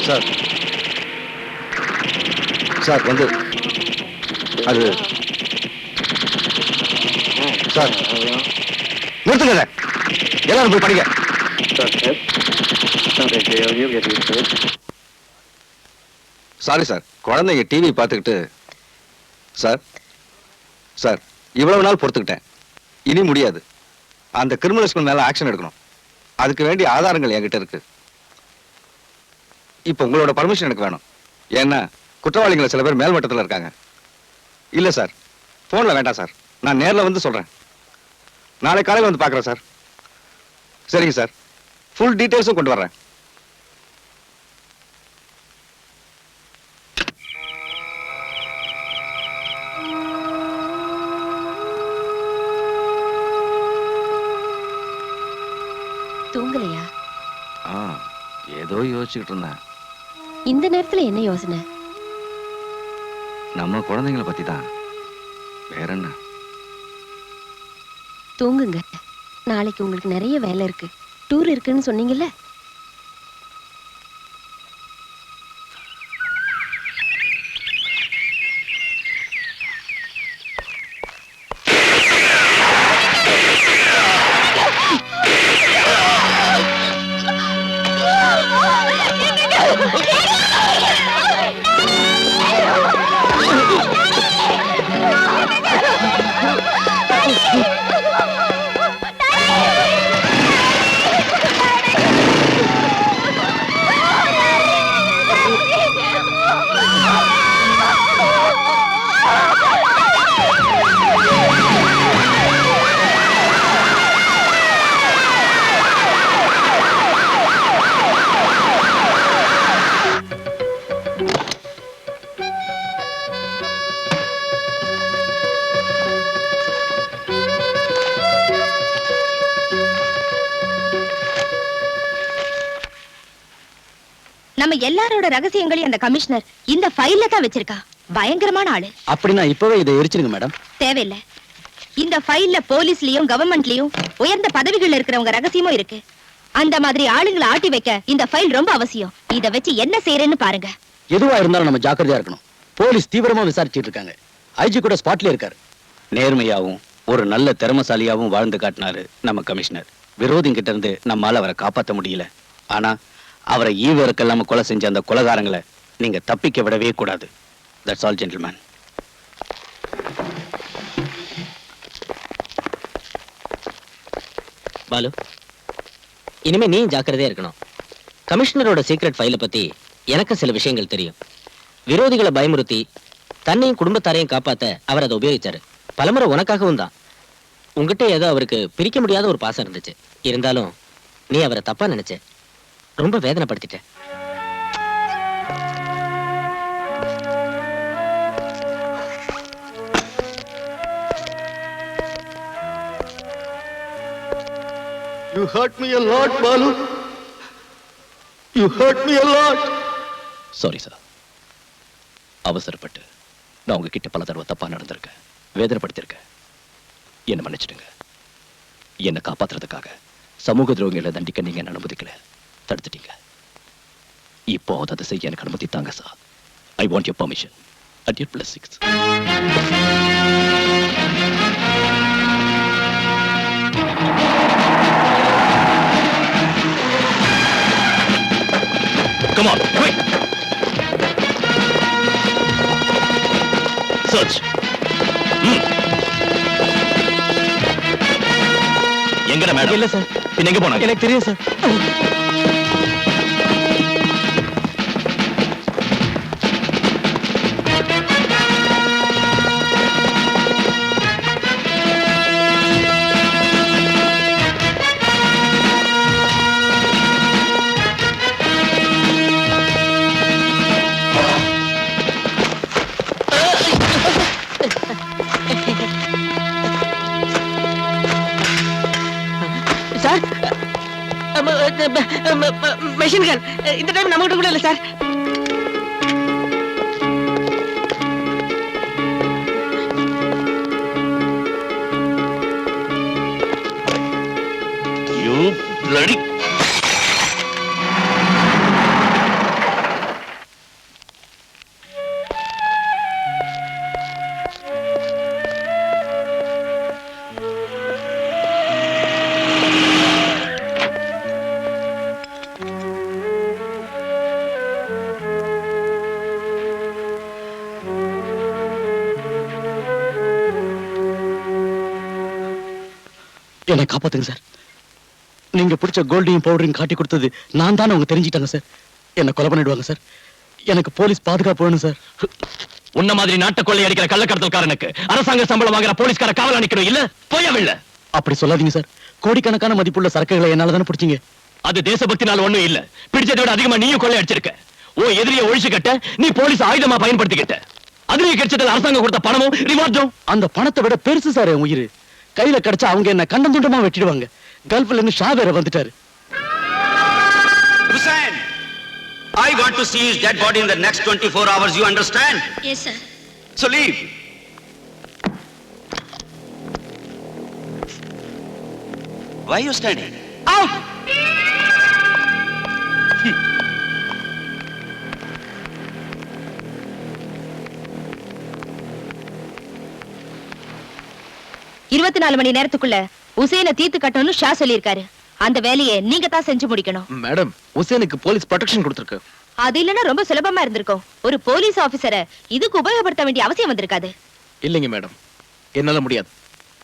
Speaker 1: சார், சார் வந்து அது சார் நிறுத்துங்க. எல்லாரும் போய் படிங்க. சாரி சார், குழந்தைங்க டிவி பார்த்துக்கிட்டு. சார் சார் இவ்வளவு நாள் பொறுத்துக்கிட்டேன், இனி முடியாது. அந்த கிரிமினல்ஸ்க்கு மேல ஆக்ஷன் எடுக்கணும். அதுக்கு வேண்டிய ஆதாரங்கள் என்கிட்ட இருக்கு. இப்ப உங்களோட பர்மிஷன் எனக்கு வேணும். ஏன்னா குற்றவாளிகளை சில பேர் மேல்மட்டத்தில் இருக்காங்க. இல்ல சார், போன்ல வேண்டாம் சார், நான் நேர்ல வந்து சொல்றேன். நாளை காலையில் வந்து பார்க்குறேன் சார். சரிங்க சார், ஃபுல் டீட்டெயில்ஸும் கொண்டு வர்றேன்.
Speaker 11: தூங்கலையா?
Speaker 1: ஏதோ யோசிச்சுக்கிட்டு இருந்தேன்.
Speaker 11: இந்த நேரத்துல என்ன யோசனை?
Speaker 1: நம்ம குழந்தைங்களை பத்தி தான். வேற என்ன?
Speaker 11: தூங்குங்க. நாளைக்கு உங்களுக்கு நிறைய வேலை இருக்கு. டூர் இருக்குன்னு சொன்னீங்கல்ல?
Speaker 3: நம்ம எல்லாரோட ரகசியங்களையும் அந்த கமிஷனர் இந்த ஃபைல்ல தான் வச்சிருக்கா. பயங்கரமான ஆளு.
Speaker 10: அப்படின்னா இப்பவே இதை எரிச்சிருங்க மேடம்.
Speaker 3: தேவையில்லை. இந்த ஃபைல்ல போலீஸ்லயும் கவர்மெண்ட்லயும் உயர்ந்த பதவிகள் இருக்கிறவங்க ரகசியமும் இருக்கு. அந்த மாதிரி ஆளுங்களை ஆட்டி வைக்க இந்த ஃபைல் ரொம்ப அவசியம். இத வச்சு என்ன செய்யறேன்னு பாருங்க.
Speaker 10: எதுவா இருந்தாலும் நம்ம ஜாக்கிரதையா இருக்கணும். போலீஸ் தீவிரமா விசாரிச்சிட்டு இருக்காங்க. ஐஜி கூட ஸ்பாட்ல இருக்காரு.
Speaker 4: நேர்மையாவும் ஒரு நல்ல திறமசாலியாவும் வாழ்ந்து காட்டினாரு நம்ம கமிஷனர். விரோதிங்கிட்ட இருந்து நம்மால அவரை காப்பாற்ற முடியல. ஆனா அவரை ஈவருக்கெல்லாம கொலை செஞ்ச அந்த கொலைகாரங்களை நீங்க தப்பிக்க விடவே கூடாது. That's all gentleman.
Speaker 5: பாலு, இனிமே நீ ஜாக்கிரதையா இருக்கணும். கமிஷனரோட சீக்ரெட் ஃபைலை பத்தி எனக்கு சில விஷயங்கள் தெரியும். விரோதிகளை பயமுறுத்தி தன்னையும் குடும்பத்தாரையும் காப்பாத்த அவர் அதை உபயோகிச்சாரு. பலமுறை உனக்காகவும் தான். உங்ககிட்ட ஏதோ அவருக்கு பிரிக்க முடியாத ஒரு பாசம் இருந்துச்சு. இருந்தாலும் நீ அவரை தப்பா நினைச்ச. ரொம்ப வேதனைப்படுத்திட்ட.
Speaker 6: You hurt me a lot, Balu. You hurt me a lot.
Speaker 9: Sorry sir. அவசரப்பட்டு நான் உங்ககிட்ட பல தடவை தப்பா நடந்திருக்கேன், வேதனைப்படுத்திருக்கேன். என்ன மன்னிச்சிடுங்க. என்னை காப்பாத்துறதுக்காக சமூக துரோகிகளை தண்டிக்க நீங்க என்ன அனுமதிக்கல, தடுத்துட்டீங்க. இப்போ அதை செய்ய எனக்கு அனுமதி தாங்க sir. I want your permission at your blessings. Come on, quick! Search. எங்கடா மேடம்?
Speaker 2: இல்ல சார்.
Speaker 9: பின்ன எங்க போனாங்க?
Speaker 2: எனக்கு தெரியும் சார். மெஷின் கன் இந்த டைம் நம்ம கிட்ட கூட இல்ல சார்.
Speaker 9: You bloody...
Speaker 10: என்னை காப்பாத்துங்க சார். நீங்க பிடிச்ச கோல்டையும் பவுடரையும் காட்டி கொடுத்தது நான் தானே அவங்க தெரிஞ்சிட்டாங்க சார். என்ன கொலை பண்ணிடுவாங்க சார். எனக்கு போலீஸ் பாதுகாப்பு வேணும் சார்.
Speaker 9: உன்ன மாதிரி நாட்டை கொள்ளை அடிக்கிற கள்ளக்கடத்தல்காரனுக்கு அரசாங்க சம்பளம் வாங்குற போலீஸ்கார காவல் அணிக்கணும் இல்ல? போயவில்ல.
Speaker 10: அப்படி சொல்லாதீங்க சார். கோடிக்கணக்கான மதிப்புள்ள சரக்குகளை என்னால தானே பிடிச்சீங்க.
Speaker 9: அது தேசபக்தினால ஒண்ணும் இல்ல. பிடிச்சதை விட அதிகமா நீயும் கொள்ளை அடிச்சிருக்க. ஓ எதிரியை ஒழிச்சு கட்ட நீ போலீஸ் ஆயுதமா பயன்படுத்திக்கிட்ட. அதுலயே கிடைச்சது அரசாங்கம் கொடுத்த பணமும் ரிவார்டும்.
Speaker 10: அந்த பணத்தை விட பெருசு சார் என் உயிர். கையில கிடைச்சா அவங்க என்ன கண்டம் துண்டமா வெட்டிடுவாங்க. கல்ஃப்ல இருந்து ஷா வேற வந்துட்டாரு.
Speaker 8: Hussain, I want to see his dead body in the next 24 hours. You understand?
Speaker 3: Yes, sir.
Speaker 8: So leave. Why are you standing? Out!
Speaker 3: இருபத்தி 4 மணி நேரத்துக்குள்ள உசேனை தீர்த்து கட்டணும்னு ஷா சொல்லியிருக்காரு. அந்த வேலையை நீங்க தான் செஞ்சு முடிக்கணும்.
Speaker 1: மேடம், உசேனுக்கு போலீஸ் ப்ரொடெக்ஷன் கொடுத்திருக்கு.
Speaker 3: அது இல்லனா ரொம்ப சுலபமா இருந்திருக்கும். ஒரு போலீஸ் ஆபீசரை இதுக்கு உபயோகப்படுத்த வேண்டிய அவசியம் வந்திருக்காது.
Speaker 1: இல்லைங்க மேடம், என்னால முடியாது.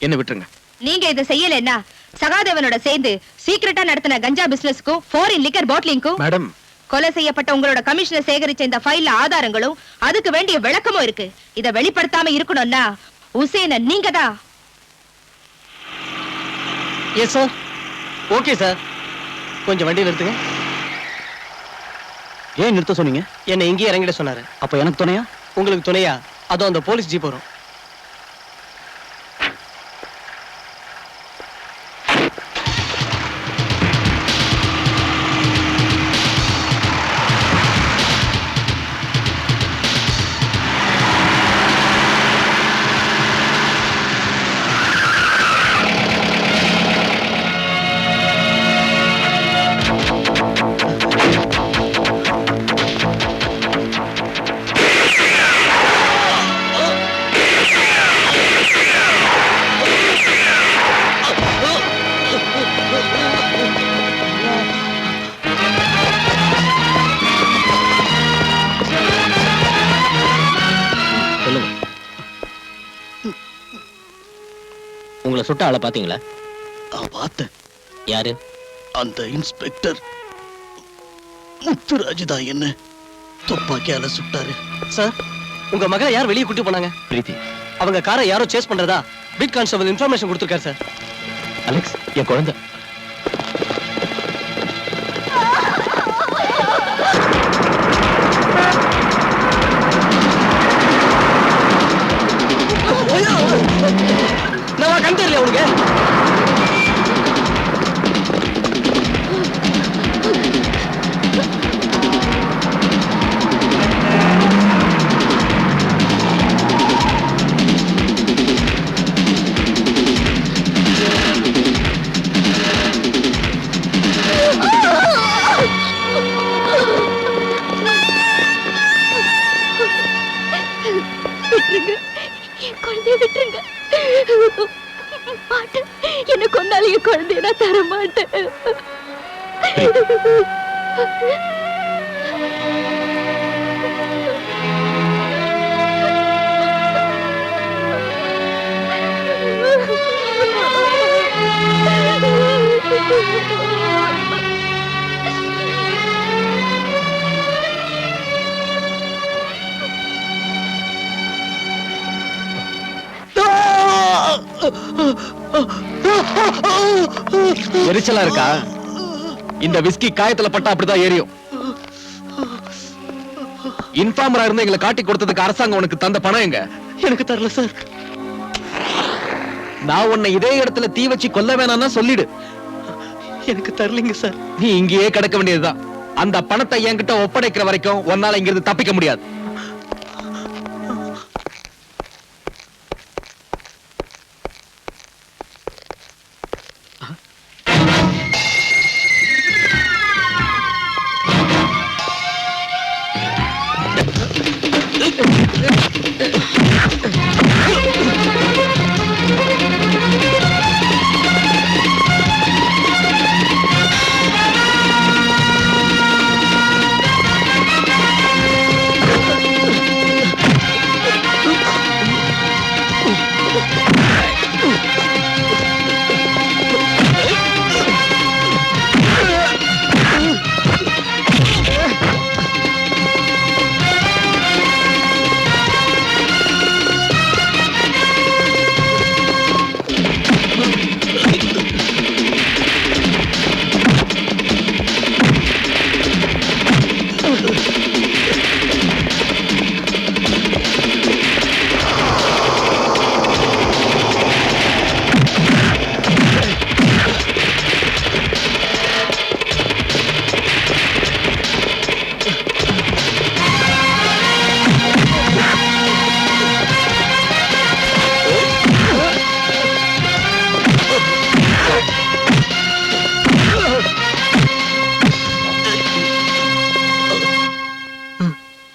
Speaker 1: என்ன விட்டுருங்க.
Speaker 3: நீங்க இதை செய்யலைன்னா சகாதேவனோட சேர்ந்து சீக்கிரட்டா நடத்தின கஞ்சா பிசினஸ்க்கும் ஃபாரின் லிக்கர் பாட்டிலிங்க்கும்
Speaker 1: மேடம்,
Speaker 3: கொலை செய்யப்பட்ட உங்களோட கமிஷனர் சேகரிச்ச இந்த ஃபைல்ல ஆதாரங்களும் அதுக்கு வேண்டிய விளக்கமும் இருக்கு. இதை வெளிப்படுத்தாம இருக்கணும்னா உசேனை நீங்க தான்.
Speaker 2: Yes sir. Okay sir. கொஞ்சம் வண்டி நிறுத்துங்க.
Speaker 10: ஏன் நிறுத்த சொன்னீங்க?
Speaker 2: என்னை இங்கேயே இறங்கிட சொன்னாரு.
Speaker 10: அப்ப எனக்கு துணையா?
Speaker 2: உங்களுக்கு துணையா? அதோ அந்த போலீஸ் ஜீப் வரும்.
Speaker 5: சுட்ட ஆளை பாத்தீங்களா?
Speaker 10: பார்த்தேன்.
Speaker 5: யாரு?
Speaker 10: அந்த இன்ஸ்பெக்டர் முத்துராஜ் தான் என்ன துப்பாக்கியால சுட்டாரு.
Speaker 2: சார், உங்க மகளை யார் வெளியே கூட்டி போனாங்க?
Speaker 9: பிரீத்தி.
Speaker 2: அவங்க காரை யாரோ சேஸ் பண்றதா பீட் கான்ஸ்டபிள் இன்ஃபர்மேஷன் கொடுத்திருக்காரு சார்.
Speaker 9: அலெக்ஸ், என் குழந்தை.
Speaker 2: நான் கண் தெரியல உனக்கு.
Speaker 11: விட்டுருங்க, என் குழந்தைய விட்டுருங்க. மாட்டேன், என்ன கொண்டாலும் என் குழந்தைய நான் தர மாட்டேன்.
Speaker 1: எரிச்சலா இருக்கா? இந்த விஸ்கி காயத்துல பட்டா அப்படிதான் எரியும். இன்ஃபார்மரா இருந்து எங்களை காட்டி கொடுத்ததுக்கு அரசாங்கம் உனக்கு தந்த பணம் எங்க?
Speaker 2: எனக்கு தரல சார்.
Speaker 1: நான் உன்னை இதே இடத்துல தீ வச்சு கொல்ல வேணாம்னா சொல்லிடு.
Speaker 2: எனக்கு தரலைங்க சார்.
Speaker 1: நீ இங்கேயே கிடக்க வேண்டியதுதான். அந்த பணத்தை என்கிட்ட ஒப்படைக்கிற வரைக்கும் உன்னால இங்கிருந்து தப்பிக்க முடியாது.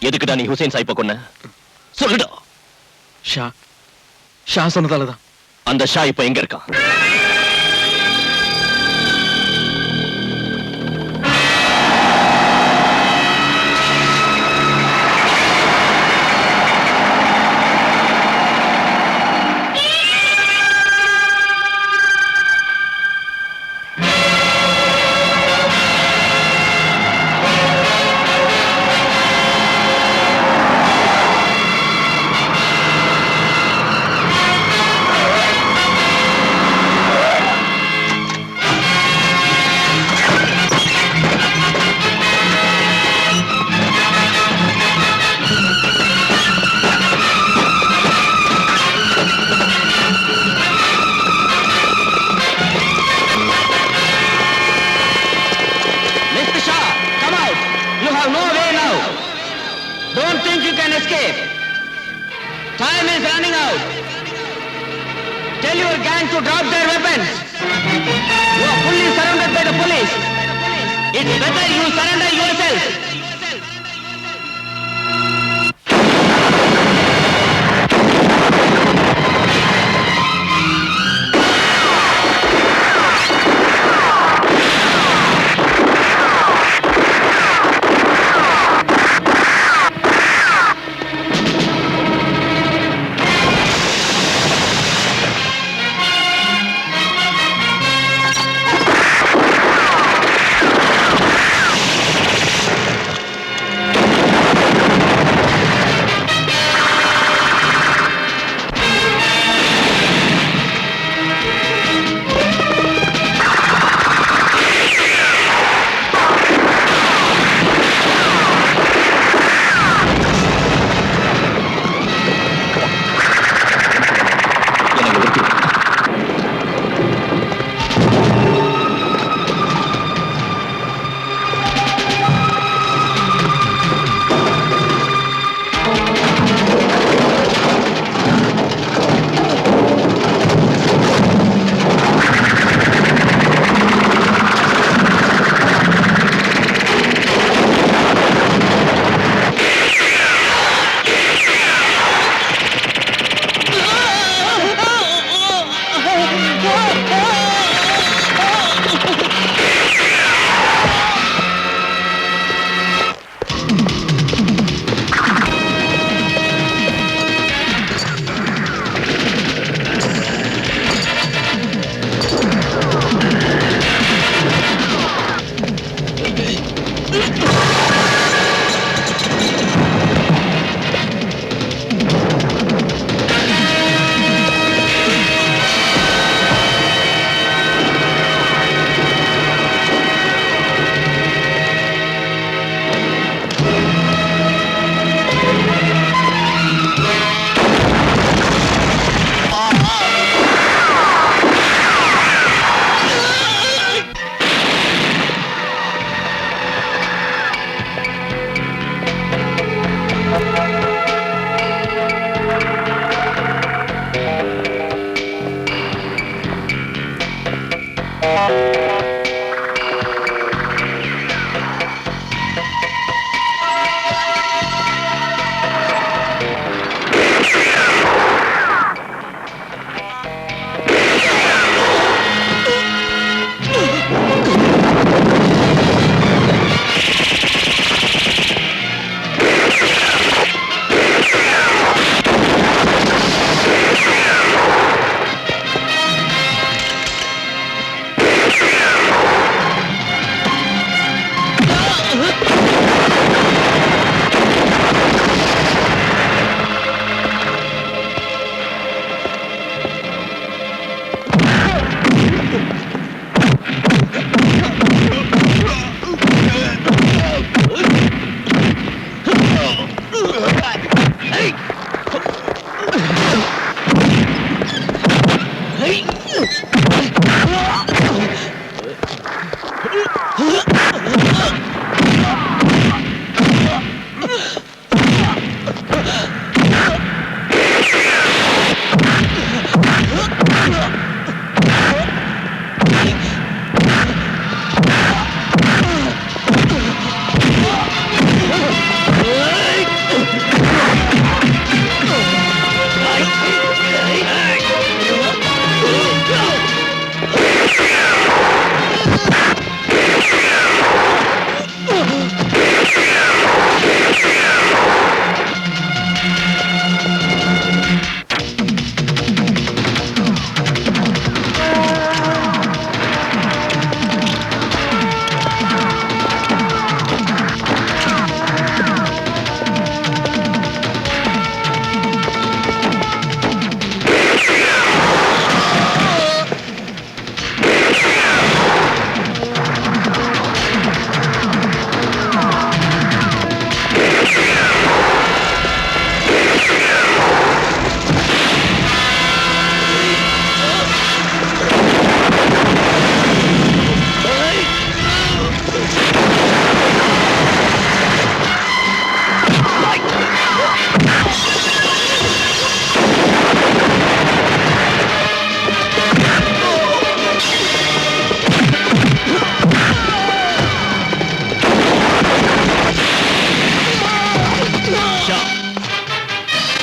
Speaker 9: எதுக்குடா நீ ஹுசைன் சாயிப்ப கொன்ன? சொல்லுடா.
Speaker 1: ஷா சொன்னதாலதான்.
Speaker 9: அந்த ஷா இப்ப எங்க இருக்கான்?
Speaker 4: Time is running out. Tell your gang to drop their weapons. You are fully surrounded by the police. It's better you surrender yourself.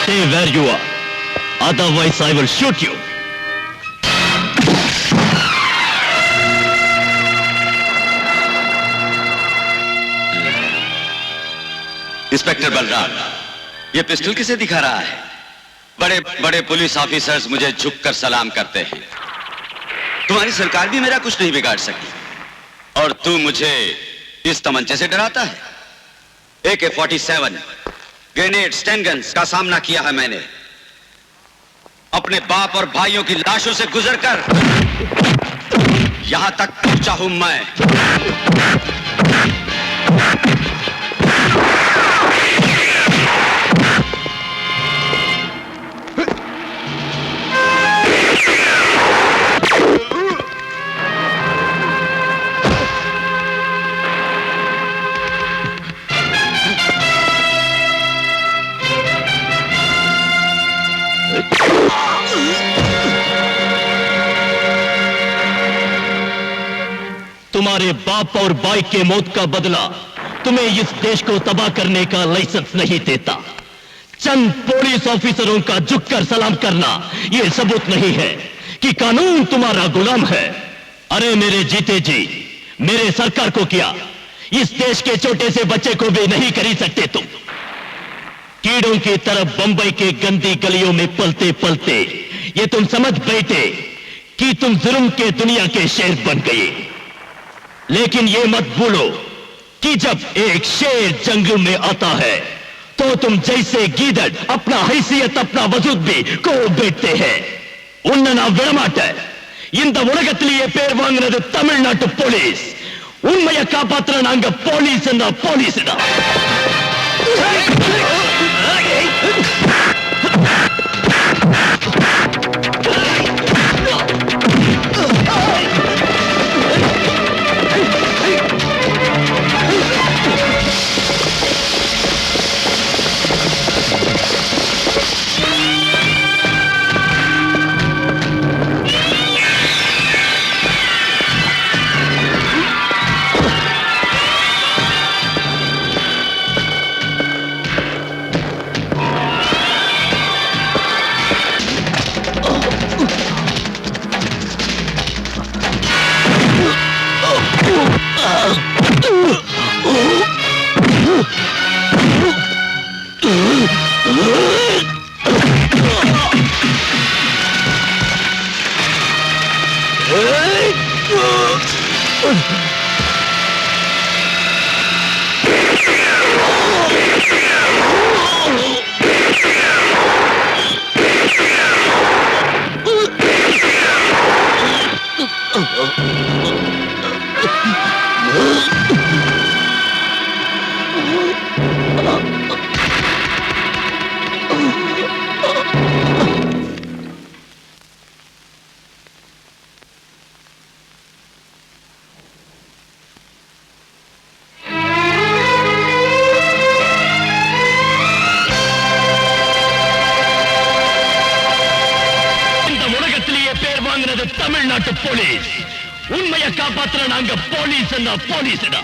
Speaker 9: Stay where you are. Otherwise, I will shoot you.
Speaker 8: Inspector Balram, ये pistol किसे दिखा रहा है? बड़े बड़े police officers मुझे झुककर सलाम करते हैं। तुम्हारी सरकार भी मेरा कुछ नहीं बिगाड़ सकी और तू मुझे इस तमंचे से डराता है? AK-47 ग्रेनेड स्टैन गन्स का सामना किया है मैंने। अपने बाप और भाइयों की लाशों से गुजरकर यहां तक पहुंचा हूं मैं।
Speaker 9: तुम्हारे बाप और भाई के मौत का बदला तुम्हें इस देश को तबाह करने का लाइसेंस नहीं देता। चंद पुलिस ऑफिसरों का झुककर सलाम करना यह सबूत नहीं है कि कानून तुम्हारा गुलाम है। अरे मेरे जीते जी, मेरे सरकार को क्या, इस देश के छोटे से बच्चे को भी नहीं खरीद सकते तुम। कीड़ों की तरफ बंबई के गंदी गलियों में पलते पलते ये तुम समझ बैठे कि तुम जुर्म के दुनिया के शेर बन गए। लेकिन ये मत भूलो कि जब एक शेर जंगल में आता है तो तुम जैसे गीदड़ अपना हैसियत अपना वजूद भी को बैठते हैं। उन्ना ना विड़माट இந்த உலகத்திலேயே பேர் வாங்குனது தமிழ்நாட்டு போலீஸ். உண்மையை காப்பாத்துற நாங்க போலீஸ் என்ன போலீஸ்டா. தமிழ்நாட்டு போலீஸ் உண்மையை காப்பாத்துற நாங்க போலீஸ் என்ன போலீஸ்டா.